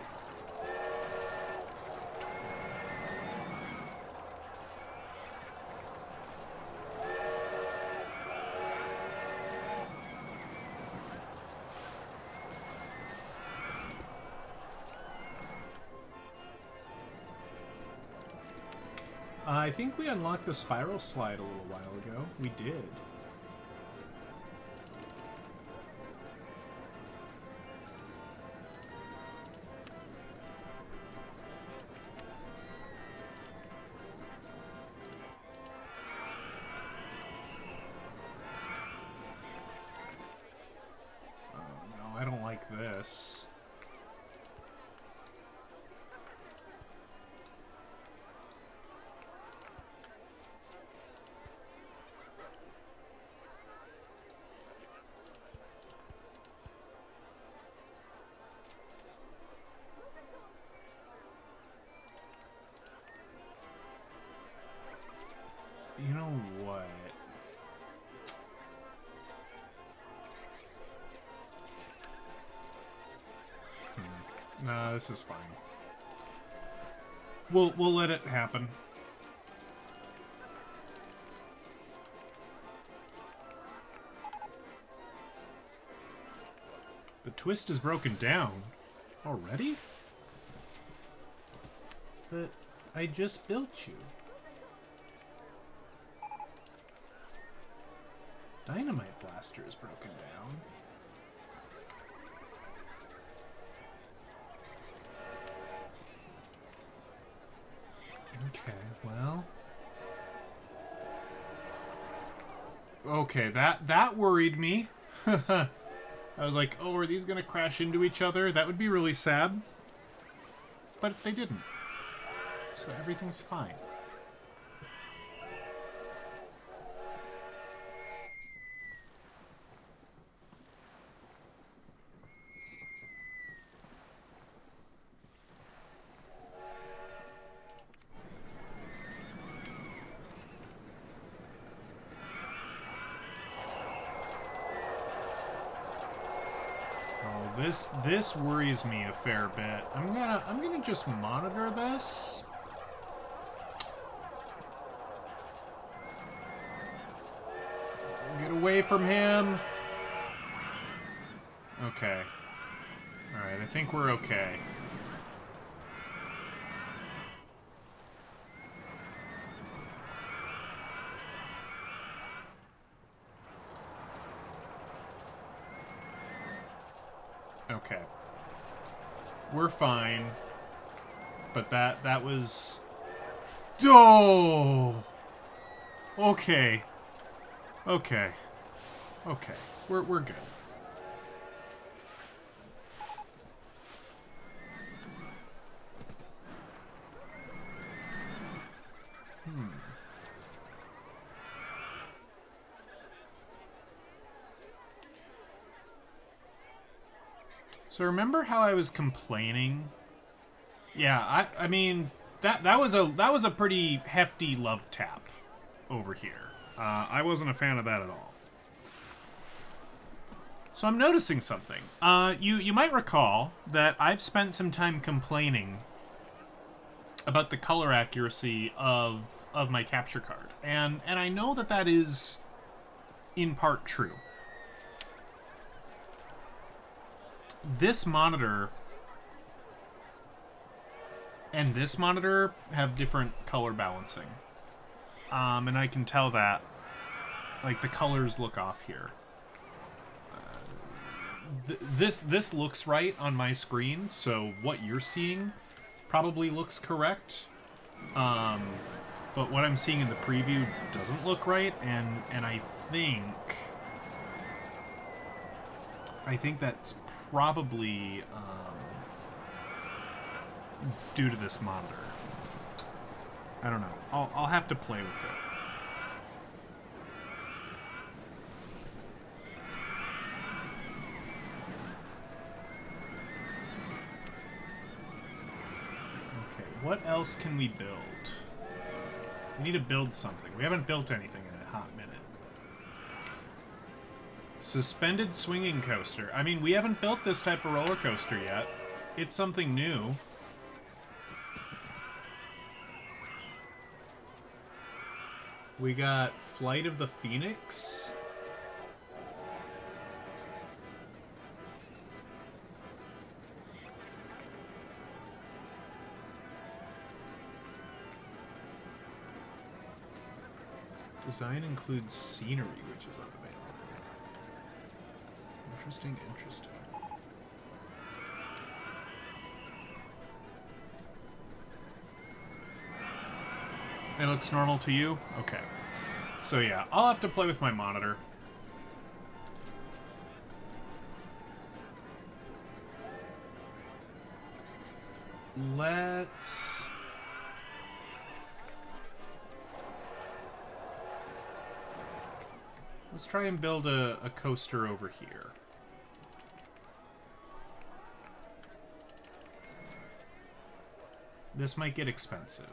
I think we unlocked the spiral slide a little while ago. We did. Oh no, I don't like this. You know what? Nah, this is fine. We'll let it happen. The twist is broken down already? But I just built you. Dynamite blaster is broken down. Okay, well. Okay, that worried me. I was like, oh, are these gonna crash into each other? That would be really sad. But they didn't. So everything's fine. This worries me a fair bit. I'm gonna just monitor this. Get away from him. Okay. Alright, I think we're okay. Okay. We're fine. But that was... Oh! Okay. Okay. Okay. We're good. So remember how I was complaining? Yeah, I mean that was a pretty hefty love tap over here. I wasn't a fan of that at all. So I'm noticing something. You might recall that I've spent some time complaining about the color accuracy of my capture card, and I know that is in part true. This monitor and this monitor have different color balancing. And I can tell that Like, the colors look off here. This looks right on my screen, so what you're seeing probably looks correct. But what I'm seeing in the preview doesn't look right, and I think that's probably due to this monitor. I don't know. I'll have to play with it. Okay, what else can we build? We need to build something. We haven't built anything in a hot minute. Suspended swinging coaster. I mean, we haven't built this type of roller coaster yet. It's something new. We got Flight of the Phoenix. Design includes scenery, which is unavailable. Interesting, interesting. It looks normal to you? Okay. So yeah, I'll have to play with my monitor. Let's try and build a coaster over here. This might get expensive.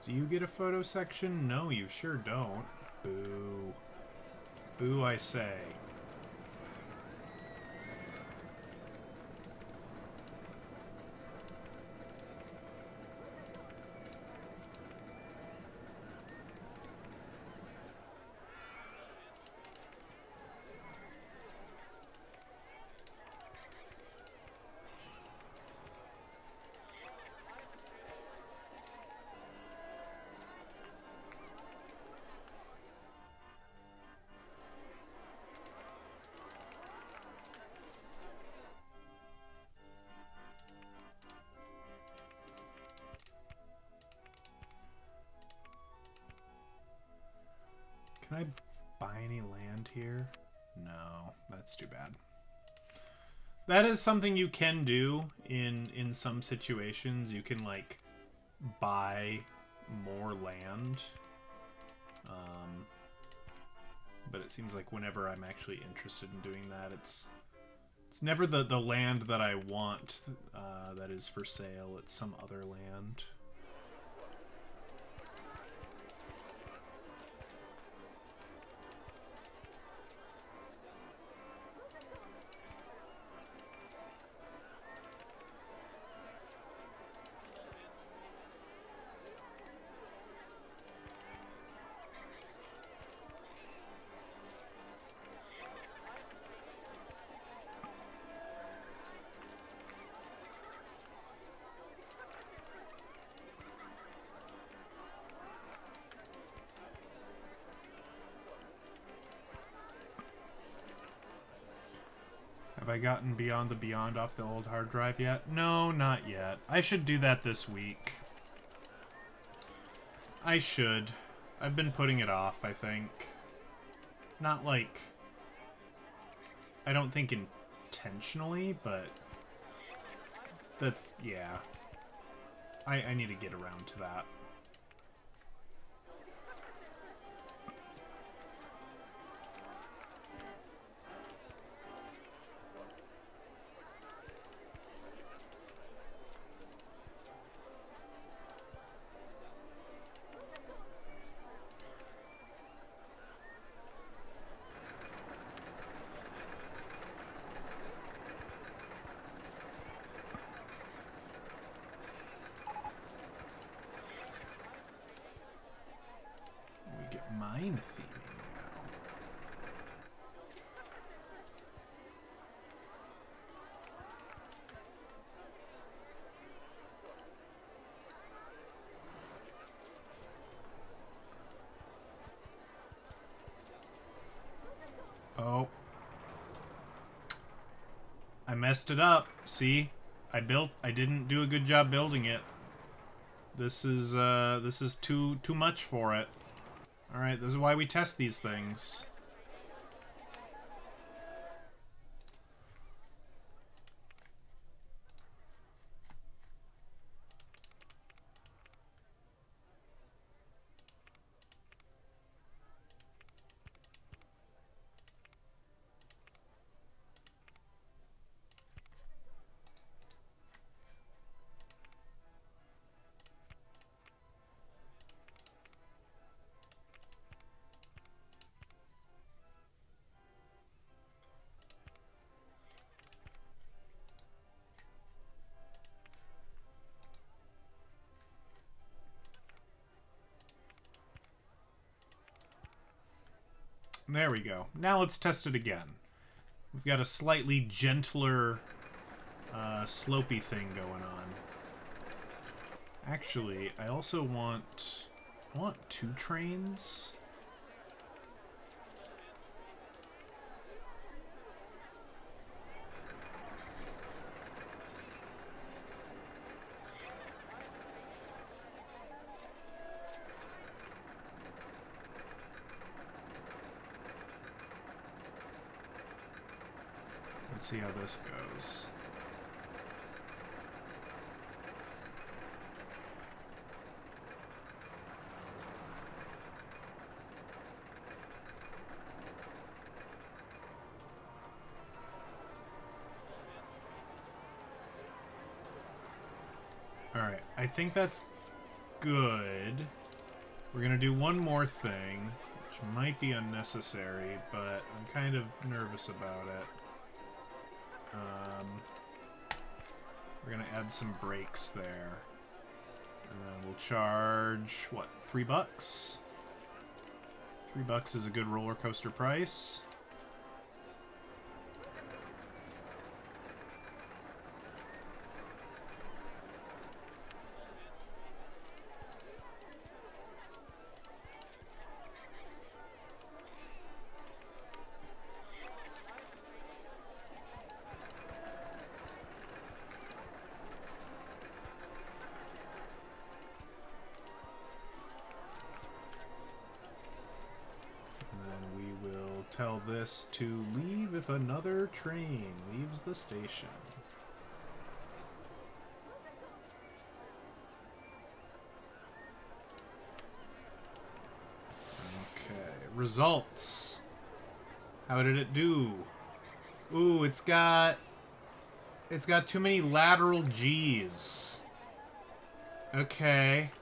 Do you get a photo section? No, you sure don't. Boo. Boo, I say. Can I buy any land here? No, that's too bad. That is something you can do in some situations. You can, like, buy more land. But it seems like whenever I'm actually interested in doing that, it's never the land that I want that is for sale. It's some other land. Have I gotten Beyond the Beyond off the old hard drive yet? No, not yet. I should do that this week. I should. I've been putting it off, I think. Not like... I don't think intentionally, but... That's... yeah. I need to get around to that. Mind theming now. Oh. I messed it up. See? I didn't do a good job building it. This is too much for it. Alright, this is why we test these things. There we go. Now let's test it again. We've got a slightly gentler, slopey thing going on. Actually, I also want... I want 2 trains. Let's see how this goes. Alright, I think that's good. We're gonna do one more thing, which might be unnecessary, but I'm kind of nervous about it. We're gonna add some brakes there. And then we'll charge, what, $3? $3 is a good roller coaster price. Tell this to leave if another train leaves the station. Okay, results. How did it do? Ooh, it's got too many lateral G's. Okay.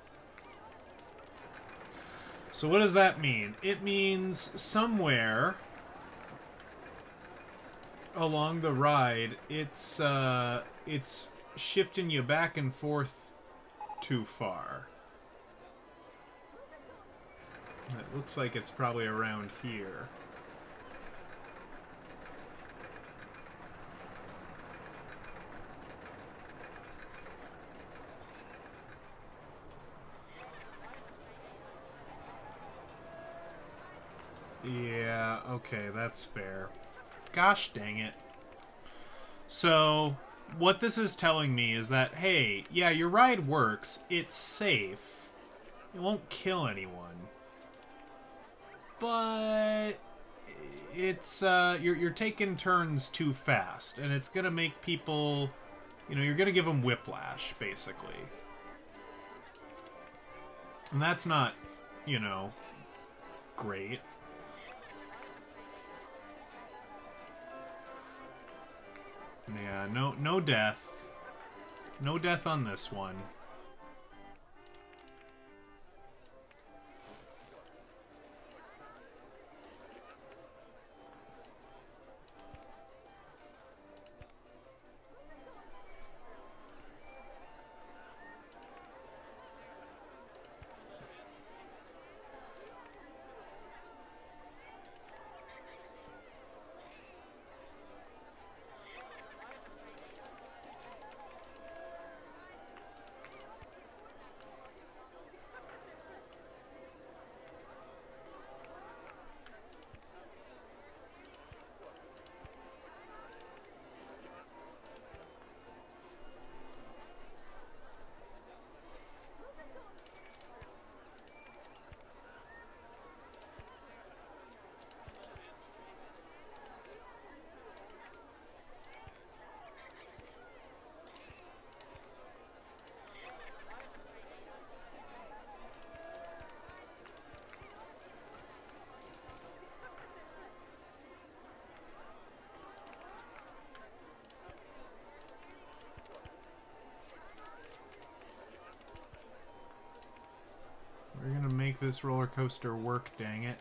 So what does that mean? It means somewhere along the ride, it's shifting you back and forth too far. It looks like it's probably around here. Yeah, okay, that's fair. Gosh dang it. So, what this is telling me is that, hey, yeah, your ride works, it's safe, it won't kill anyone, but it's you're taking turns too fast, and it's gonna make people, you know, you're gonna give them whiplash basically, and that's not, you know, great. Yeah, no death, no death on this one. We're gonna make this roller coaster work, dang it.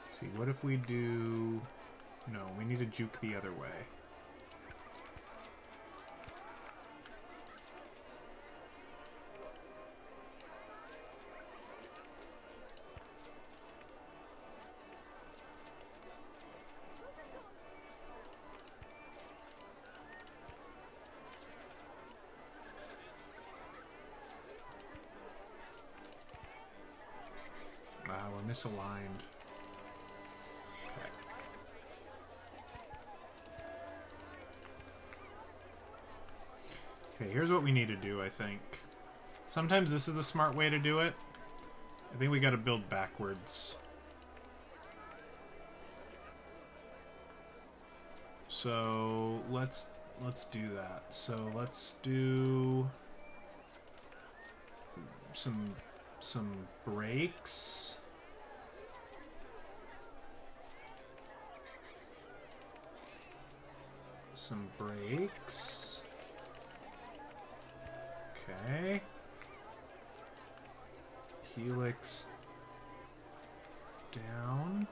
See, what if we do... No, we need to juke the other way. Ah, we're misaligned. Okay, here's what we need to do, I think. Sometimes this is the smart way to do it. I think we gotta build backwards. So, let's do that. So, let's do some brakes. Some brakes. Okay. Helix down.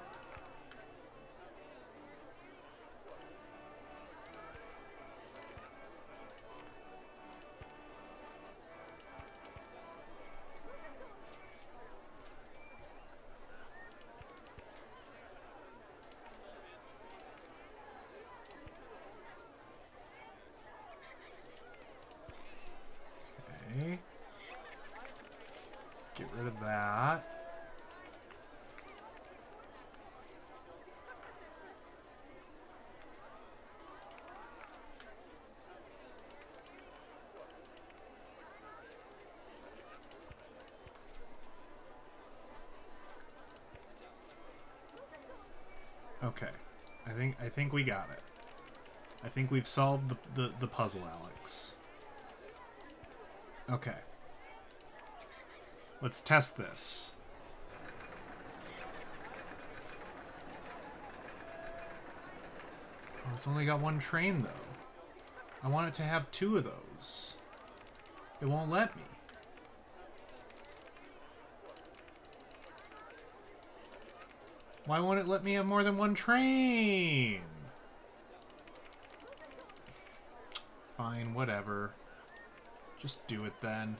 Okay. Get rid of that. Okay. I think we got it. I think we've solved the puzzle, Alex. Okay. Let's test this. Oh, it's only got one train, though. I want it to have two of those. It won't let me. Why won't it let me have more than one train? Fine, whatever. Just do it then.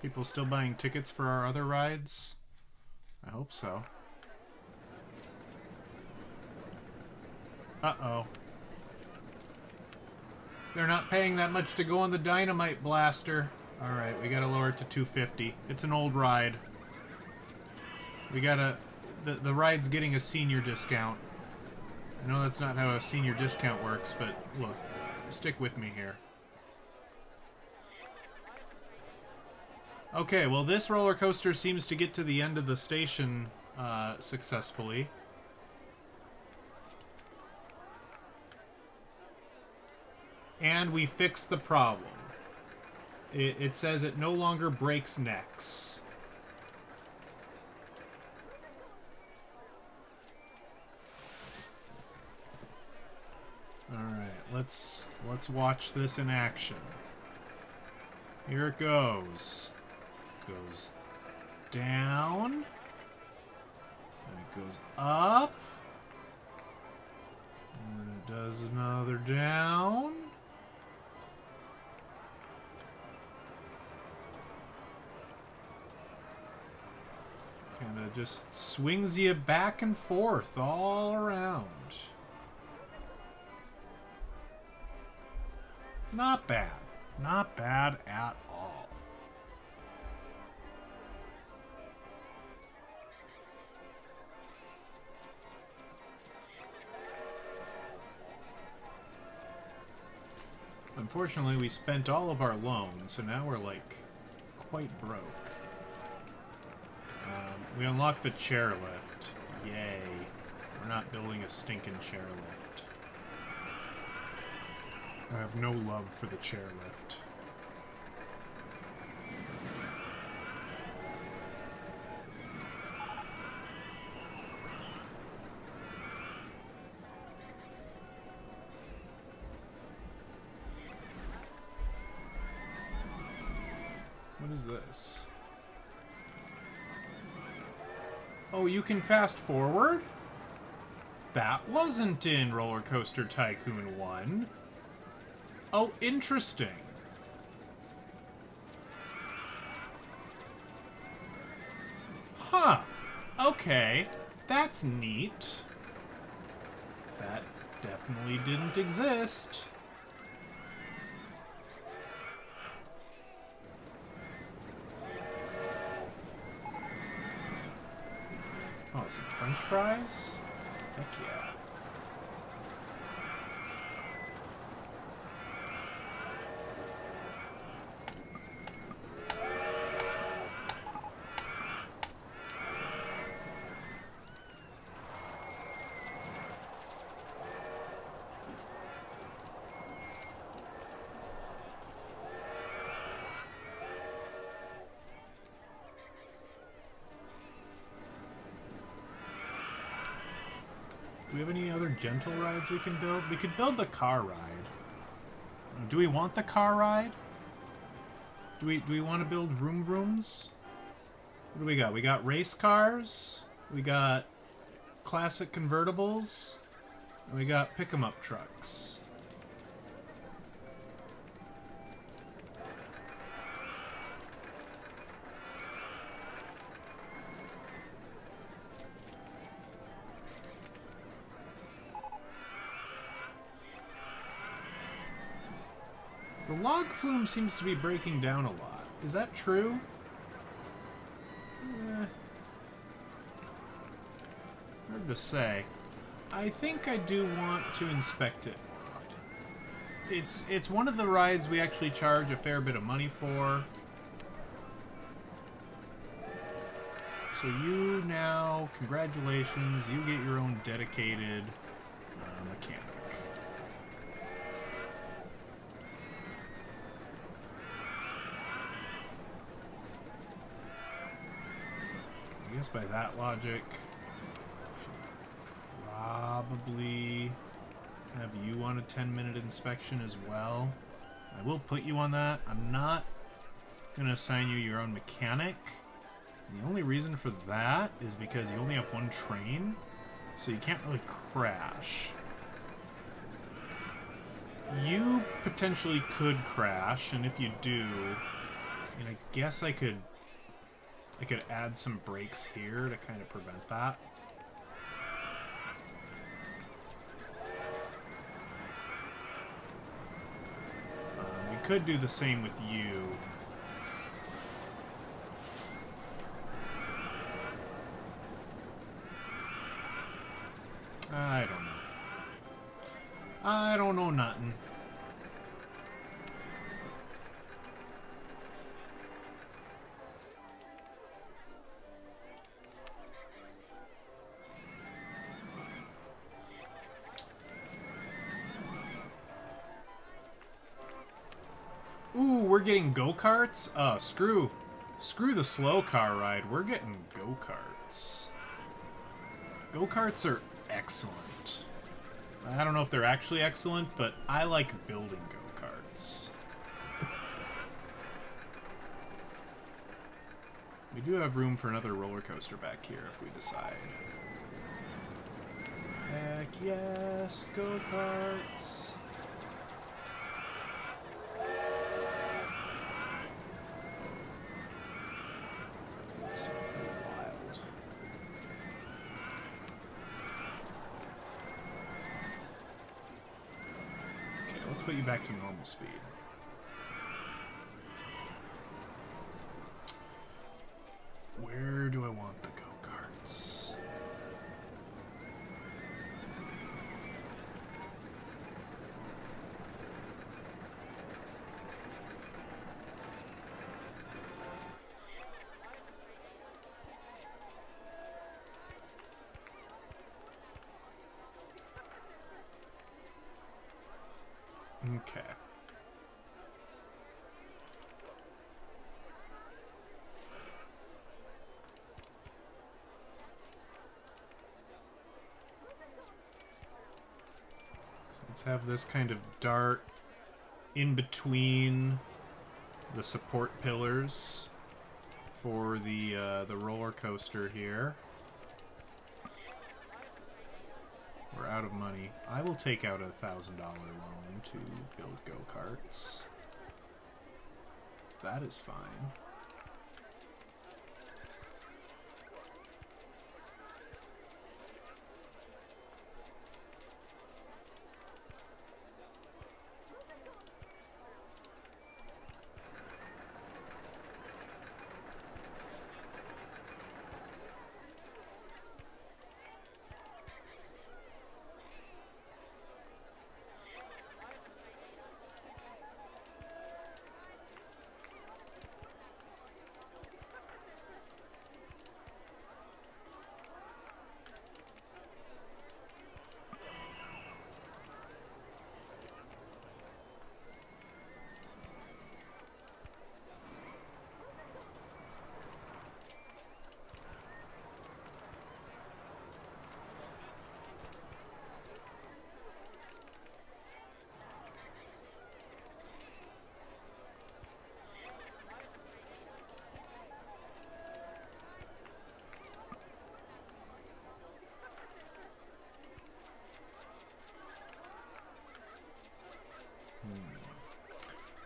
People still buying tickets for our other rides? I hope so. Uh-oh. They're not paying that much to go on the dynamite blaster. Alright, we gotta lower it to 250. It's an old ride. We gotta... The ride's getting a senior discount. I know that's not how a senior discount works, but look, stick with me here. Okay, well this roller coaster seems to get to the end of the station successfully. And we fixed the problem. It says it no longer breaks necks. Alright, let's watch this in action. Here it goes. Goes down. And it goes up. And it does another down. Kind of just swings you back and forth all around. Not bad. Not bad at all. Unfortunately, we spent all of our loans, so now we're, like, quite broke. We unlocked the chairlift. Yay. We're not building a stinking chairlift. I have no love for the chairlift. What is this? Oh, you can fast forward? That wasn't in Roller Coaster Tycoon 1. Oh, interesting. Huh. Okay. That's neat. That definitely didn't exist. Oh, some French fries? Heck yeah. Do we have any other gentle rides we can build? We could build the car ride. Do we want the car ride? Do we want to build vroom vrooms? What do we got? We got race cars. We got classic convertibles. And we got pick-em-up trucks. The log flume seems to be breaking down a lot. Is that true? Hard to say. I think I do want to inspect it often. It's one of the rides we actually charge a fair bit of money for. So you now, congratulations, you get your own dedicated mechanic. I guess by that logic, should probably have you on a 10-minute inspection as well. I will put you on that. I'm not going to assign you your own mechanic. The only reason for that is because you only have one train, so you can't really crash. You potentially could crash, and if you do, I mean, I guess I could add some brakes here to kind of prevent that. We could do the same with you. I don't know. I don't know nothing. Ooh, we're getting go-karts? Screw the slow car ride. We're getting go-karts. Go-karts are excellent. I don't know if they're actually excellent, but I like building go-karts. We do have room for another roller coaster back here if we decide. Heck yes, go-karts. Put you back to normal speed. Where do I want the go-karts? Okay. Let's have this kind of dart in between the support pillars for the roller coaster here. We're out of money. I will take out a $1,000 loan to build go-karts. That is fine.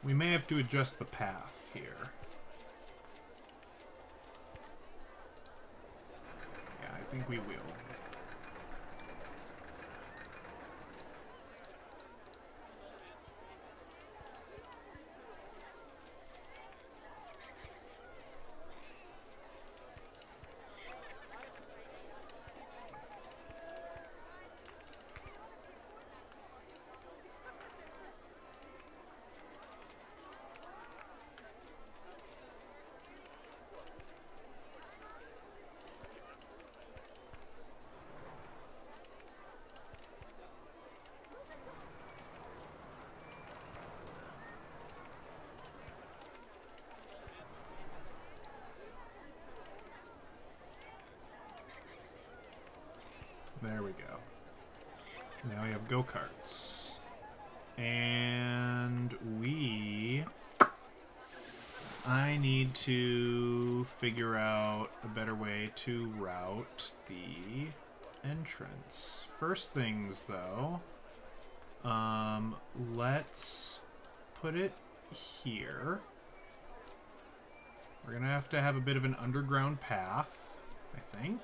We may have to adjust the path here. Yeah, I think we will. There we go. Now we have go-karts. And I need to figure out a better way to route the entrance. First things, though, let's put it here. We're gonna have to have a bit of an underground path, I think.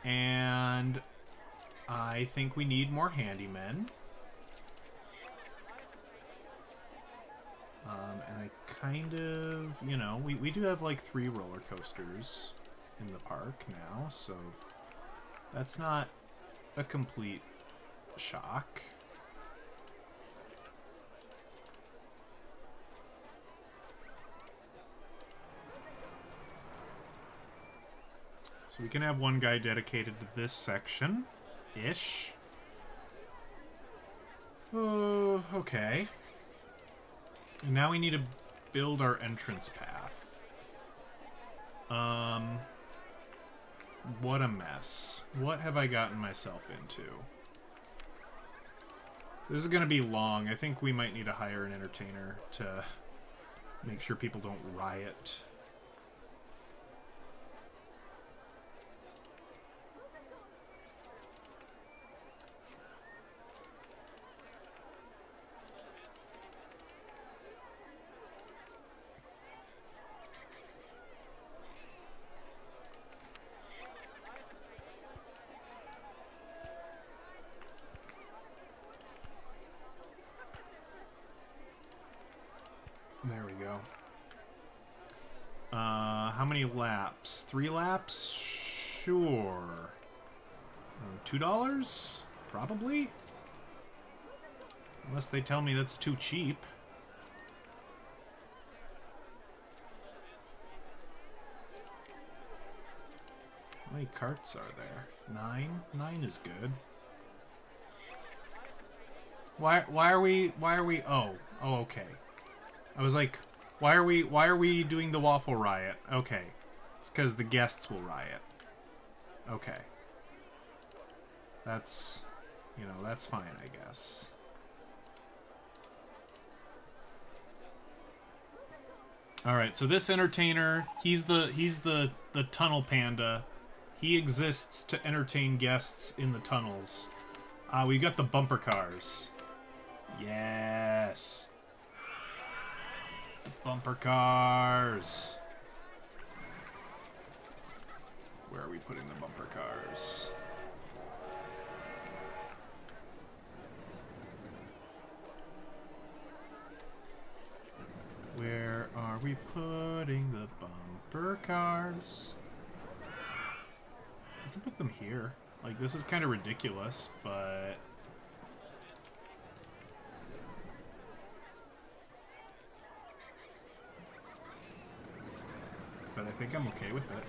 And I think we need more handymen. And I kind of, you know, we do have like 3 roller coasters in the park now, so that's not a complete shock. So we can have one guy dedicated to this section-ish. Oh, okay. And now we need to build our entrance path. What a mess. What have I gotten myself into? This is going to be long. I think we might need to hire an entertainer to make sure people don't riot. There we go. How many laps? 3 laps? Sure. $2? Probably? Unless they tell me that's too cheap. How many carts are there? 9? 9 is good. Why are we oh, okay. I was like, why are we doing the waffle riot? Okay. It's because the guests will riot. Okay. That's, you know, that's fine, I guess. All right, so this entertainer, he's the tunnel panda. He exists to entertain guests in the tunnels. We got the bumper cars. Yes. Bumper cars. Where are we putting the bumper cars? Where are we putting the bumper cars? We can put them here. Like, this is kind of ridiculous, but... But I think I'm okay with it.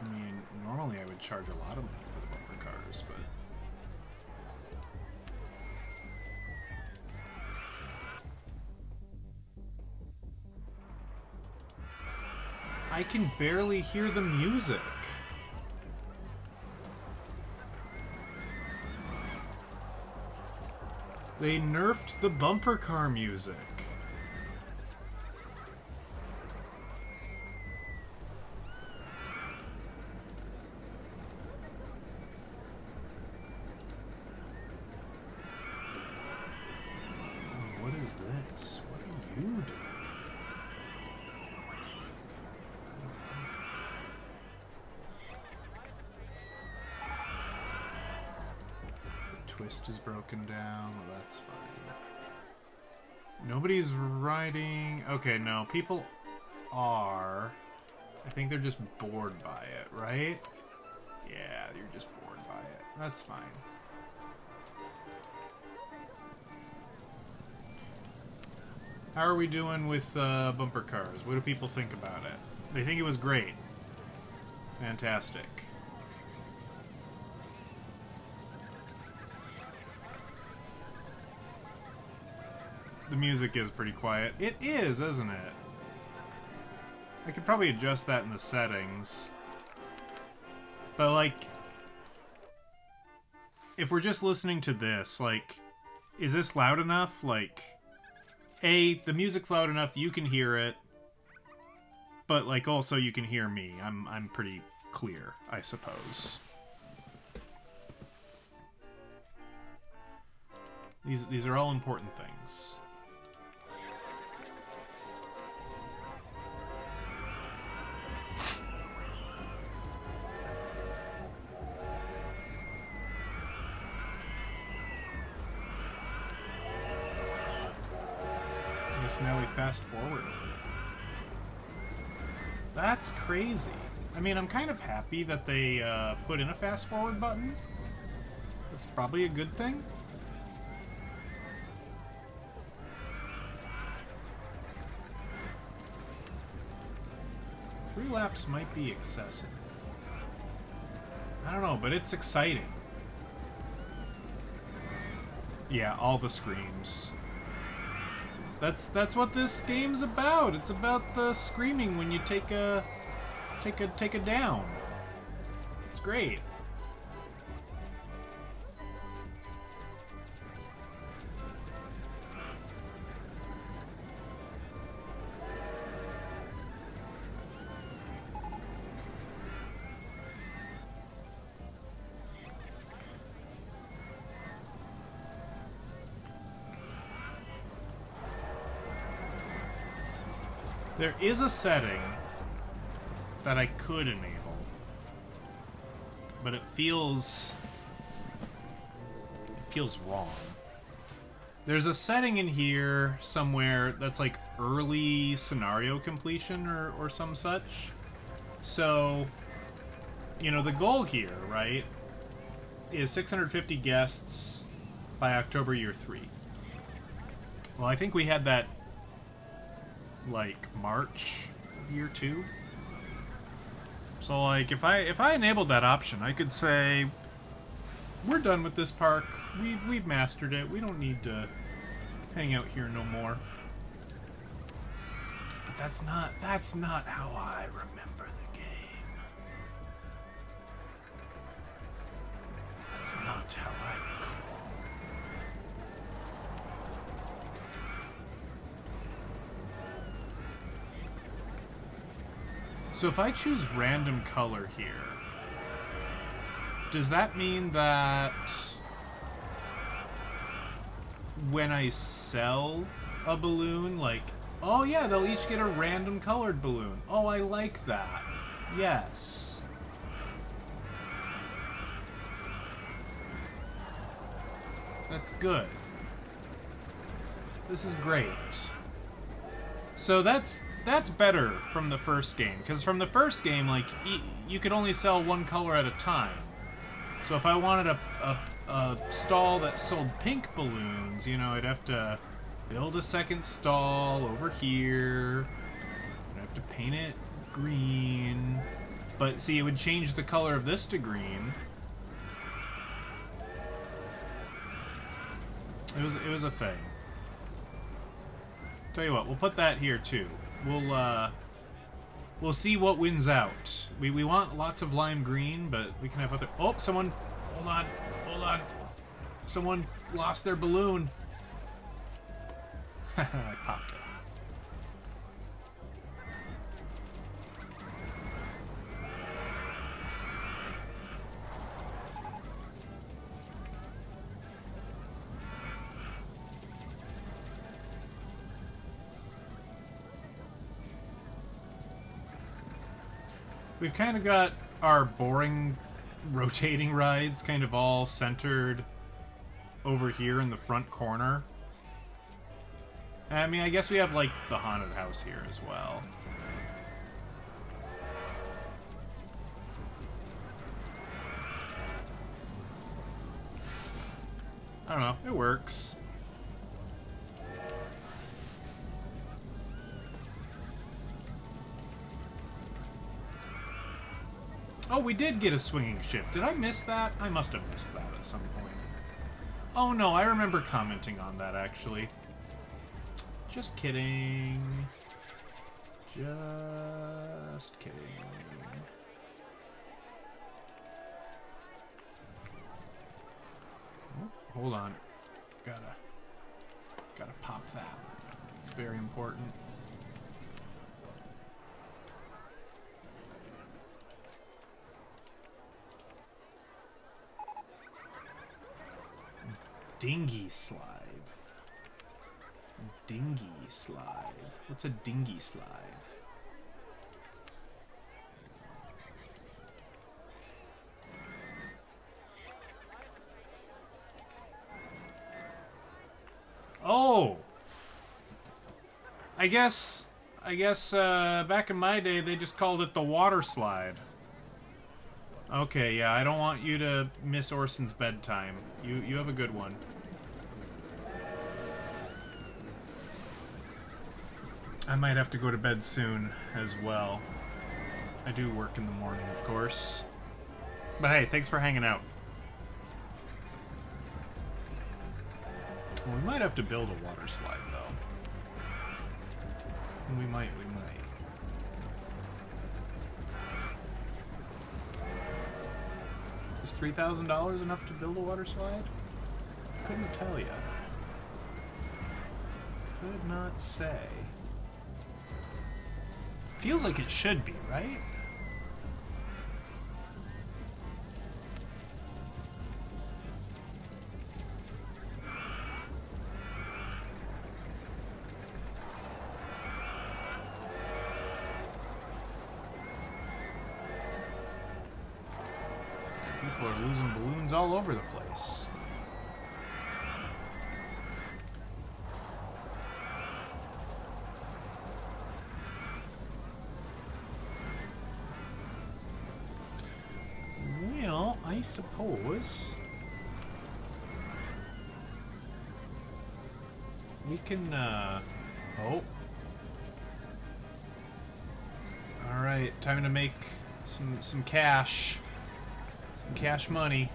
I mean, normally I would charge a lot of money for the bumper cars, but... I can barely hear the music. They nerfed the bumper car music. twist is broken down. Well, that's fine. Nobody's riding... Okay, no. People are... I think they're just bored by it, right? Yeah, you're just bored by it. That's fine. How are we doing with bumper cars? What do people think about it? They think it was great. Fantastic. The music is pretty quiet. It is, isn't it? I could probably adjust that in the settings. But, like, if we're just listening to this, like, is this loud enough? Like, the music's loud enough, you can hear it. But, like, also you can hear me. I'm pretty clear, I suppose. These are all important things. Now we fast forward. That's crazy. I mean, I'm kind of happy that they put in a fast forward button. That's probably a good thing. Three laps might be excessive. I don't know, but it's exciting. Yeah, all the screams. That's what this game's about. It's about the screaming when you take a down. It's great. There is a setting that I could enable, but it feels wrong. There's a setting in here somewhere that's like early scenario completion or some such. So, you know, the goal here, right, is 650 guests by October year 3. Well, I think we had that like March year 2. So like if I enabled that option, I could say we're done with this park. We've mastered it. We don't need to hang out here no more. But that's not how I remember the game. That's not how I recall. So if I choose random color here, does that mean that when I sell a balloon, like, oh yeah, they'll each get a random colored balloon. Oh, I like that. Yes. That's good. This is great. So that's better from the first game, because from the first game, like, you could only sell one color at a time. So if I wanted a stall that sold pink balloons, you know, I'd have to build a second stall over here. I'd have to paint it green. But see, it would change the color of this to green. It was a thing. Tell you what, we'll put that here too. We'll see what wins out. We want lots of lime green, but we can have other... Oh, someone... Hold on. Someone lost their balloon. I popped it. We've kind of got our boring rotating rides kind of all centered over here in the front corner. I mean, I guess we have, like, the haunted house here as well. I don't know. It works. Oh, we did get a swinging ship. Did I miss that? I must have missed that at some point. Oh, no. I remember commenting on that, actually. Just kidding. Just kidding. Oh, hold on. Gotta pop that. It's very important. Dinghy slide. Dinghy slide. What's a dinghy slide? Oh! I guess back in my day they just called it the water slide. Okay, yeah, I don't want you to miss Orson's bedtime. You have a good one. I might have to go to bed soon as well. I do work in the morning, of course. But hey, thanks for hanging out. Well, we might have to build a water slide, though. We might. Is $3,000 enough to build a water slide? Couldn't tell ya. Could not say. Feels like it should be, right? People are losing balloons all over the place. Well, I suppose we can, oh. Alright, time to make some cash. Some cash money.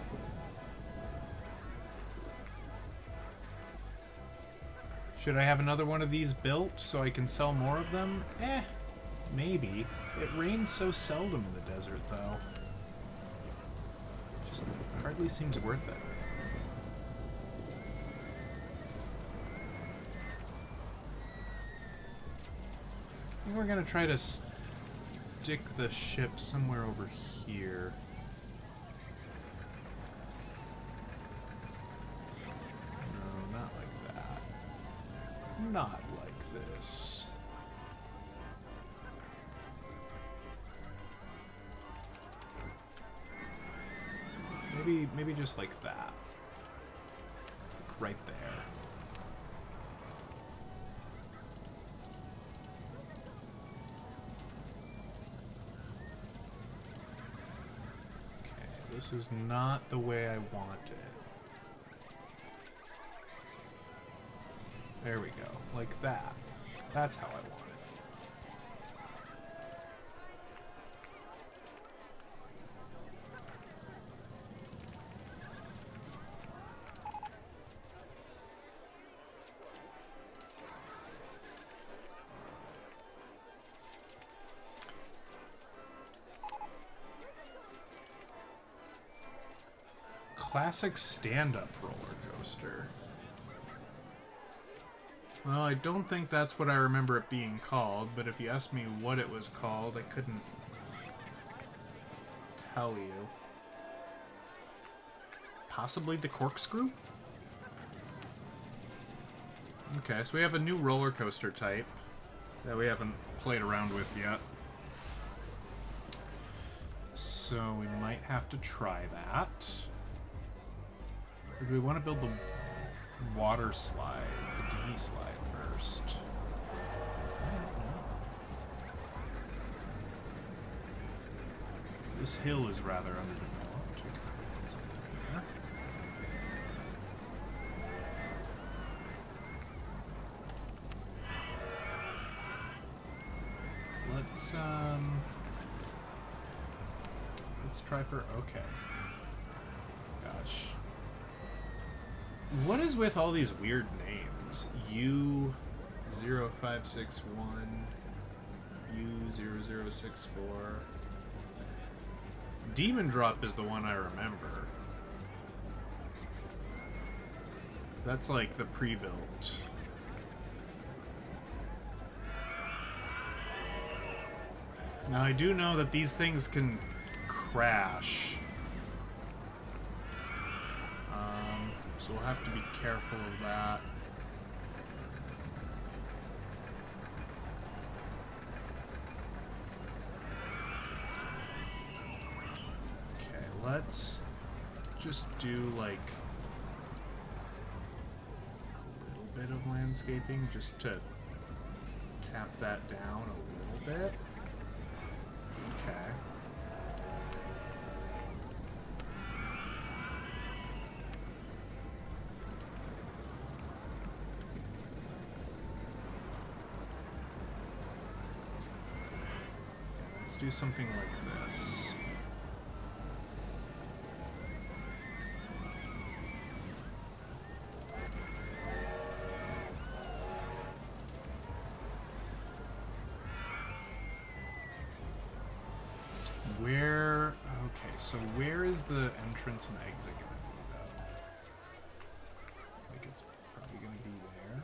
Should I have another one of these built so I can sell more of them? Maybe. It rains so seldom in the desert, though. Just hardly seems worth it. I think we're gonna try to stick the ship somewhere over here. No, not like that. Not like this. Maybe just like that. Like right there. This is not the way I want it. There we go. Like that. That's how I want it. Classic stand-up roller coaster. Well, I don't think that's what I remember it being called, but if you asked me what it was called, I couldn't tell you. Possibly the corkscrew? Okay, so we have a new roller coaster type that we haven't played around with yet. So we might have to try that. Or do we want to build the water slide, the dinghy slide first? I don't know. This hill is rather underdeveloped. We can put something here. Let's try for okay. Gosh. What is with all these weird names? U0561, U0064. Demon Drop is the one I remember. That's like the pre-built. Now I do know that these things can crash. So we'll have to be careful of that. Okay, let's just do like a little bit of landscaping just to tap that down a little bit. Okay. Let's do something like this. Where, okay, so where is the entrance and exit going to be, though? I think it's probably going to be there.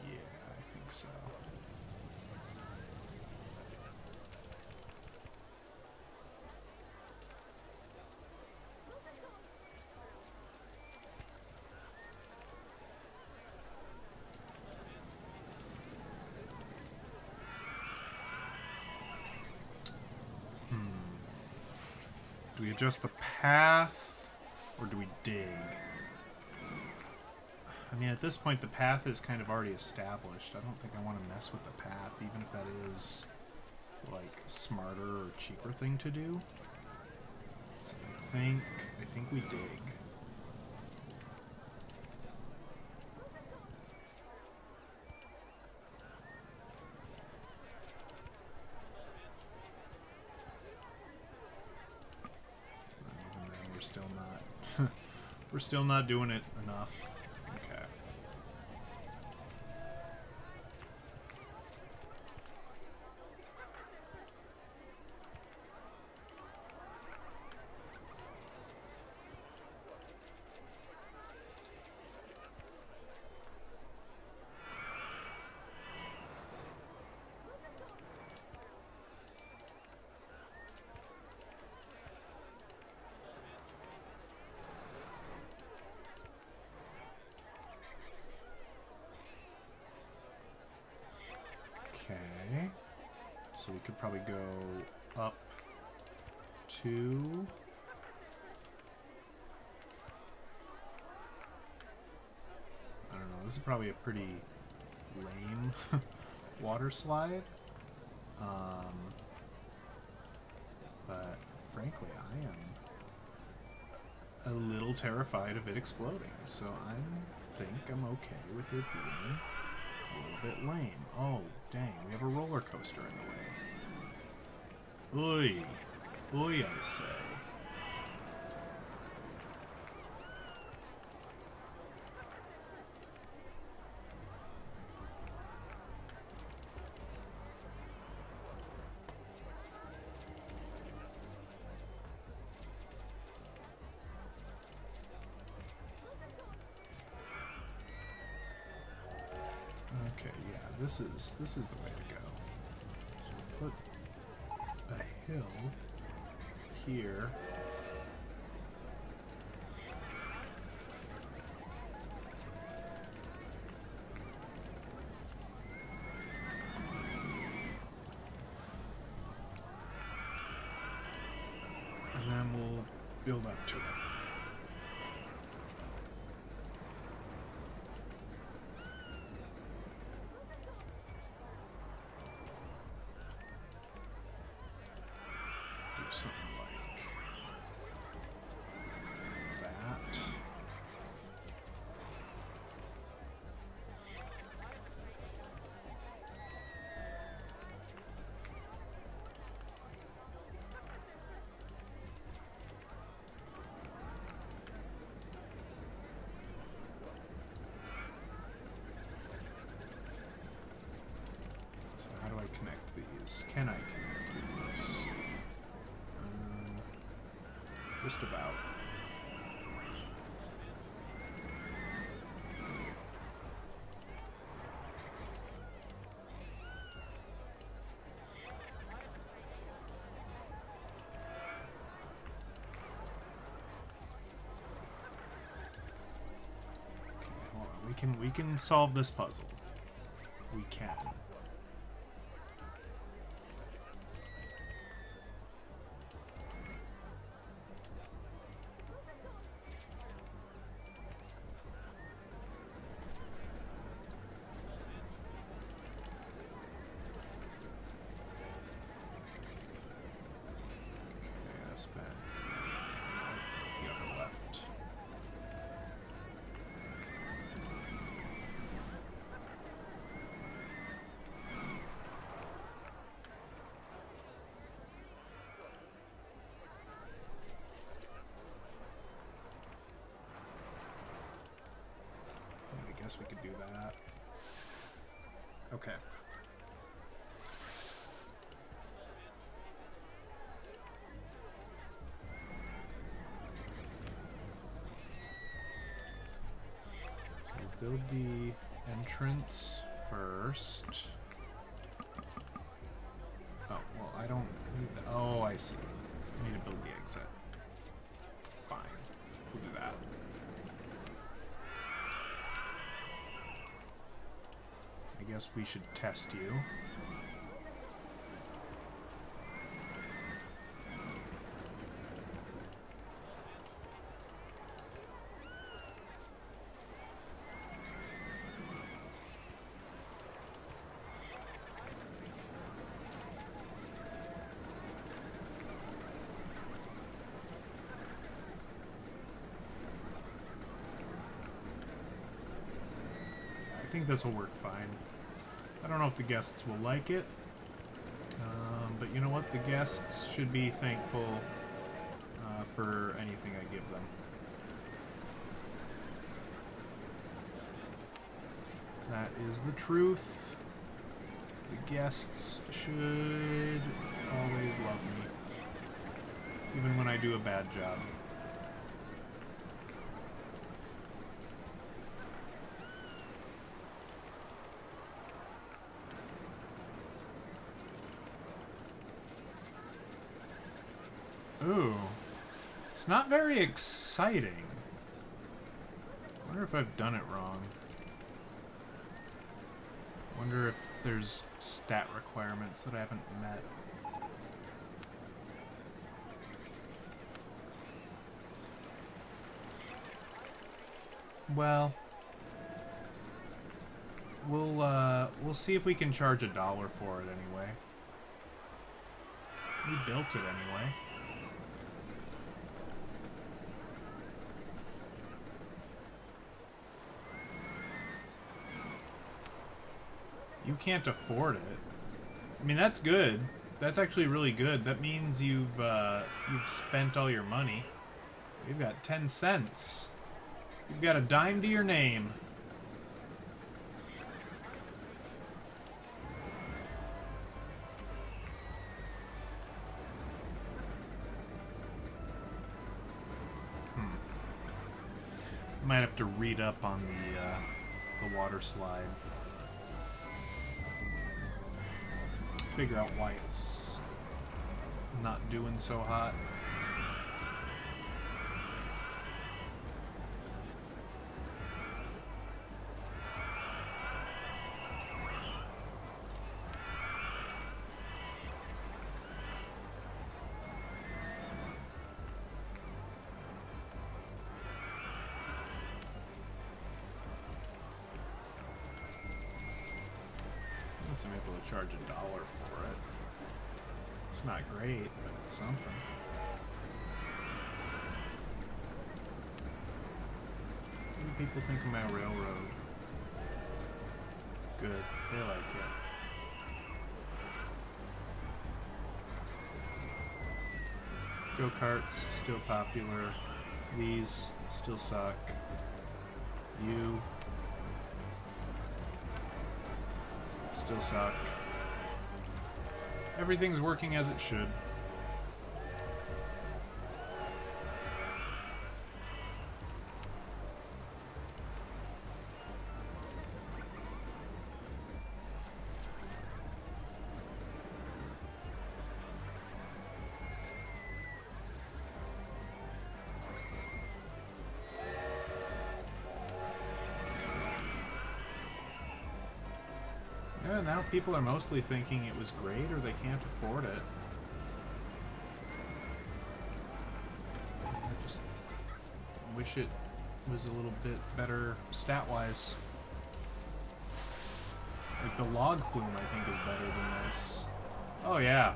Yeah, I think so. Do we adjust the path, or do we dig? I mean, at this point, the path is kind of already established. I don't think I want to mess with the path, even if that is, like, a smarter or cheaper thing to do. So I think we dig. We're still not doing it enough. Okay. Okay, so we could probably go up to... I don't know, this is probably a pretty lame water slide. But frankly, I am a little terrified of it exploding, so I think I'm okay with it being a little bit lame. Oh, dang, we have a roller coaster in the way. Oy. Oy, I say. Okay, yeah, this is the way to go. So put a hill here. build up to it. Do something like that. How do I connect these? Can I connect these? Just about. Okay, hold on. We can solve this puzzle. We can. I guess we could do that. Okay. We'll build the entrance first. Oh, well, I don't need that. Oh, I see. I need to build the exit. Fine. We'll do that. I guess we should test you. I think this will work fine. I don't know if the guests will like it, but you know what? The guests should be thankful for anything I give them. That is the truth. The guests should always love me, even when I do a bad job. Ooh, it's not very exciting. I wonder if I've done it wrong. I wonder if there's stat requirements that I haven't met. Well, we'll see if we can charge $1 for it anyway. We built it anyway. You can't afford it. I mean, that's good. That's actually really good. That means you've spent all your money. You've got 10 cents. You've got a dime to your name. Might have to read up on the water slide. Figure out why it's not doing so hot. unless I'm able to charge $1 for it. It's not great, but it's something. What do people think of my railroad? Good. They like it. Go-karts, still popular. These still suck. You still suck. Everything's working as it should. Yeah, now people are mostly thinking it was great or they can't afford it. I just wish it was a little bit better stat-wise. Like the log flume, I think, is better than this. Oh, yeah.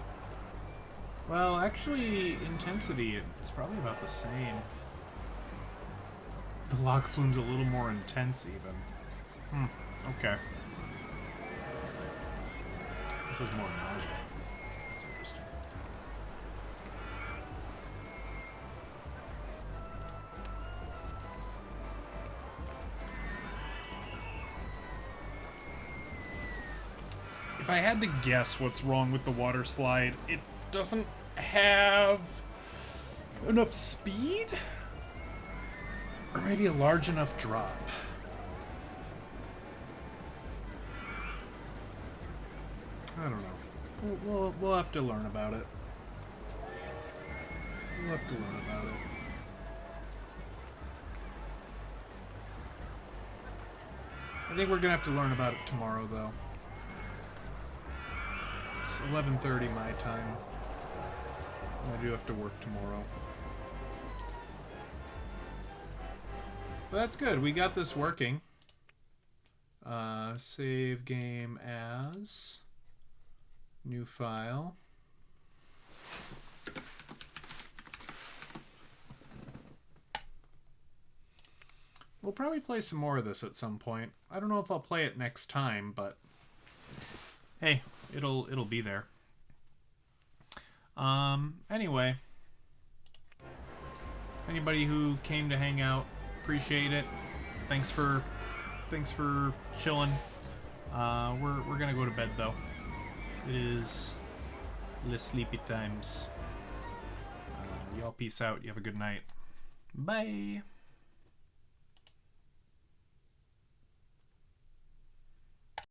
Well, actually, intensity, it's probably about the same. The log flume's a little more intense, even. Okay. This has more nausea. That's interesting. If I had to guess what's wrong with the water slide, it doesn't have enough speed? Or maybe a large enough drop. I don't know. We'll have to learn about it. We'll have to learn about it. I think we're gonna have to learn about it tomorrow, though. It's 11:30 my time. I do have to work tomorrow. But that's good. We got this working. Save game as new file. We'll probably play some more of this at some point. I don't know if I'll play it next time, but hey, it'll be there. Anyway, anybody who came to hang out, appreciate it. Thanks for chilling. We're gonna go to bed though. It is the sleepy times. Y'all peace out. You have a good night. Bye.